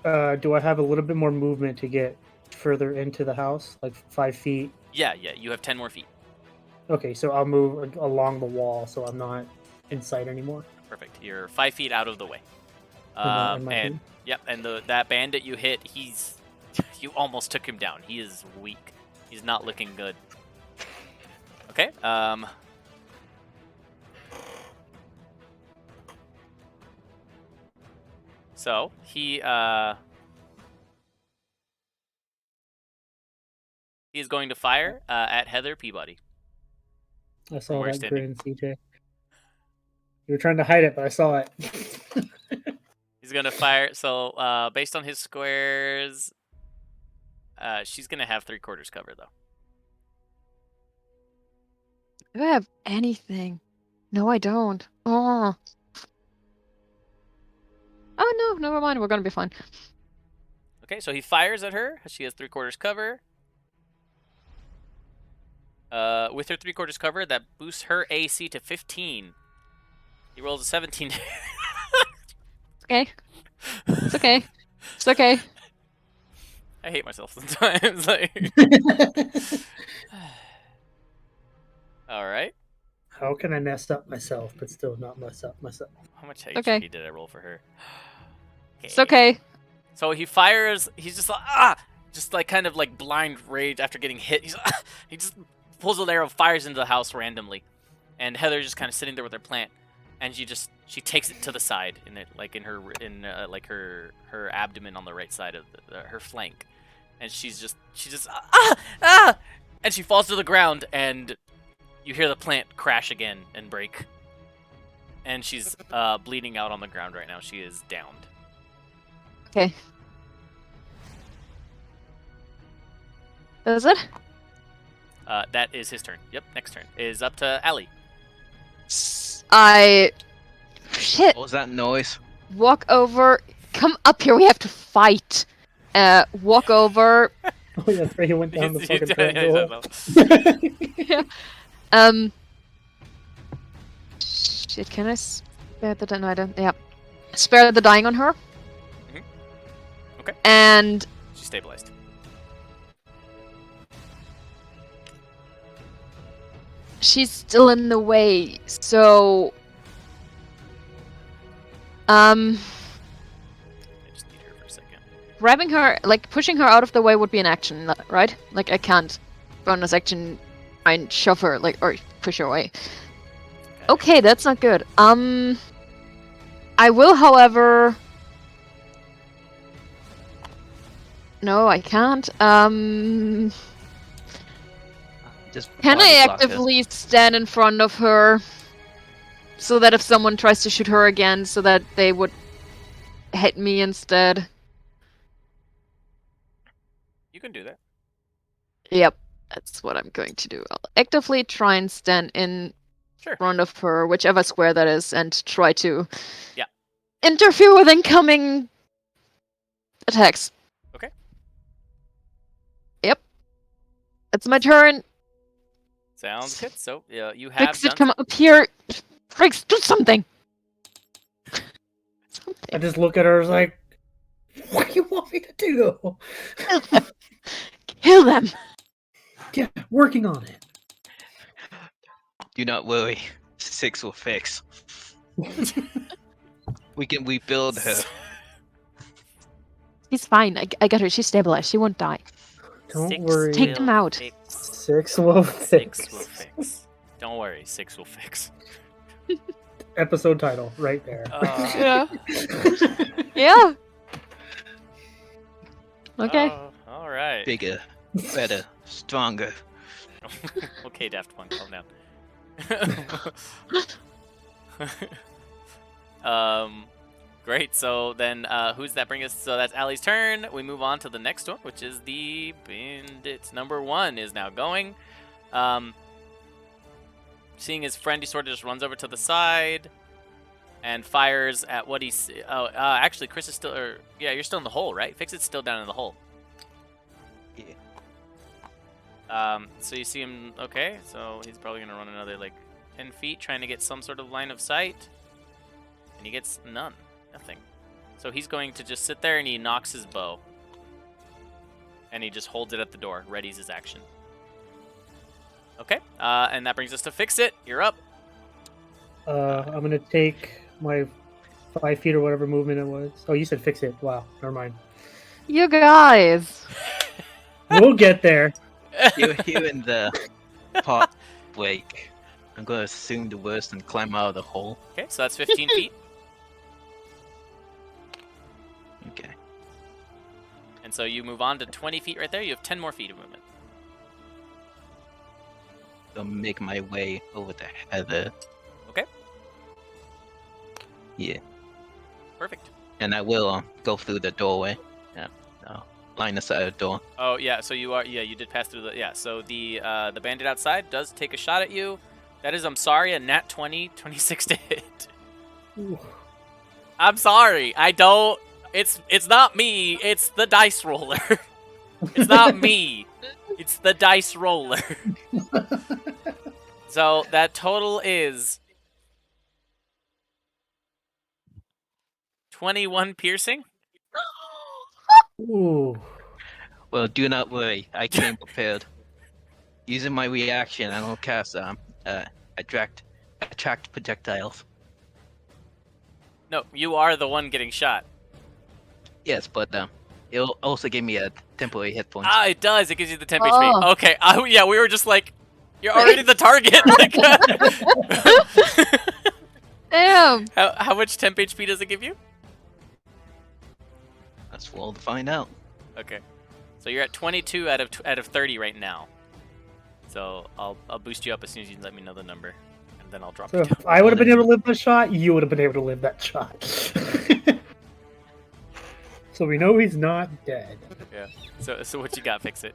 Do I have a little bit more movement to get further into the house, like 5 feet? Yeah. You have 10 more feet. Okay, so I'll move along the wall, so I'm not in sight anymore. Perfect. You're 5 feet out of the way. In my And team. yep, and that bandit you hit, you almost took him down. He is weak. He's not looking good. Okay. So he is going to fire at Heather Peabody. I saw Where that standing? grin, CJ. You were trying to hide it, but I saw it. He's gonna fire. So based on his squares, she's gonna have 3/4 cover though. Do I have anything? No, I don't. Oh. Oh no, never mind. We're gonna be fine. Okay, so he fires at her. She has 3/4 cover. With her 3/4 cover, that boosts her AC to 15. He rolls a 17. Okay. It's okay. It's okay. I hate myself sometimes. Like, all right. How can I mess up myself, but still not mess up myself? How much HP Okay. did I roll for her? It's okay. So he fires. He's just like kind of like blind rage after getting hit. He just pulls an arrow, fires into the house randomly, and Heather's just kind of sitting there with her plant, and she takes it to the side in it, like in her abdomen on the right side of her flank, and she just and she falls to the ground, and you hear the plant crash again and break, and she's bleeding out on the ground right now. She is downed. Okay. Is it? That is his turn. Yep, next turn is up to Allie. Shit. What was that noise? Walk over. Come up here. We have to fight. Walk over. Oh yeah, that's right. He went down the He's- fucking trap door. Shit. Can I spare the no, I don't. Yeah. Spare the dying on her. Mhm. Okay. And She's stabilized. she's still in the way, so I just need her for a second. Grabbing her, like pushing her out of the way would be an action, right? Like I can't bonus action try and shove her, like, or push her away. Okay, that's not good. I will, however. No, I can't. Just Can body I block her. actively stand in front of her so that if someone tries to shoot her again, so that they would hit me instead? You can do that. Yep, that's what I'm going to do. I'll actively try and stand in Sure. front of her, whichever square that is, and try to Yeah. interfere with incoming attacks. Okay. Yep. It's my turn. Sounds good. So you have Fix it, done. come up here. Fricks, do something. I just look at her as like, what do you want me to do? Kill them. Yeah, working on it. Do not worry. 6 will fix. We can rebuild her. She's fine. I got her. She's stabilized. She won't die. Don't 6 worry. Take them will out. Fix. 6 will 6 fix. will fix. Don't worry, 6 will fix. Episode title right there. Yeah. Yeah. Okay. All right. Bigger, better, stronger. Okay, Daft Punk, calm down. Great. So then, who's that bring us? So that's Allie's turn. We move on to the next one, which is the bandit. Number 1 is now going. Seeing his friend, he sort of just runs over to the side and fires at what he's. Oh, actually, Chris is still. Yeah, you're still in the hole, right? Fix it's still down in the hole. Yeah. So you see him. Okay, so he's probably gonna run another like 10 feet, trying to get some sort of line of sight, and he gets none. Nothing. So he's going to just sit there and he knocks his bow. And he just holds it at the door, readies his action. Okay, and that brings us to Fix It. You're up. I'm gonna take my 5 feet or whatever movement it was. Oh, you said fix it. Wow, never mind. You guys. We'll get there. You're here in the pot break. I'm gonna assume the worst and climb out of the hole. Okay, so that's 15 feet. Okay. And so you move on to 20 feet right there. You have 10 more feet of movement. I'll make my way over the heather. Okay. Yeah. Perfect. And I will go through the doorway. Yeah. Line aside the door. Oh, yeah, so you are, you did pass through the, so the bandit outside does take a shot at you. That is, I'm sorry, a nat 20, 26 to hit. Ooh. I'm sorry, I don't, it's not me, it's the dice roller. It's not me, it's the dice roller. So that total is 21 piercing. Ooh. Well, do not worry. I came prepared. Using my reaction, I will cast attract projectiles. No, you are the one getting shot. Yes, but it'll also give me a temporary hit point. Ah, it does. It gives you the temp Oh. HP. Okay. Yeah, we were just like, you're already the target. Damn. How much temp HP does it give you? Let's roll to find out. Okay. So you're at 22 out of 30 right now. So I'll boost you up as soon as you let me know the number, and then I'll drop So you down. if I would have been able to live the shot, you would have been able to live that shot. So we know he's not dead. Yeah. So what you got? Fix it.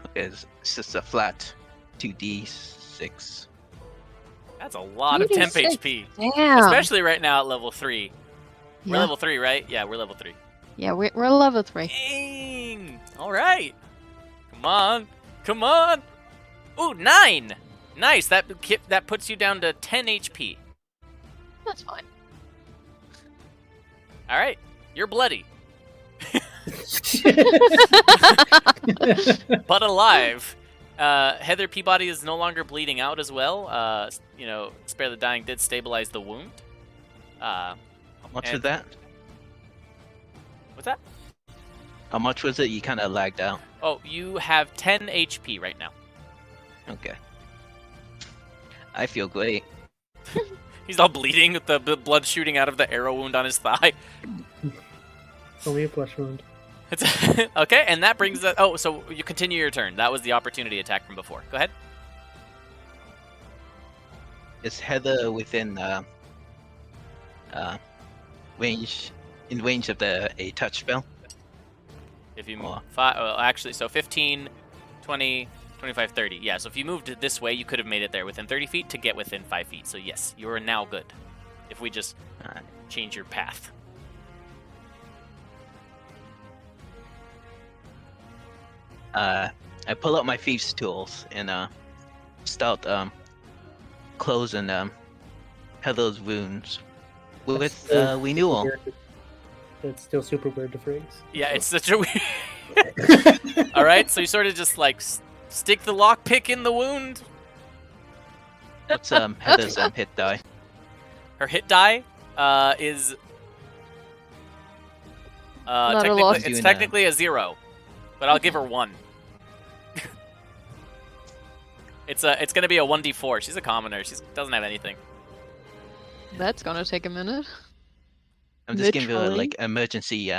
Okay, it's just a flat 2d6. That's a lot of temp 2d6. HP, Damn. especially right now at level 3. We're Yeah. level 3, right? Yeah, we're level 3. Yeah, we're level 3. Dang! All right. Come on. Come on. Ooh, 9. Nice. That puts you down to 10 HP. That's fine. All right. You're bloody, but alive. Heather Peabody is no longer bleeding out as well. Spare the Dying did stabilize the wound. How much And- was that? What's that? How much was it? You kind of lagged out. Oh, you have 10 HP right now. Okay. I feel great. He's all bleeding with the blood shooting out of the arrow wound on his thigh. It's only a flesh wound. Okay, and that brings us... Oh, so you continue your turn. That was the opportunity attack from before. Go ahead. Is Heather within range of a touch spell? If you move Oh. actually, so 15, 20, 25, 30. Yeah, so if you moved it this way, you could have made it there within 30 feet to get within 5 feet. So yes, you are now good. If we just Alright. change your path. I pull out my thieves' tools and start closing Heather's wounds with renewal. It's still super weird to phrase. Yeah, it's such a weird... All right, so you sort of just like stick the lockpick in the wound. What's Heather's hit die? Her hit die is Not a technically, loss. it's Doing technically a 0, but I'll give her 1. It's gonna be a 1d4. She's a commoner. She doesn't have anything. That's gonna take a minute. I'm just giving her Literally? like emergency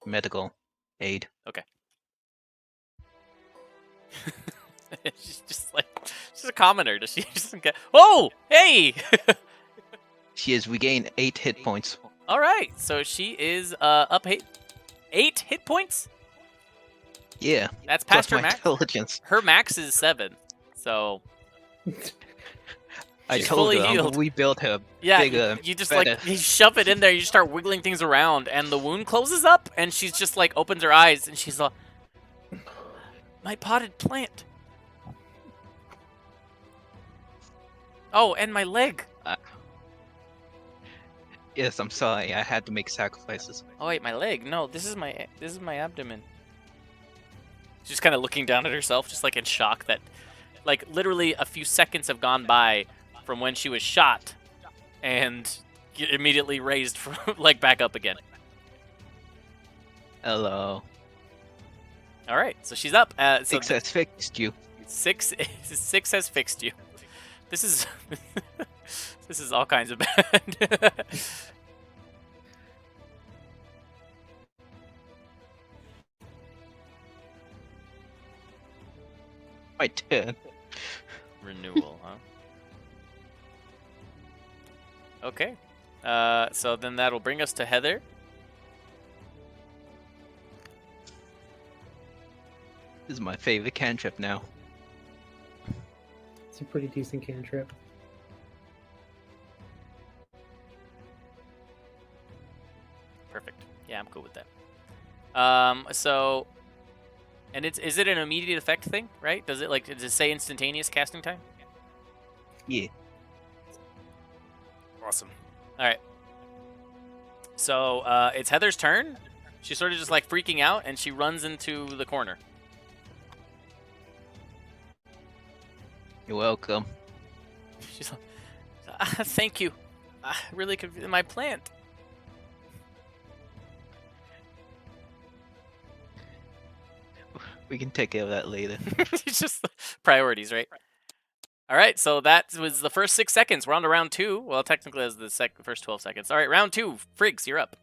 medical aid. She's just like she's a commoner. Does she doesn't get? Oh, hey! She has regained 8 hit points. All right, so she is up 8 hit points. Yeah, That's plus past her my max. intelligence. Her max is 7. So I She's told fully her I'm healed. gonna rebuild her yeah, bigger. you just better. like you shove it in there. You start wiggling things around, and the wound closes up, and she's just like opens her eyes, and she's like, "My potted plant." Oh, and my leg. Yes, I'm sorry. I had to make sacrifices. Oh wait, my leg. No, this is my abdomen. She's kind of looking down at herself, just like in shock that, like, literally a few seconds have gone by from when she was shot, and immediately raised from like back up again. Hello. All right, so she's up. So Six has fixed you. 6 has fixed you. This is this is all kinds of bad. My turn. Renewal, huh? Okay. So then that'll bring us to Heather. This is my favorite cantrip now. It's a pretty decent cantrip. Perfect. Yeah, I'm cool with that. So, and is it an immediate effect thing, right? Does it say instantaneous casting time? Yeah. Awesome. All right. So it's Heather's turn. She's sort of just like freaking out, and she runs into the corner. You're welcome. She's like, "Thank you. Really confused. My plant." We can take care of that later. It's just priorities, right? All right, so that was the first 6 seconds. We're on to round 2. Well, technically, it's the first 12 seconds. All right, round 2. Friggs, you're up.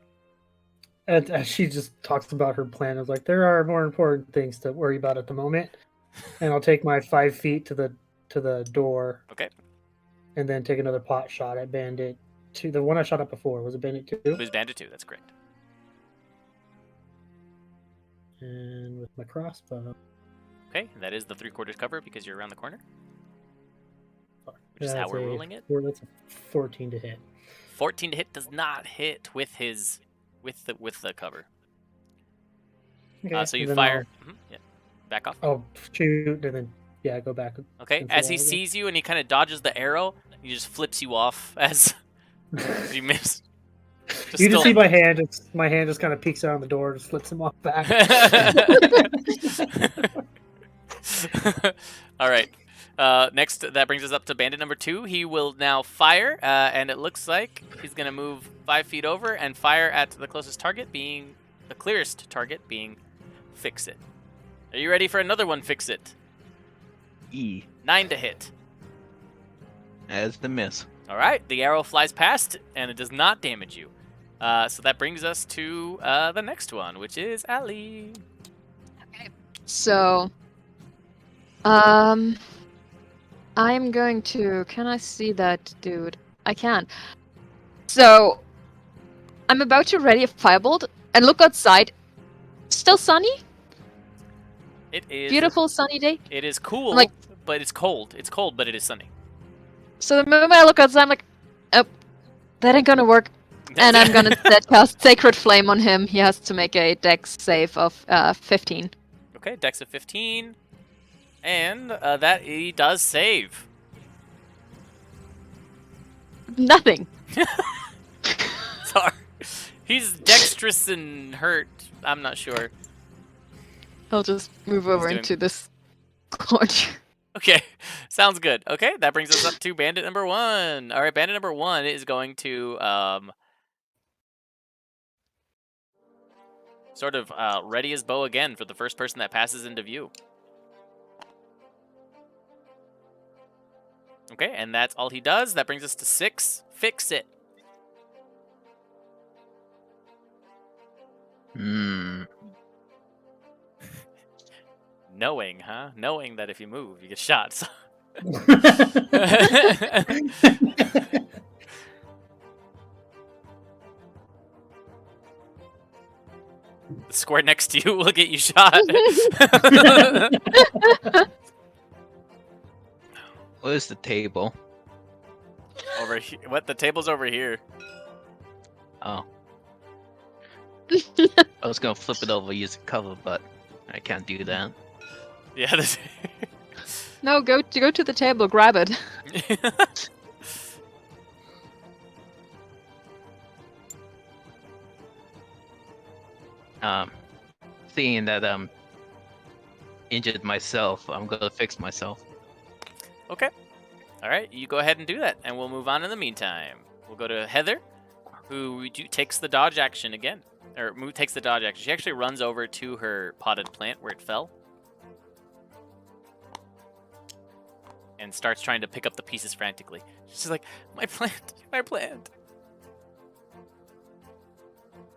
And as she just talks about her plan, it's like there are more important things to worry about at the moment. And I'll take my 5 feet to the door. Okay. And then take another pot shot at Bandit 2. The one I shot at before was it Bandit 2? It was Bandit 2. That's correct. And with my crossbow, Okay, that is the 3/4 cover because you're around the corner, which is that's how we're a ruling it. That's a 14 to hit. 14 to hit does not hit with the cover. Okay, So you and then fire. Yeah. Back off. I'll shoot and then go back. Okay. into As the he wall again. sees you and he kind of dodges the arrow, he just flips you off as you miss. You just still- see my hand. My hand just kind of peeks out on the door, just flips him off back. All right. Next, that brings us up to bandit number 2. He will now fire, and it looks like he's going to move 5 feet over and fire at the closest target, being the clearest target, being Fix It. Are you ready for another one, Fix It? E 9 to hit. as the miss. All right, the arrow flies past, and it does not damage you. So that brings us to the next one, which is Allie. So, I'm going to. Can I see that dude? I can. So, I'm about to ready a firebolt and look outside. Still sunny? It is Beautiful sunny day. It is cool, Like- but it's cold. It's cold, but it is sunny. So the moment I look outside, I'm like, oh, that ain't gonna work. And I'm gonna instead cast Sacred Flame on him. He has to make a Dex save of 15. Okay, Dex of 15, and that he does save. Nothing. Sorry, he's dexterous and hurt. I'm not sure. I'll just move over doing- into this corner. Okay, sounds good. Okay, that brings us up to bandit number 1. All right, bandit number 1 is going to sort of ready his bow again for the first person that passes into view. Okay, and that's all he does. That brings us to 6. Fix It. Knowing, huh? Knowing that if you move, you get shot. So- The square next to you will get you shot. What is the table? Over here. What? The table's over here. Oh. I was gonna flip it over using cover, but I can't do that. Yeah. This... No, go to the table, grab it. Seeing that I'm injured myself, I'm gonna fix myself. Okay. All right. You go ahead and do that, and we'll move on in the meantime. We'll go to Heather, who takes the dodge action again, or takes the dodge action. She actually runs over to her potted plant where it fell, and starts trying to pick up the pieces frantically. She's like, "My plant, my plant,"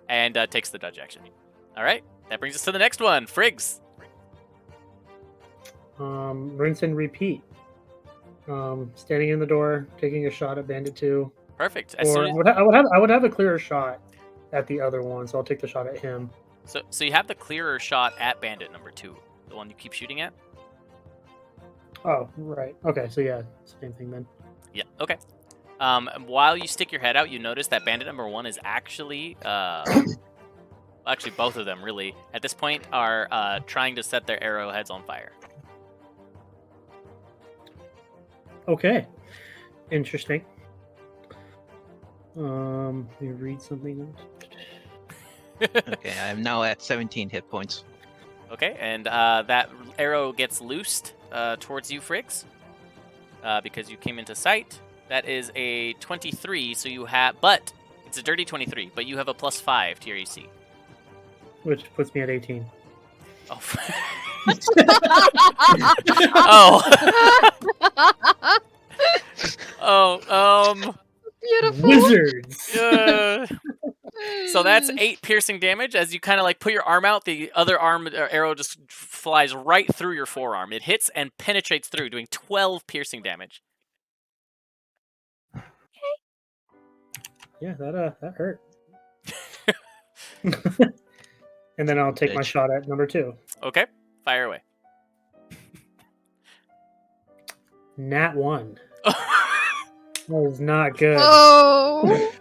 and takes the dodge action. All right. That brings us to the next one, Friggs. Rinse and repeat. Standing in the door, taking a shot at Bandit 2. Perfect. As Or soon as, I would have a clearer shot at the other one, so I'll take the shot at him. so you have the clearer shot at bandit number 2, the one you keep shooting at. Oh, right. Okay, so yeah, same thing then. Yeah. Okay. While you stick your head out, you notice that bandit number 1 is actually, actually both of them really, at this point, are trying to set their arrowheads on fire. Okay. Interesting. Let me read something else. Okay, I'm now at 17 hit points. Okay, and that arrow gets loosed towards you, Friggs, because you came into sight. That is a 23, so you have, but it's a dirty 23, but you have a +5 to your AC. Which puts me at 18. Oh. Oh. Oh. Beautiful. Wizards! So that's 8 piercing damage. As you kind of like put your arm out, the other arm arrow just flies right through your forearm. It hits and penetrates through, doing 12 piercing damage. Yeah, that hurt. And then I'll take my Bitch. shot at number 2. Okay, fire away. Nat 1. That was not good. Oh.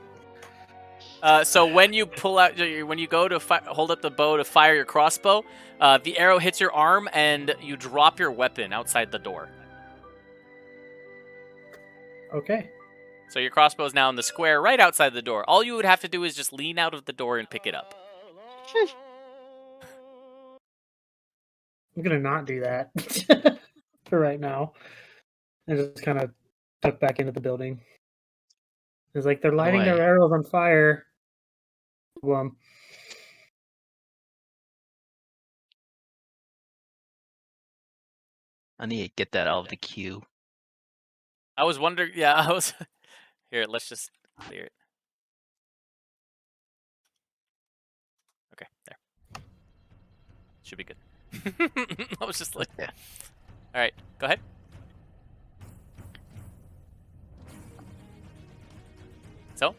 So when you pull out, when you go to hold up the bow to fire your crossbow, the arrow hits your arm and you drop your weapon outside the door. Okay. So your crossbow is now in the square right outside the door. All you would have to do is just lean out of the door and pick it up. I'm gonna not do that for right now, and just kind of tuck back into the building. It's like they're lighting their arrows on fire. Well, I need to get that out of the queue. I was wondering. Yeah, I was. Here, let's just clear it. Okay, there. Should be good. I was just like, Yeah. all right, go ahead. So,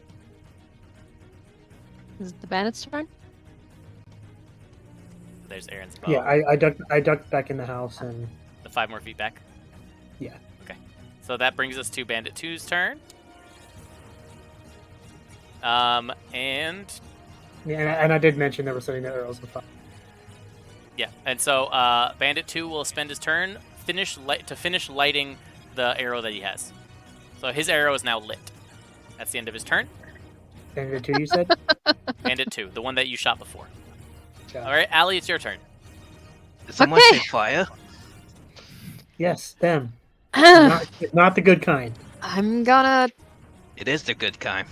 Is it the bandit's turn? there's Aaron's bow. yeah, I ducked back in the house and The 5 more feet back. yeah. Okay, so that brings us to Bandit 2's turn. And Yeah, and I did mention they were setting their arrows on fire. yeah, and so Bandit 2 will spend his turn to finish lighting the arrow that he has. So his arrow is now lit. That's the end of his turn. Bandit 2, you said? Bandit 2, the one that you shot before. Got it. All right, Allie, it's your turn. Did someone Okay. say fire? Yes, them. Not the good kind. I'm gonna It is the good kind.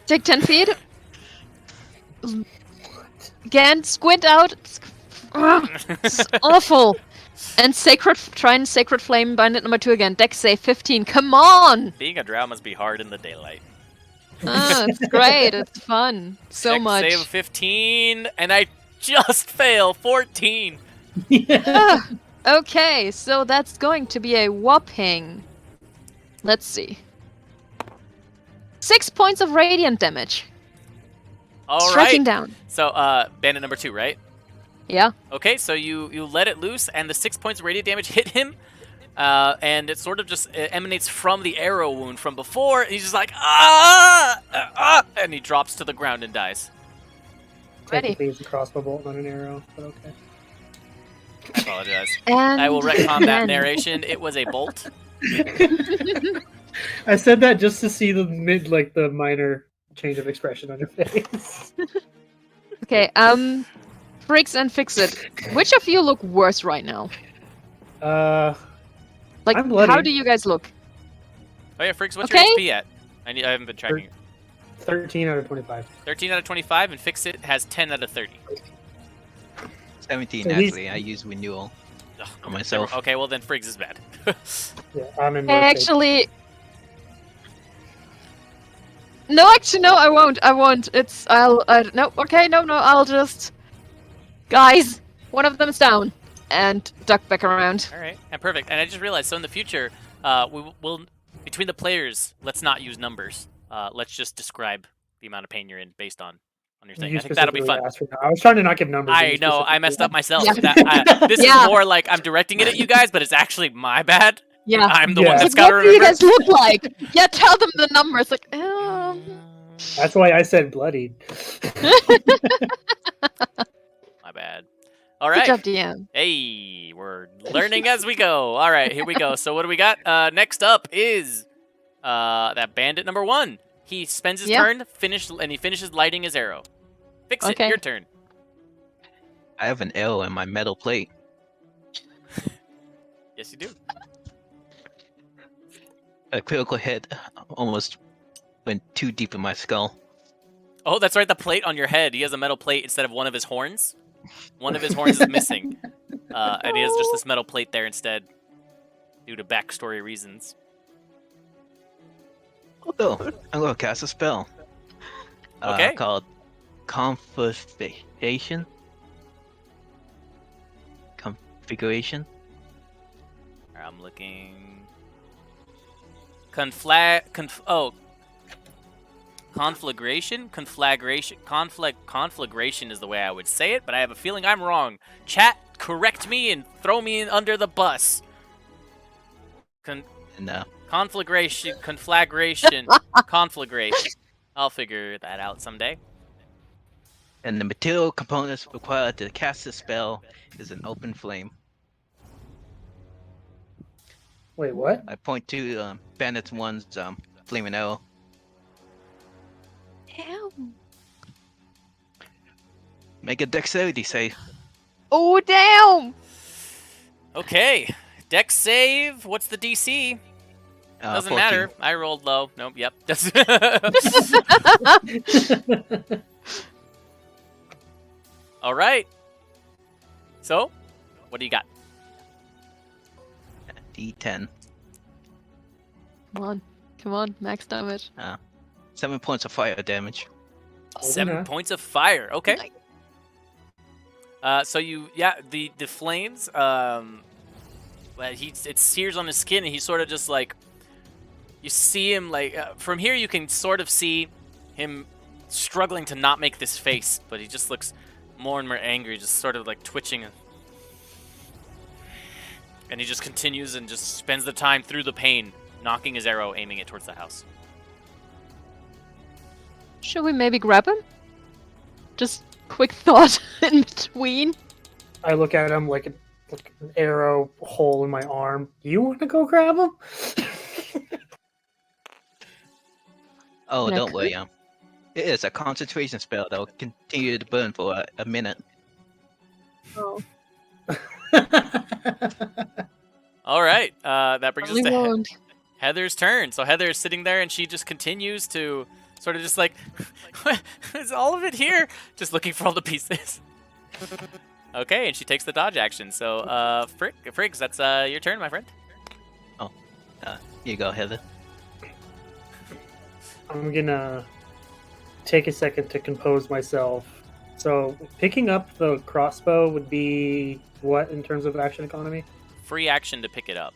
take 10 feet. Again, squint out. Ugh, it's awful. And try and sacred flame bandit number 2 again. Dex save 15. Come on! Being a drow must be hard in the daylight. It's great. It's fun. So Dex much. save 15, and I just fail 14. Yeah. Okay, so that's going to be a whopping. Let's see. 6 points of radiant damage. All Striking right. down. So, bandit number 2, right? Yeah. Okay, so you let it loose, and the 6 points of radiant damage hit him, and it sort of just emanates from the arrow wound from before. He's just like, and he drops to the ground and dies. Ready. Technically, it's a crossbow bolt, not an arrow, but okay. I apologize. And I will retcon that then- narration. It was a bolt. I said that just to see the the minor change of expression on your face. Okay, Fricks and Fix-It. Which of you look worse right now? Like, I'm bloody. how do you guys look? Oh yeah, Friggs, what's Okay. your XP at? I haven't been tracking it. 13 out of 25. 13 out of 25, and Fix It has 10 out of 30. 17 So he's- actually. I use renewal Ugh, on myself. Okay, well then Friggs is bad. Yeah, I'm in. I worse shape. actually... No, actually, no, I won't. I won't. It's... No, okay, no, I'll just... Guys, one of them is down. And duck back around. All right, and perfect. And I just realized, so in the future, we'll between the players, let's not use numbers. Let's just describe the amount of pain you're in based on your thing. You I think that'll be specifically fun. asked for that. I was trying to not give numbers. I you know, I specifically messed up myself. Yeah. This Yeah. is more like I'm directing it at you guys, but it's actually my bad. Yeah. I'm the Yeah. one Like, that's got to what do you remember. guys look like? Yeah, tell them the numbers. Like, That's why I said bloodied. My bad. All Good right. job, DM. Hey, we're learning as we go. All right, here we go. So what do we got? Next up is that bandit number 1. He spends his Yeah. turn, and he finishes lighting his arrow. Fix it. Okay. Your turn. I have an L in my metal plate. Yes, you do. A critical hit almost went too deep in my skull. Oh, that's right. The plate on your head. He has a metal plate instead of one of his horns. One of his horns is missing, and he has just this metal plate there instead, due to backstory reasons. Oh, I'm gonna cast a spell. Okay. Called Configuration. Configuration. I'm looking. Conflagration? Conflagration is the way I would say it, but I have a feeling I'm wrong. Chat, correct me and throw me under the bus. And Conflagration, conflagrate. I'll figure that out someday. and the material components required to cast the spell is an open flame. Wait, what? I point to Bandit 1's flaming arrow. Damn. Make a dexterity save. Oh, damn! Okay. Dex save. What's the DC? Doesn't 14. matter. I rolled low. Nope. Yep. All right. So, what do you got? D10. Come on, max damage. 7 points of fire damage. 7 points of fire. Okay. Nice. So the flames. It sears on his skin, and he's sort of just like. You see him like from here. You can sort of see him struggling to not make this face, but he just looks more and more angry, just sort of like twitching. And he just continues and just spends the time through the pain, knocking his arrow, aiming it towards the house. Should we maybe grab him? Just quick thought in between. I look at him like an arrow hole in my arm. You want to go grab him? Oh, Yeah, don't worry. It is a concentration spell that will continue to burn for a minute. Oh. All right, that brings us Only to wound. Heather's turn. So Heather is sitting there, and she just continues to sort of just like, is all of it here? Just looking for all the pieces. Okay, and she takes the dodge action. So, Friggs, that's your turn, my friend. Here you go, Heather. I'm gonna take a second to compose myself. So, picking up the crossbow would be what in terms of action economy? Free action to pick it up.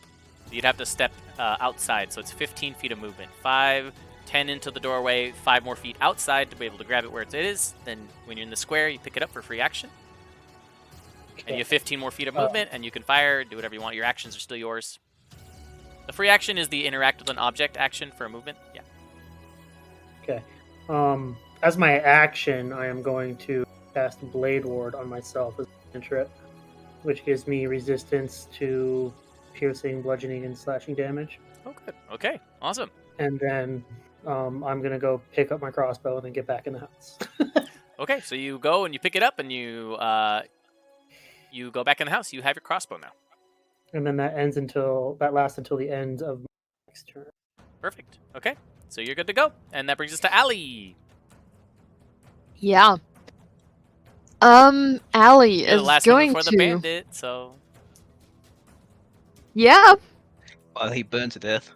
You'd have to step outside, so it's 15 feet of movement. 5, 10 into the doorway, 5 more feet outside to be able to grab it where it is. Then when you're in the square, you pick it up for free action. And you have 15 more feet of movement, and you can fire, do whatever you want. Your actions are still yours. The free action is the interact with an object action for a movement. Yeah. Okay. As my action, I am going to cast Blade Ward on myself as a cantrip, which gives me resistance to piercing, bludgeoning, and slashing damage. Oh, good. Okay. Awesome. And then I'm gonna go pick up my crossbow and then get back in the house. Okay, so you go and you pick it up, and you go back in the house. You have your crossbow now. And then that lasts until the end of my next turn. Perfect. Okay, so you're good to go, and that brings us to Allie. Yeah. Allie You're the is last one going before to. the bandit, so Yeah. While he burns to death.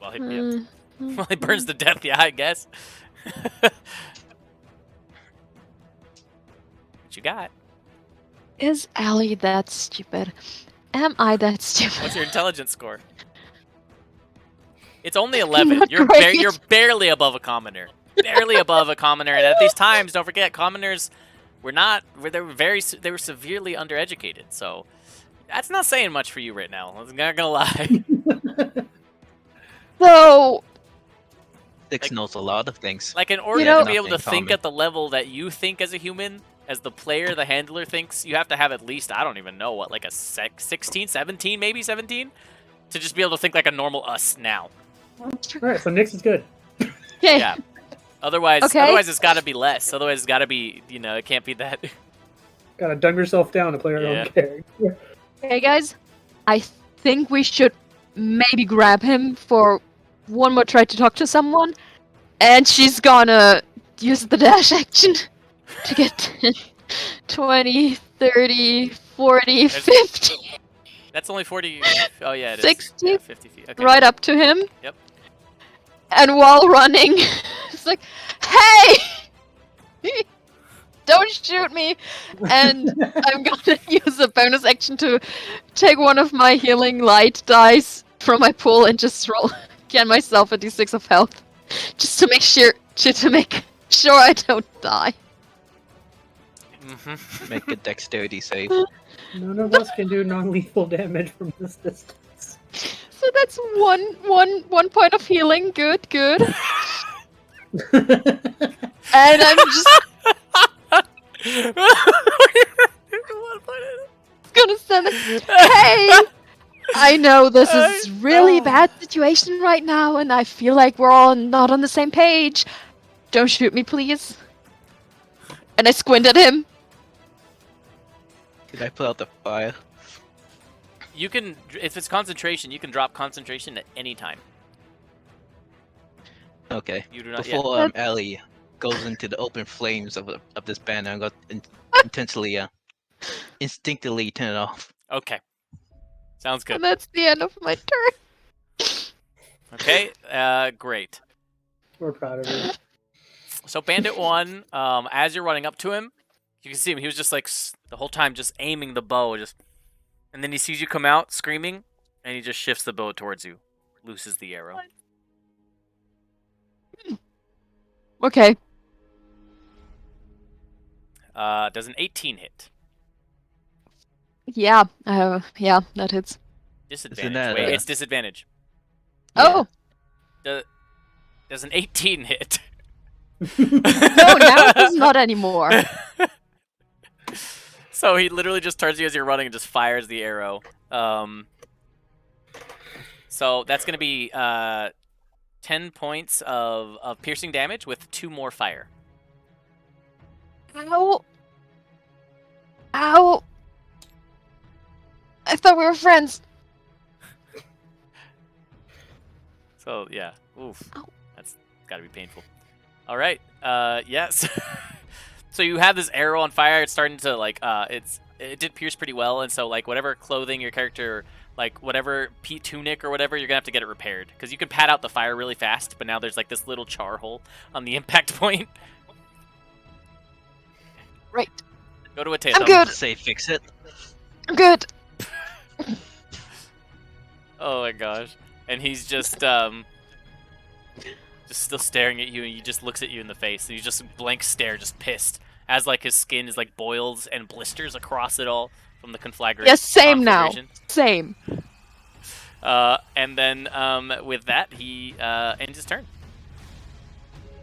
well, he burns to death. Yeah, I guess. What you got? Is Allie that stupid? Am I that stupid? What's your intelligence score? It's only 11. Not You're great. you're barely above a commoner. Barely above a commoner. And at these times, don't forget, commoners they were severely undereducated. So that's not saying much for you right now. I'm not gonna lie. So, Six knows a lot of things. Like in order know- to be able to Nothing think common. at the level that you think as a human, as the player, the handler thinks, you have to have at least, I don't even know what, like a 16, 17, maybe 17, to just be able to think like a normal us now. All right, so Nyx is good. okay. Yeah. Otherwise, Okay. it's got to be less. Otherwise, it's got to be, it can't be that. Gotta dumb yourself down to play your Yeah. own character. Hey guys, I think we should maybe grab him for one more try to talk to someone, and she's gonna use the dash action to get 20, 30, 40, 50, That's only 40. Oh, yeah, it is. 60? Yeah, 50 feet. Okay. right up to him. Yep. And while running, it's like, hey! Don't shoot me! And I'm gonna use a bonus action to take one of my healing light dice from my pool and just roll, get myself a d6 of health, just to make sure I don't die. Mm-hmm. Make a dexterity save. None of us can do non-lethal damage from this distance. So that's one point of healing. Good. And I'm just gonna send it. Hey! I know this is really bad situation right now, and I feel like we're all not on the same page. Don't shoot me, please. And I squint at him. Did I put out the fire? You can, if it's concentration, you can drop concentration at any time. Okay. You do not. Before Yeah. Ellie goes into the open flames of this banner, I'm going to intensely, instinctively turn it off. Okay. Sounds good. And that's the end of my turn. Okay. Great. We're proud of you. So Bandit 1, as you're running up to him, you can see him. He was just like the whole time just aiming the bow, and then he sees you come out screaming, and he just shifts the bow towards you, looses the arrow. Okay. Does an 18 hit? Yeah. Yeah, that hits. Disadvantage. that, Wait, it's disadvantage. Oh. Does an 18 hit? No, now it does not anymore. So he literally just turns you as you're running and just fires the arrow. So that's going to be 10 points of piercing damage with 2 more fire. Ow. Ow. I thought we were friends. So yeah, oof, Ow. that's got to be painful. All right, yes. So you have this arrow on fire. It's starting to like, it did pierce pretty well, and so like whatever clothing your character, like whatever tunic or whatever, you're gonna have to get it repaired because you can pat out the fire really fast, but now there's like this little char hole on the impact point. Right. Go to a tail. I'm good. Say fix it. I'm good. Oh my gosh. And he's just still staring at you, and he just looks at you in the face, and you just blank stare, just pissed, as like his skin is like boils and blisters across it all from the conflagration. Yes, same now. Same. And then with that, he ends his turn.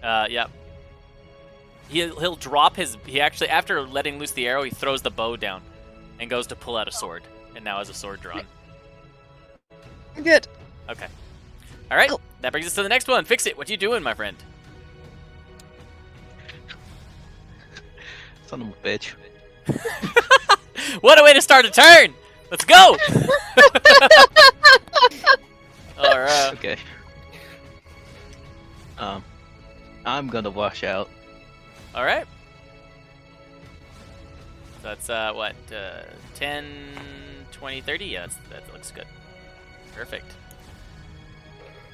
Yeah. He'll drop his. He actually, after letting loose the arrow, he throws the bow down, and goes to pull out a sword, and now has a sword drawn. I'm good. Okay. All right. Oh. That brings us to the next one. Fix it. What you doing, my friend? Son of a bitch. What a way to start a turn! Let's go! Alright. Okay. I'm gonna wash out. Alright. So that's, what, 10, 20, 30? Yeah, that looks good. Perfect.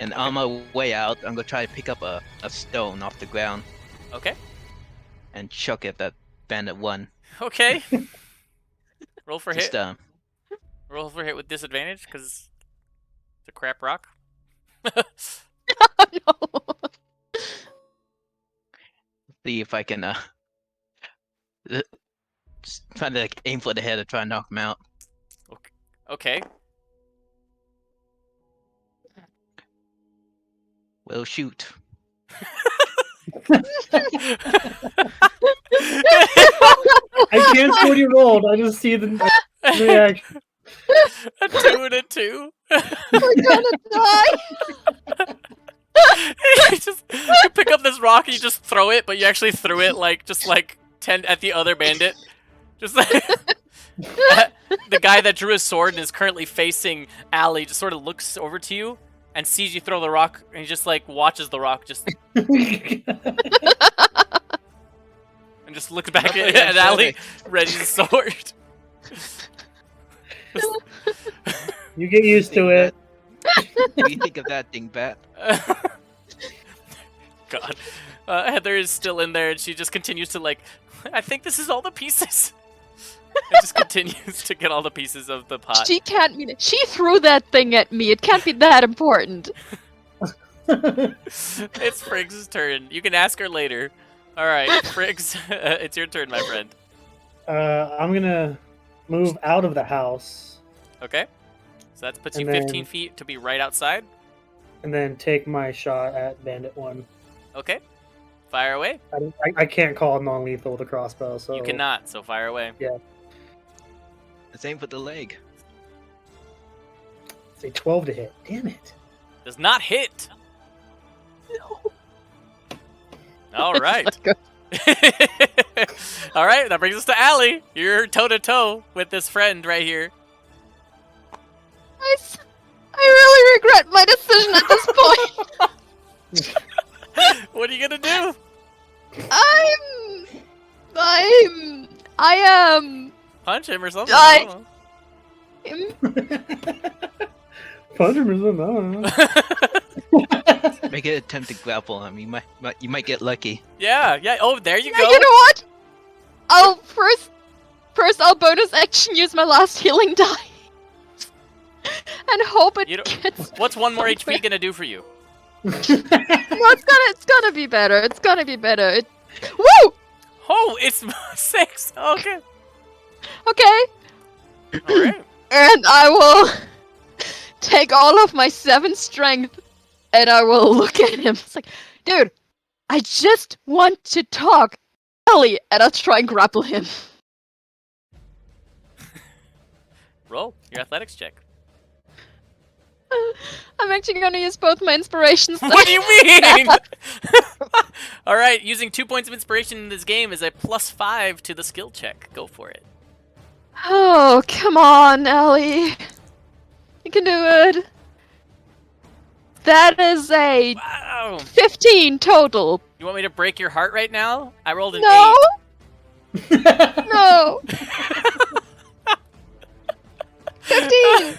And on my way out, I'm gonna try to pick up a stone off the ground Okay. and chuck it at Bandit 1. Okay. Roll for Just, hit. Roll for hit with disadvantage, because it's a crap rock. No. see if I can, just try to like, aim for the head and try and knock him out. Okay. Well, shoot. I can't see what you rolled. I just see the reaction. A 2 and a 2. We're gonna die. You pick up this rock and you just throw it, but you actually threw it like just like 10 at the other bandit. Just like the guy that drew his sword and is currently facing Allie just sort of looks over to you and sees you throw the rock, and he just like watches the rock just and just looks back at Allie, ready to sword. You get used to it. What do you think of that, dingbat? God. Heather is still in there, and she just continues to like, I think this is all the pieces. And just continues to get all the pieces of the pot. She can't mean it. She threw that thing at me. It can't be that important. It's Frigg's turn. You can ask her later. Alright, Friggs, it's your turn, my friend. I'm gonna move out of the house Okay. So that puts you And 15 then- feet to be right outside. and then take my shot at Bandit 1. Okay. Fire away. I can't call non-lethal with a crossbow, so You cannot, so fire away. Let's aim for the leg. Say 12 to hit. Damn it! Does not hit. No. Alright. Let's go. Alright, that brings us to Allie. You're toe-to-toe with this friend right here. Guys, I really regret my decision at this point. What are you gonna do? I am. Punch him or something? I- I Punch him or something, I don't know. Make an attempt to grapple him. You might get lucky. yeah, yeah. Oh, there you Yeah, go. you know what? I'll first I'll bonus action use my last healing die. And hope it You don't- gets. What's one more HP gonna do for you? No, it's gonna be better. It's gonna be better. Woo! Oh, it's 6. Okay. Okay. All right. And I will take all of my 7 strength and I will look at him. It's like, dude, I just want to talk. Ellie, and I'll try and grapple him. Roll your athletics check. I'm actually gonna use both my inspirations. What do you mean? All right, using 2 points of inspiration in this game is a +5 to the skill check. Go for it. Oh, come on, Ellie. You can do it. That is a Wow. 15 total. You want me to break your heart right now? I rolled an No! 8. No! 15!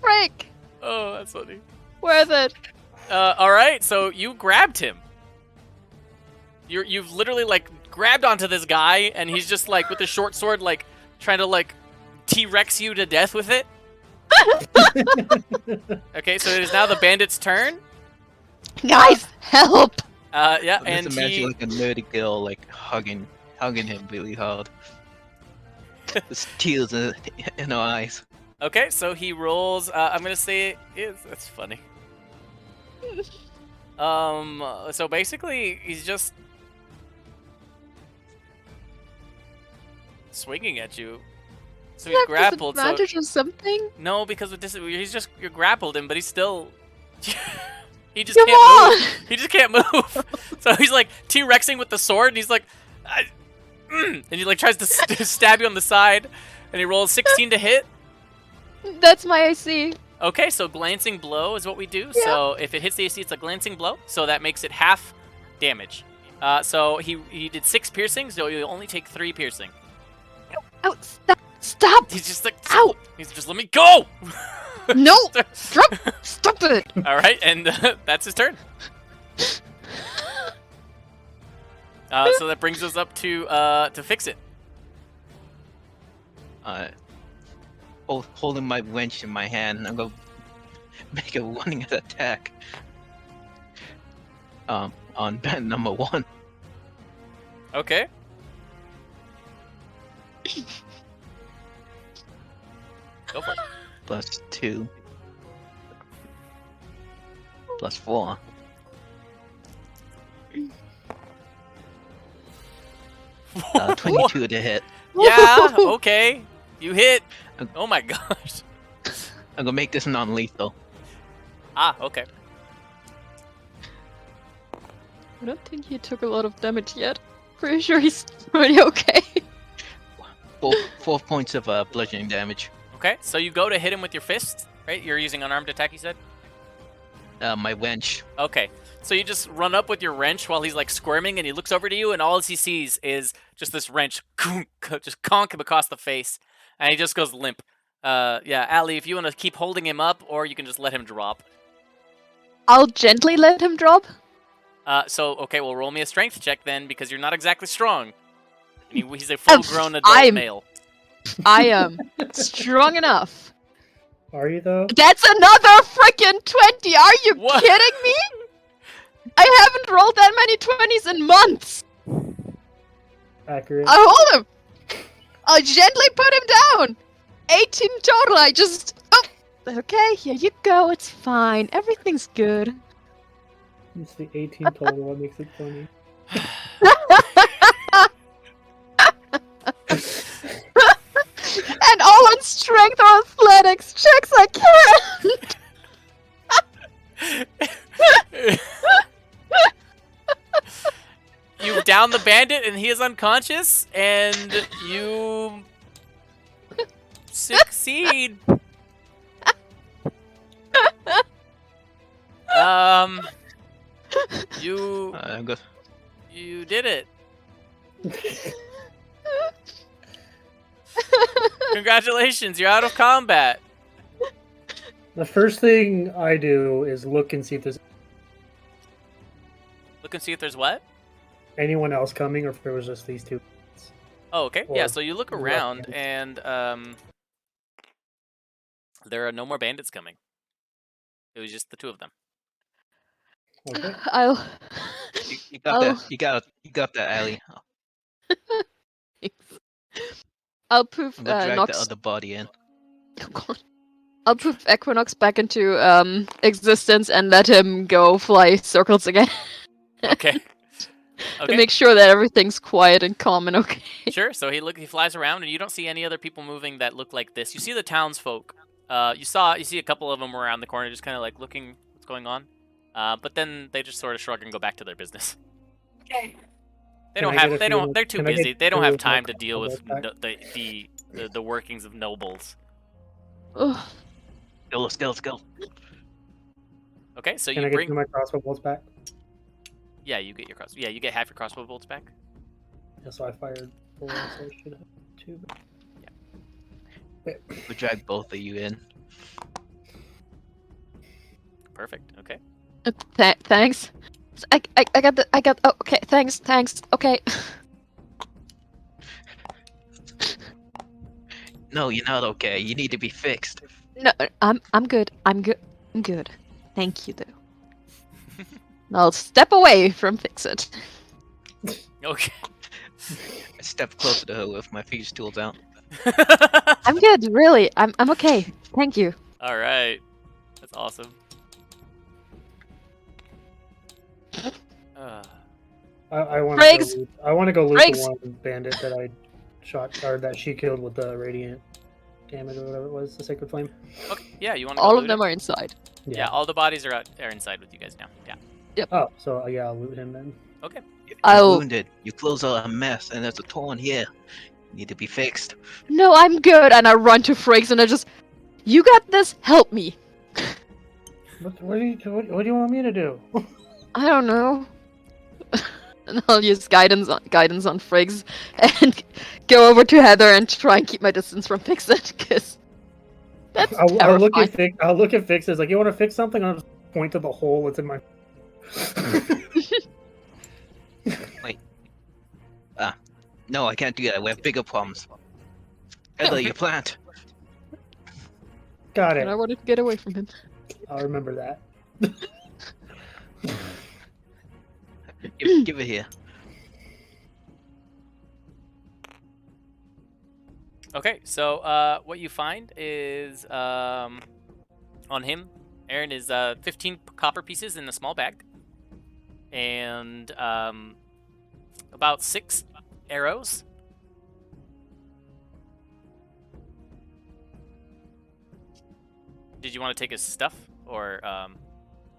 Frick! Oh, that's funny. Worth it. All right, so you grabbed him. You've literally like grabbed onto this guy, and he's just like with a short sword, like trying to like T-Rex you to death with it. Okay, so it is now the bandit's turn. Guys, help! Yeah, Just and imagine he. like a nerdy girl like hugging him really hard. There's tears in her eyes. Okay, so he rolls. I'm gonna say that's funny. So basically, he's just swinging at you. So he's grappled. So Disadvantage or something? no, because with this, you grappled him, but he's still. He just Come can't on! move. He just can't move. So he's like T-Rexing with the sword, and he's like, and he like tries to stab you on the side, and he rolls 16 to hit. That's my AC. Okay, so glancing blow is what we do. Yeah. So if it hits the AC, it's a glancing blow. So that makes it half damage. So he did 6 piercing, so you'll only take 3 piercing. Oh, stop! Stop! He's just like, Ow! he's just let me go. No! Stop it! All right, and that's his turn. So that brings us up to fix it. Holding my wrench in my hand, I'm gonna make a running attack. On band number 1. Okay. Go for it. +2. +4. What? 22 to hit. Yeah. Okay. You hit. Oh my gosh. I'm gonna make this non-lethal. Ah. Okay. I don't think he took a lot of damage yet. Pretty sure he's pretty okay. 4 points of bludgeoning damage. Okay. So you go to hit him with your fist, right? You're using unarmed attack, you said. My wrench. Okay. So you just run up with your wrench while he's like squirming, and he looks over to you, and all he sees is just this wrench, just conk him across the face, and he just goes limp. Yeah, Allie, if you want to keep holding him up, or you can just let him drop. I'll gently let him drop. Okay, well, roll me a strength check then, because you're not exactly strong. He's a full-grown adult I'm- male. I am strong enough. Are you though? That's another freaking 20! Are you What? kidding me? I haven't rolled that many 20s in months! Accurate. I'll hold him! I'll gently put him down! 18 total, I just... Oh! Okay, here you go, it's fine. Everything's good. It's the 18 total. What makes it funny? And all on strength or athletics checks, I can't! You down the bandit, and he is unconscious, and you succeed. You I'm go- you did it. Congratulations, you're out of combat. The first thing I do is look and see if there's Look and see if there's what? anyone else coming, or if there was just these two. Oh, okay. Yeah, Or so you look the around Russians. and there are no more bandits coming. It was just the two of them. Okay. I'll. you got that. You got that, Allie. I'll poof I'm gonna drag the Nox. other body in. Oh, God. I'll poof Equinox back into existence and let him go fly circles again Okay. to Okay. make sure that everything's quiet and calm and okay. Sure. So he flies around, and you don't see any other people moving that look like this. You see the townsfolk. You see a couple of them around the corner, just kind of like looking what's going on. But then they just sort of shrug and go back to their business. Okay. They Can don't I have. get a They few don't. more- They're too can I get busy. They don't two have of my time to deal with crossbow back? the workings of nobles. Ugh. Skill. Okay. So Can you I get bring. two of my crossbow bolts back? Yeah, you get your cross. Yeah, you get half your crossbow bolts back. Yeah, so I fired 4, so I should have 2. We drag both of you in. Perfect. Okay. Thanks. I got. Oh, okay. Thanks. Okay. No, you're not okay. You need to be fixed. No, I'm good. I'm good. Thank you, though. I'll step away from fix it. Okay. I step closer to her with my fuse tools out. I'm good. Really. I'm okay. Thank you. All right. That's awesome. I want Briggs! to. I want to go loot Briggs! the one bandit that I shot, or that she killed with the radiant damage or whatever it was, the sacred flame. Okay. Yeah, you want to go All loot of them it? are inside. Yeah, all the bodies are inside with you guys now. Yeah. Oh, so yeah, I'll loot him then. Okay. If you're I'll- wounded, your clothes are a mess, and there's a torn here. You need to be fixed. No, I'm good. And I run to Friggs and I just, you got this. Help me. What do you want me to do? I don't know. And I'll use guidance on Friggs and go over to Heather and try and keep my distance from Fix It, because that's I'll look terrifying. at Fix. I'll look at Fix. As like, you want to fix something? I'll just point to the hole that's in my. No, I can't do that. We have bigger problems. Heather, your plant. Got And I it. wanted to get away from him. I'll remember that. Give it here. Okay. So what you find is on him, Aaron, is 15 copper pieces in a small bag, and about 6 arrows. Did you want to take his stuff, or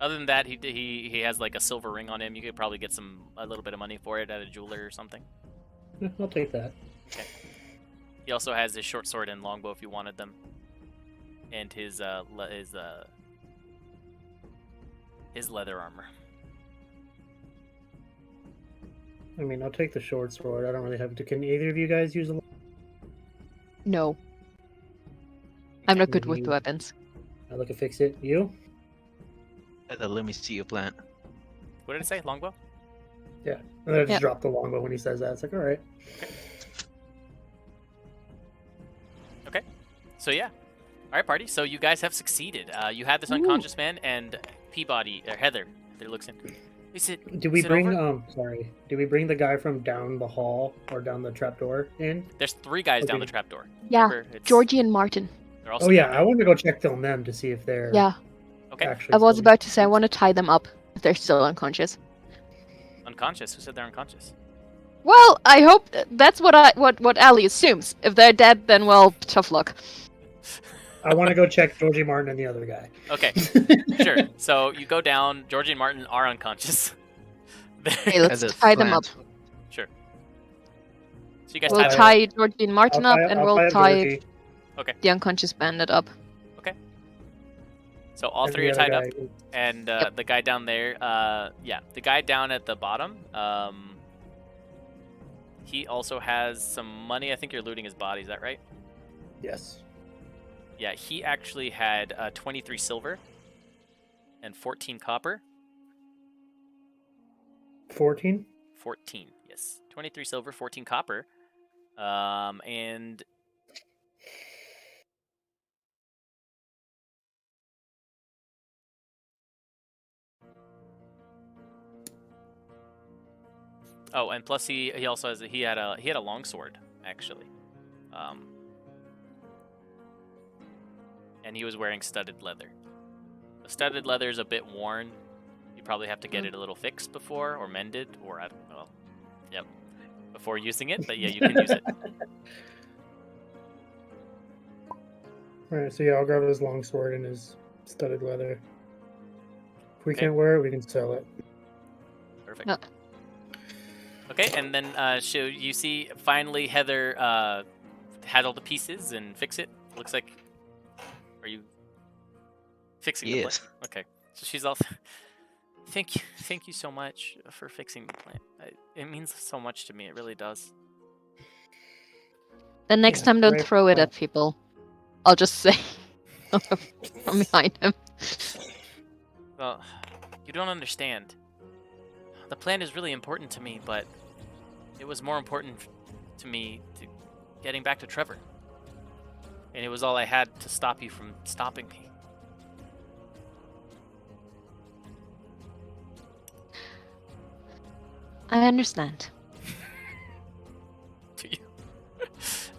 other than that, he has like a silver ring on him. You could probably get a little bit of money for it at a jeweler or something. Yeah, I'll take that. He also has his short sword and longbow if you wanted them, and his leather armor. I mean, I'll take the short sword. I don't really have to. Can either of you guys use a? No. I'm not good with You- weapons. I look at Fix It. You? Heather, let me see your plant. What did it say? Longbow? And then I just Yep. drop the longbow when he says that. It's like, all right. So yeah. All right, party. So you guys have succeeded. You had this unconscious man, and Peabody or Heather looks in. Is it? Did we is it bring over? sorry? Did we bring the guy from down the hall or down the trapdoor in? There's 3 guys down Okay. the trapdoor. Yeah, Remember, it's- Georgie and Martin. They're also Oh yeah, down I there. want to go check on them to see if they're Yeah, Okay. actually. I was still- about to say I want to tie them up if they're still unconscious. Unconscious. Who said they're unconscious? Well, I hope that's what Ali assumes. If they're dead, then well, tough luck. I want to go check Georgie Martin and the other guy. Okay. Sure. So you go down. Georgie and Martin are unconscious. Hey, let's Heather's tie them up. plant. Sure. So you guys We'll tie them. tie Georgie and Martin I'll up, tie- and I'll we'll up tie Georgie. the unconscious bandit up. So all And three the are other tied up, guy- and Yep. the guy down there, yeah, the guy down at the bottom, he also has some money. I think you're looting his body. Is that right? Yes. Yeah, he actually had 23 silver and 14 copper. 14? 14, yes. 23 silver, 14 copper. And oh, and plus he also has he had a longsword actually. And he was wearing studded leather. The studded leather is a bit worn. You probably have to get it a little fixed before, or mended, or I don't know. Yep. Before using it, but yeah, you can use it. Alright, so yeah, I'll grab his longsword and his studded leather. If we Okay. can't wear it, we can sell it. Perfect. Yeah. Okay, and then so you see finally Heather had all the pieces and fix it. Looks like, are you fixing the Yes. plant? Okay, so she's all. Thank you so much for fixing the plant. It means so much to me. It really does. The next Yeah, time, don't great throw it plan. at people. I'll just say from behind him. Well, you don't understand. The plant is really important to me, but it was more important to me to getting back to Trevor. And it was all I had to stop you from stopping me. I understand. To you.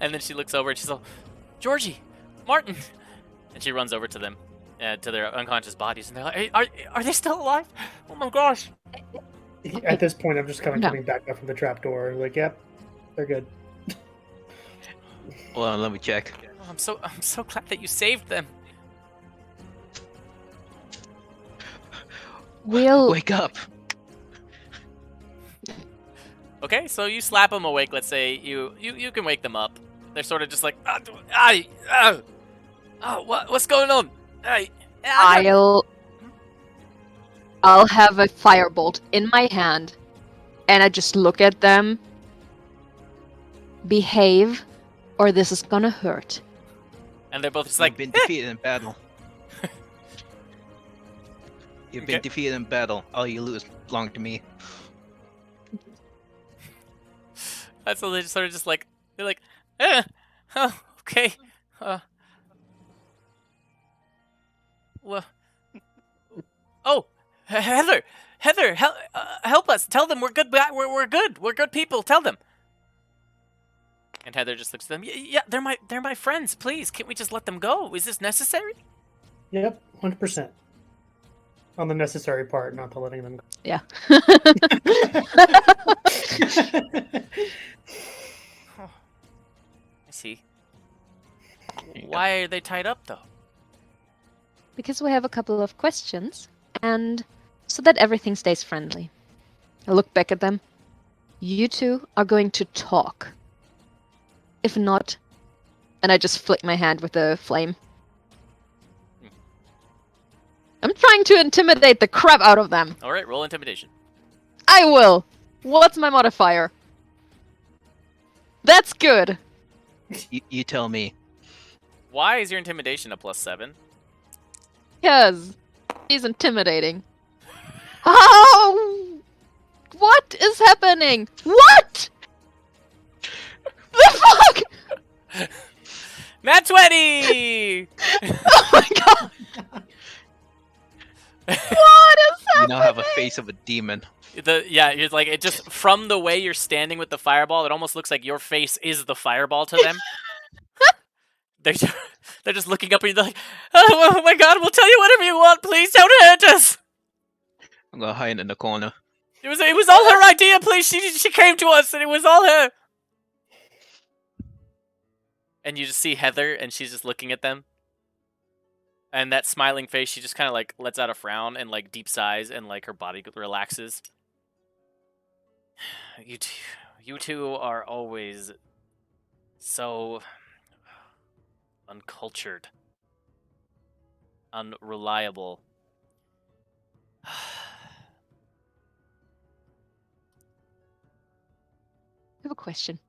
And then she looks over and she's all, Georgie, Martin, and she runs over to them, to their unconscious bodies, and they're like, hey, are they still alive? Oh my gosh! At this point, I'm just kind of No. coming back up from the trapdoor. Like, yep, they're good. Well, let me check. Oh, I'm so glad that you saved them. We'll Wake up! Okay, so you slap them awake. Let's say you can wake them up. They're sort of just like, what's going on? I'll have a firebolt in my hand, and I just look at them. Behave, or this is gonna hurt. And they're both just You've like, been defeated in battle. You've been Okay. defeated in battle. All you lose belong to me. That's so they just sort of just like, they're like, oh, okay, well, oh, Heather, help us. Tell them we're good. We're good. We're good people. Tell them. And Heather just looks at them. Yeah, they're my friends. Please, can't we just let them go? Is this necessary? Yep, 100%. On the necessary part, not the letting them go. Yeah. Oh, I see. Why are they tied up though? Because we have a couple of questions, and so that everything stays friendly. I look back at them. You two are going to talk. If not, and I just flick my hand with the flame. I'm trying to intimidate the crap out of them. All right, roll intimidation. I will. What's my modifier? That's good. You tell me. Why is your intimidation a +7? Because he's intimidating. Oh! What is happening? What? The fuck? Nat 20! Oh my god! What is You happening? now have a face of a demon. It's like, it just, from the way you're standing with the fireball, it almost looks like your face is the fireball to them. They're just looking up at you, they're like, oh my god, we'll tell you whatever you want, please don't hurt us! I'm gonna hide in the corner. It was all her idea, please, she came to us, and it was all her! And you just see Heather, and she's just looking at them. And that smiling face, she just kind of like lets out a frown and like deep sighs, and like her body relaxes. You two are always so uncultured. unreliable. I have a question.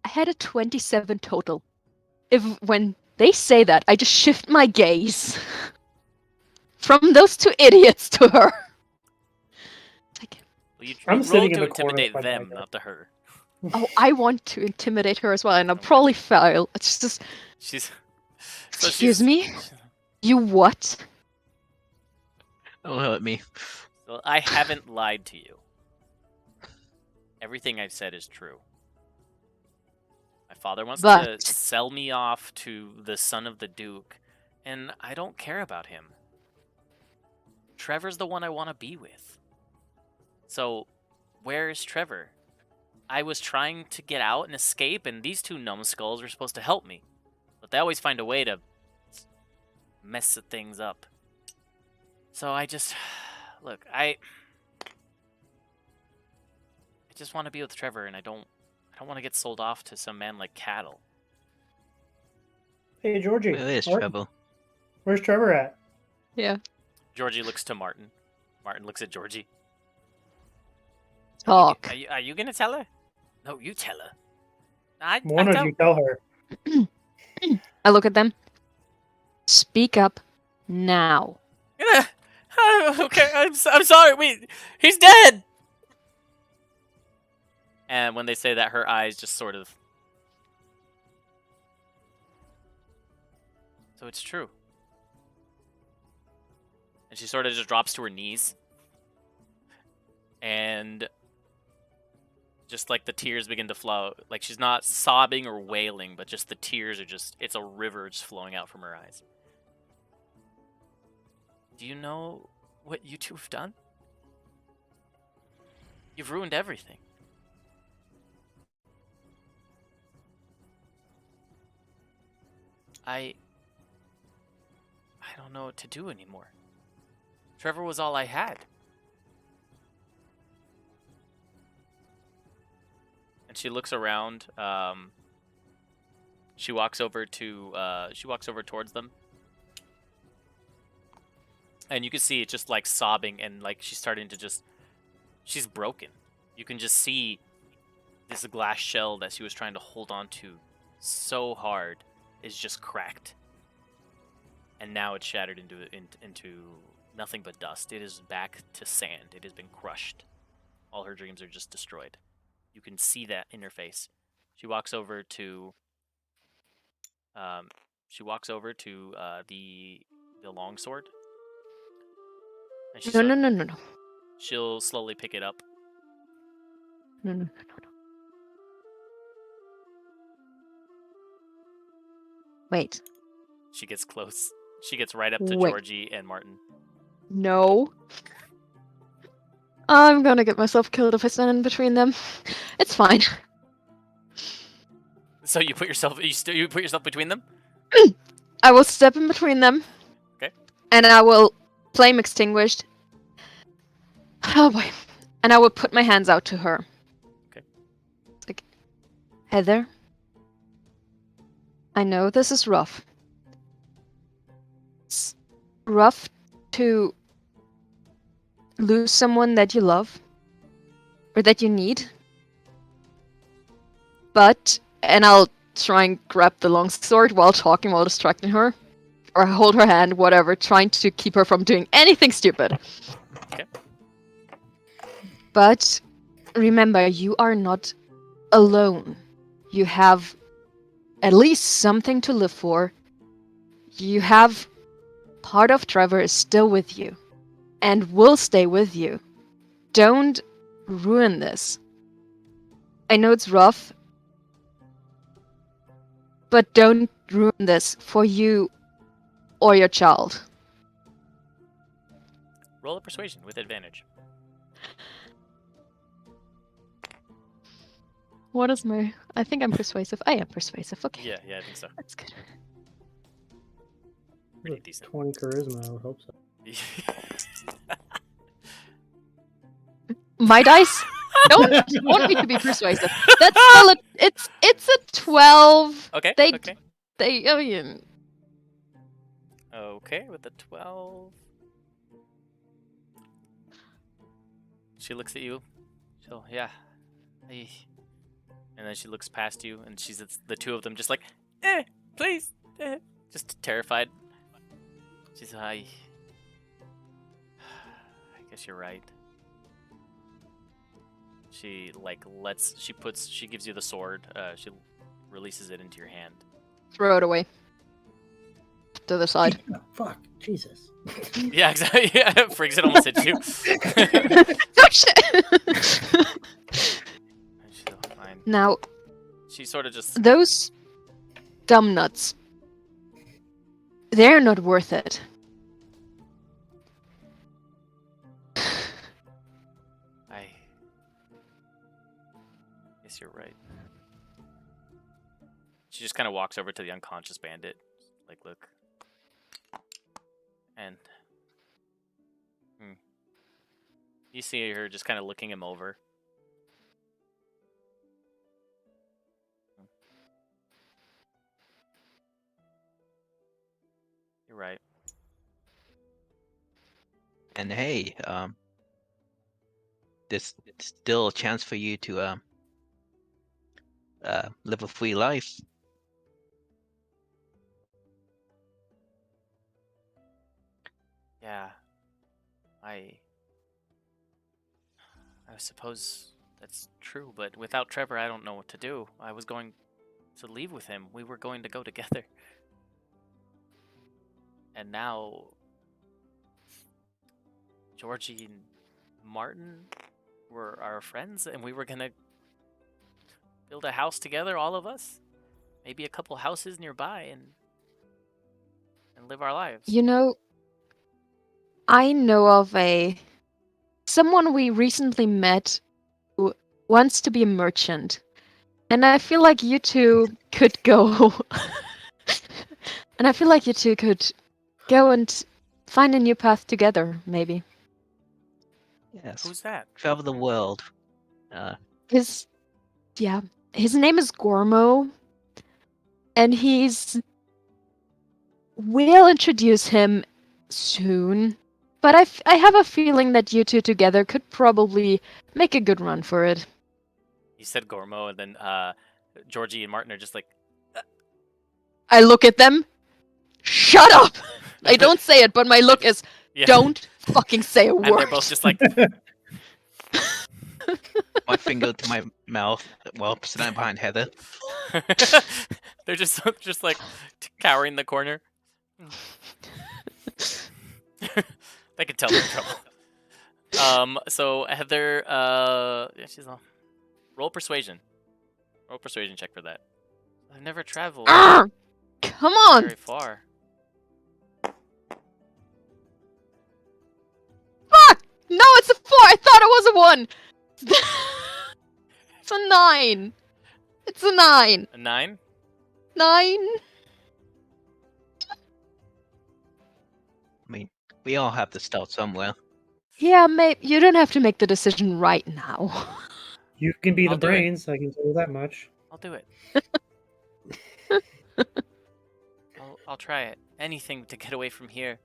I had a 27 total. If when they say that, I just shift my gaze from those two idiots to her. Like, Well, you I'm sitting rolled in to the corner with intimidate my them, dagger. not to her. oh, I want to intimidate her as well, and I'll Okay. probably fail. It's just, She's. excuse me? You what? Don't hurt me. Well, I haven't lied to you. Everything I've said is true. My father wants to But- sell me off to the son of the Duke, and I don't care about him. Trevor's the one I want to be with. So, where is Trevor? I was trying to get out and escape, and these two numbskulls were supposed to help me. But they always find a way to mess things up. So I just... Look, I just want to be with Trevor, and I don't want to get sold off to some man like cattle. Hey, Georgie. Where is what- Trevor? Where's Trevor at? Yeah. Georgie looks to Martin. Martin looks at Georgie. Talk. Are you gonna tell her? No, you tell her. I One of tell... you tell her. I look at them. Speak up now. Okay, I'm sorry. Wait, he's dead. And when they say that, her eyes just sort of. So it's true. And she sort of just drops to her knees. And just like the tears begin to flow. Like she's not sobbing or wailing, but just the tears are just, it's a river just flowing out from her eyes. Do you know what you two have done? You've ruined everything. I don't know what to do anymore. Trevor was all I had. And she looks around. She walks over towards them. And you can see it just like sobbing and like she's starting to just, she's broken. You can just see this glass shell that she was trying to hold on to so hard is just cracked. And now it's shattered into nothing but dust. It is back to sand. It has been crushed. All her dreams are just destroyed. You can see that in her face. She walks over to the longsword. And she No. She'll slowly pick it up. No. Wait. She gets close. She gets right up to Wait. Georgie and Martin. No. I'm gonna get myself killed if I stand in between them. It's fine. So you put yourself between them? I will step in between them. Okay. And I will flame extinguished. Oh boy. And I will put my hands out to her. Okay. It's like, Heather, I know this is rough. It's rough to lose someone that you love or that you need. But, and I'll try and grab the longsword while talking, while distracting her. Or hold her hand, whatever, trying to keep her from doing anything stupid. Okay. But remember, you are not alone. You have at least something to live for. You have part of Trevor is still with you and will stay with you. Don't ruin this. I know it's rough, but don't ruin this for you or your child. Roll a persuasion with advantage. What is my... I think I'm persuasive. I am persuasive. Okay. Yeah, I think so. That's good. Pretty decent. 20 charisma, I would hope so. My dice don't want me to be persuasive. That's still it's a 12. Okay. They- Okay. They, I mean, Okay, with the 12. She looks at you. So, yeah. Hey. And then she looks past you, and it's the two of them just like, please, just terrified. She's I guess you're right. She she gives you the sword. She releases it into your hand. Throw it away. To the side. Oh, fuck, Jesus. Yeah, exactly. Yeah, Friggs, it almost hit you. Oh shit! She's fine. Now, She sort of just. those dumb nuts. They're not worth it. I guess you're right. She just kind of walks over to the unconscious bandit. Like, look. And you see her just kind of looking him over. You're right. And hey, there's still a chance for you to live a free life. Yeah. I suppose that's true, but without Trevor, I don't know what to do. I was going to leave with him. We were going to go together. And now Georgie and Martin were our friends, and we were gonna build a house together, all of us. Maybe a couple houses nearby, and live our lives. You know, I know of someone we recently met who wants to be a merchant. And I feel like you two could go. And I feel like you two could go and find a new path together, maybe. Yes. Who's that? Travel the world. His name is Gormo. And we'll introduce him soon. But I have a feeling that you two together could probably make a good run for it. You said Gormo, and then Georgie and Martin are just like, I look at them. Shut up! I don't say it, but my look is, yeah. don't fucking say a word. And they're both just like, My finger to my mouth while standing behind Heather. they're just like cowering in the corner. They can tell they're in trouble. So Heather, yeah, she's on. Roll persuasion. Roll persuasion check for that. I've never traveled Arr! Come on! very far. Fuck! No, it's a 4! I thought it was a 1! It's a 9! It's a 9! A 9? 9? I mean, we all have to start somewhere. Yeah, mate, you don't have to make the decision right now. You can be I'll the do it. brains, I can tell you that much. I'll do it. I'll try it. Anything to get away from here.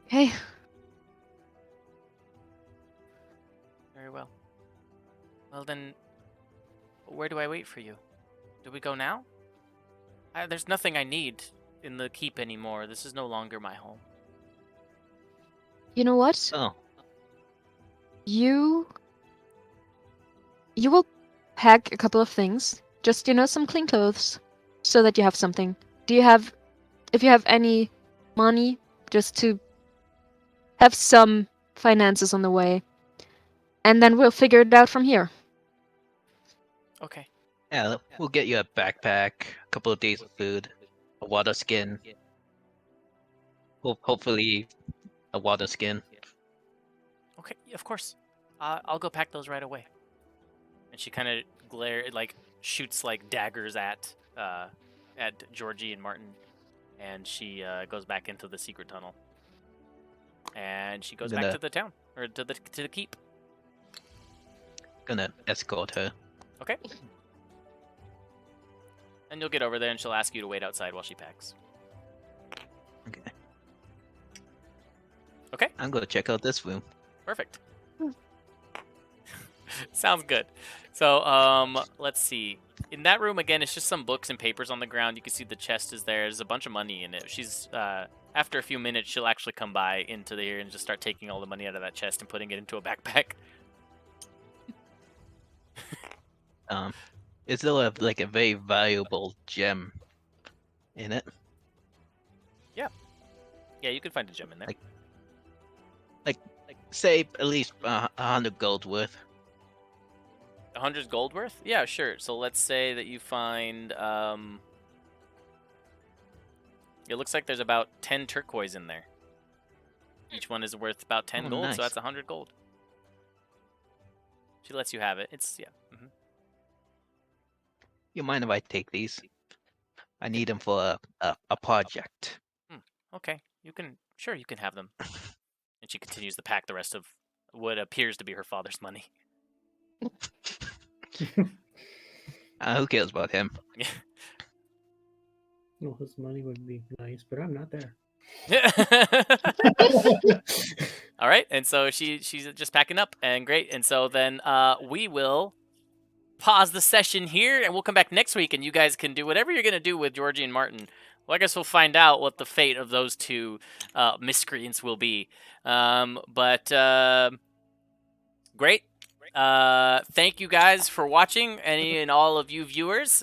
Hey, Very well. Well then, where do I wait for you? Do we go now? There's nothing I need in the keep anymore. This is no longer my home. you know what? Oh, You will pack a couple of things. Just, some clean clothes. So that you have something. If you have any money, just to have some finances on the way. And then we'll figure it out from here. Okay. yeah, we'll get you a backpack, a couple of days of food, a water skin. Hopefully, a water skin. Okay, of course. I'll go pack those right away. And she kind of shoots like daggers at Georgie and Martin, and she goes back into the secret tunnel. And she goes back Gonna- to the town or to the keep. Gonna escort her. Okay. And you'll get over there, and she'll ask you to wait outside while she packs. Okay. Okay. I'm gonna check out this room. Perfect. Sounds good. So, let's see. In that room, again, it's just some books and papers on the ground. You can see the chest is there. There's a bunch of money in it. She's, after a few minutes, she'll actually come by into here and just start taking all the money out of that chest and putting it into a backpack. Is there like a very valuable gem in it? Yeah, you can find a gem in there. Say at least 100 gold worth. 100 gold worth? Yeah, sure. So let's say that you find, it looks like there's about 10 turquoise in there. Each one is worth about 10 Oh, gold, nice. so that's 100 gold. She lets you have it. It's, yeah. You mind if I take these? I need them for a project. Okay, you can, sure, you can have them. And she continues to pack the rest of what appears to be her father's money. Who cares about him? Well, his money would be nice, but I'm not there. All right, and so she's just packing up, and great. And so then we will pause the session here, and we'll come back next week, and you guys can do whatever you're gonna do with Georgie and Martin. Well, I guess we'll find out what the fate of those two miscreants will be. Great. Thank you guys for watching, any and all of you viewers,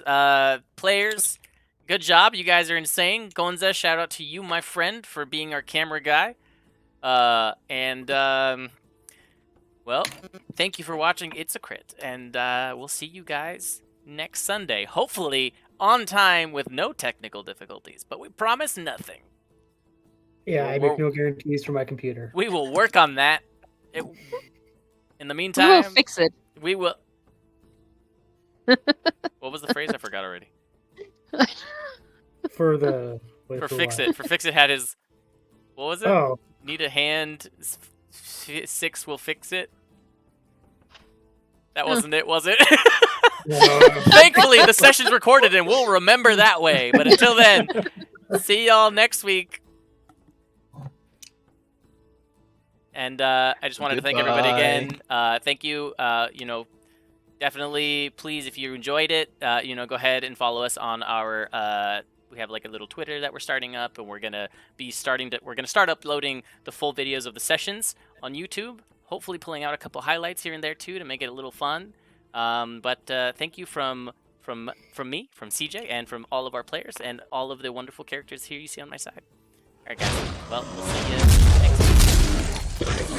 players. Good job. You guys are insane. Gonza, shout out to you, my friend, for being our camera guy. Well, thank you for watching It's a Crit, and we'll see you guys next Sunday. Hopefully on time with no technical difficulties, but we promise nothing. Yeah, I make no guarantees for my computer. We will work on that. In the We meantime, will fix it. we will... What was the phrase? I forgot already. For the... wait, For for Fix what? It. For Fix It had his... What was it? Oh, Need a hand. Six will fix it. That wasn't it, was it? no. Thankfully, the session's recorded and we'll remember that way. But until then, see y'all next week. And I just wanted to thank everybody again. Thank you. Definitely, please, if you enjoyed it, go ahead and follow us on our. We have like a little Twitter that we're starting up, and we're gonna start uploading the full videos of the sessions on YouTube. Hopefully, pulling out a couple highlights here and there too to make it a little fun. Thank you from me, from CJ, and from all of our players and all of the wonderful characters here you see on my side. All right, guys. Well, we'll see you next week.